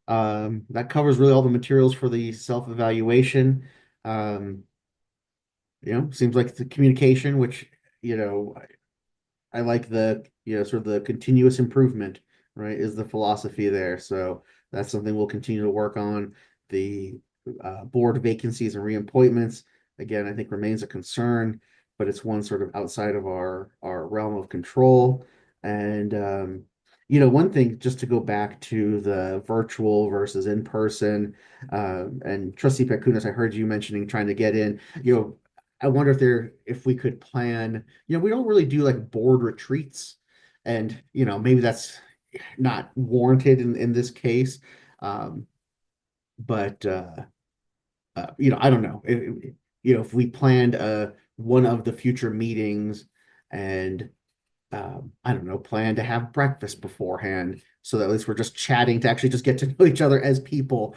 that covers really all the materials for the self-evaluation. Seems like the communication, which, I like the, sort of the continuous improvement, right, is the philosophy there. So that's something we'll continue to work on. The board vacancies and reappointments, again, I think remains a concern, but it's one sort of outside of our realm of control. And one thing, just to go back to the virtual versus in person, and Trustee Pekunas, I heard you mentioning trying to get in, I wonder if we could plan, we don't really do like board retreats, and maybe that's not warranted in this case. But I don't know. If we planned one of the future meetings and I don't know, plan to have breakfast beforehand so that at least we're just chatting to actually just get to know each other as people.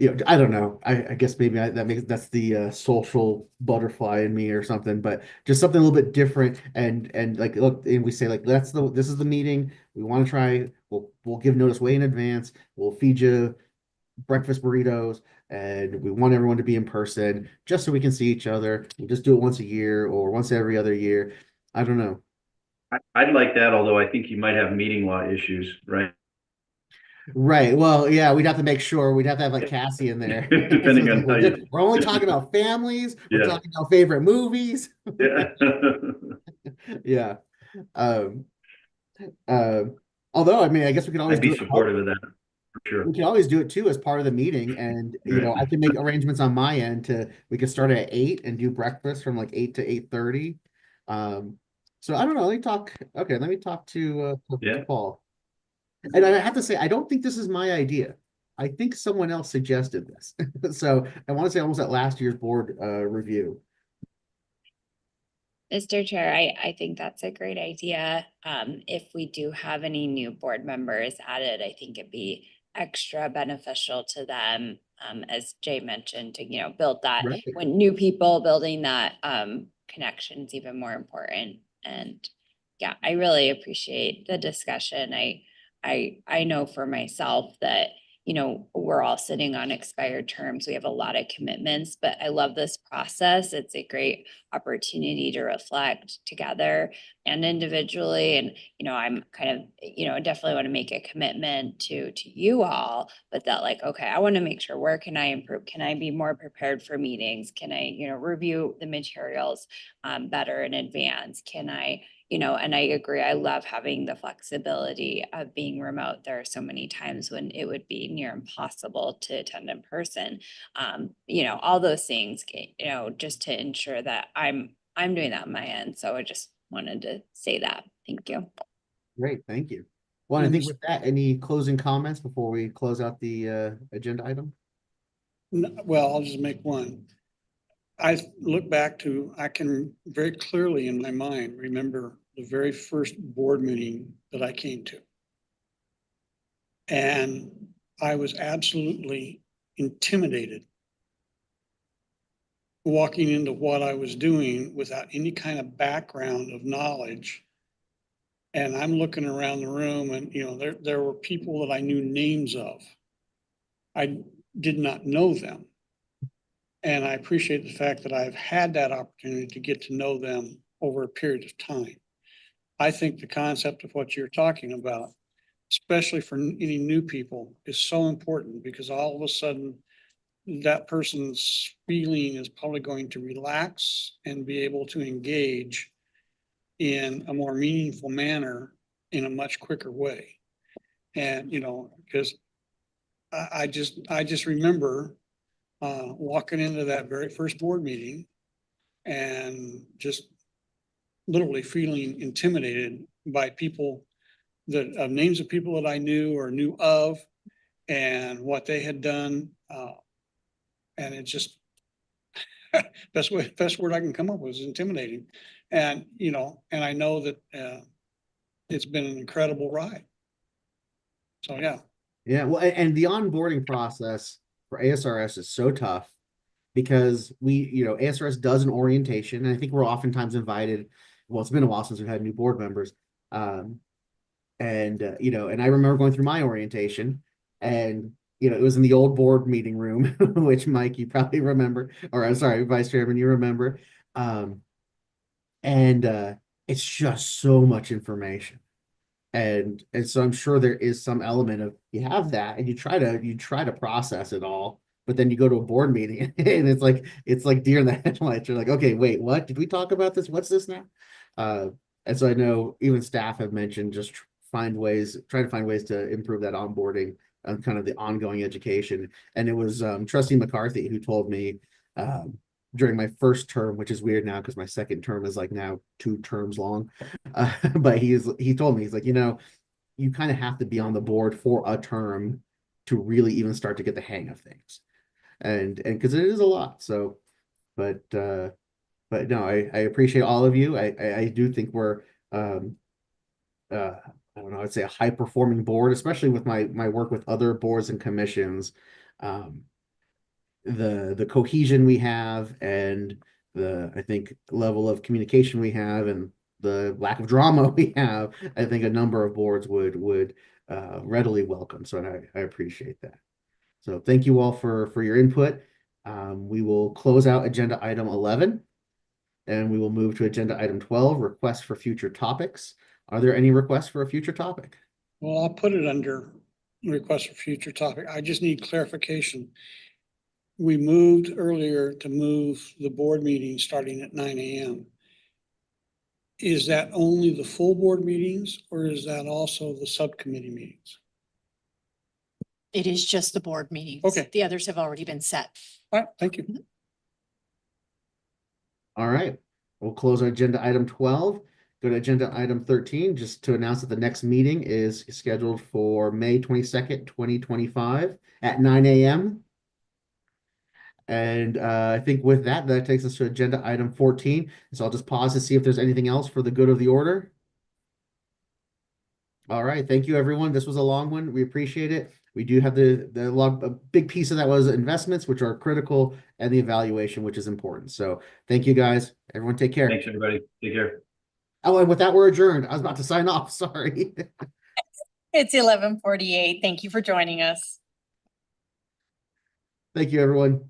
I don't know. I guess maybe that's the social butterfly in me or something, but just something a little bit different. And like, look, and we say like, this is the meeting. We want to try. We'll give notice way in advance. We'll feed you breakfast burritos, and we want everyone to be in person just so we can see each other. We'll just do it once a year or once every other year. I don't know. I'd like that, although I think you might have meeting law issues, right? Right. Well, yeah, we'd have to make sure we'd have to have like Cassie in there. So Depending it's like, on how you, we're only talking about families. We're yeah, talking about favorite movies. yeah. Yeah. Um, uh, although, I mean, I guess we could always I'd do be it. supportive of that, for sure. We can always do it too as part of the meeting. And, Right. I can make arrangements on my end we could start at 8 and do breakfast from like 8 to 8:30. Um, so I don't know. Let me talk to Yeah. Paul. And I have to say, I don't think this is my idea. I think someone else suggested this. So I want to say almost at last year's board review. Mr. Chair, I think that's a great idea. If we do have any new board members added, I think it'd be extra beneficial to them, as Jay mentioned, to, build that, Right. when new people building that, connection is even more important. And yeah, I really appreciate the discussion. I know for myself that, we're all sitting on expired terms. We have a lot of commitments, but I love this process. It's a great opportunity to reflect together and individually. And, I'm kind of, definitely want to make a commitment to you all, but that like, okay, I want to make sure, where can I improve? Can I be more prepared for meetings? Can I, review the materials better in advance? Can I, and I agree, I love having the flexibility of being remote. There are so many times when it would be near impossible to attend in person. All those things, just to ensure that I'm doing that on my end. So I just wanted to say that. Thank you. Great. Thank you. Well, I And think with that, any closing comments before we close out the agenda item? Well, I'll just make one. I can very clearly in my mind remember the very first board meeting that I came to. And I was absolutely intimidated walking into what I was doing without any kind of background of knowledge. And I'm looking around the room and, there were people that I knew names of. I did not know them. And I appreciate the fact that I've had that opportunity to get to know them over a period of time. I think the concept of what you're talking about, especially for any new people, is so important, because all of a sudden that person's feeling is probably going to relax and be able to engage in a more meaningful manner in a much quicker way. And, because I just remember walking into that very first board meeting and just literally feeling intimidated by people names of people that I knew or knew of, and what they had done. And it just, best word I can come up with is intimidating. And, and I know that it's been an incredible ride. So, yeah. Yeah. Well, and the onboarding process for ASRS is so tough because ASRS does an orientation, and I think we're oftentimes invited. Well, it's been a while since we've had new board members. And I remember going through my orientation, and it was in the old board meeting room, which Mike, you probably remember, or I'm sorry, Vice Chairman, you remember. Um, and it's just so much information. And so I'm sure there is some element of, you have that and you try to process it all, but then you go to a board meeting and it's like deer in the headlights. You're like, okay, wait, what? Did we talk about this? What's this now? Uh, and so I know even staff have mentioned just try to find ways to improve that onboarding and kind of the ongoing education. And it was Trustee McCarthy who told me um, during my first term, which is weird now because my second term is like now 2 terms long. But he told me, he's like, you kind of have to be on the board for a term to really even start to get the hang of things. And because it is a lot. So, but no, I appreciate all of you. I do think we're I don't know, I'd say a high performing board, especially with my work with other boards and commissions. the cohesion we have and the, I think, level of communication we have and the lack of drama we have, I think a number of boards would readily welcome. So I appreciate that. So thank you all for your input. We will close out agenda item 11 and we will move to agenda item 12, requests for future topics. Are there any requests for a future topic? Well, I'll put it under request for future topic. I just need clarification. We moved earlier to move the board meeting starting at 9 AM. Is that only the full board meetings or is that also the subcommittee meetings? It is just the board meetings. Okay. The others have already been set. All right, thank you. All right, we'll close agenda item 12. Go to agenda item 13, just to announce that the next meeting is scheduled for May 22nd, 2025 at 9 AM. And I think with that, that takes us to agenda item 14. So I'll just pause to see if there's anything else for the good of the order. All right, thank you, everyone. This was a long one. We appreciate it. We do have a big piece of that was investments, which are critical, and the evaluation, which is important. So thank you, guys. Everyone take care. Thanks, everybody. Take care. Oh, and with that, we're adjourned. I was about to sign off. Sorry. It's 11:48. Thank you for joining us. Thank you, everyone.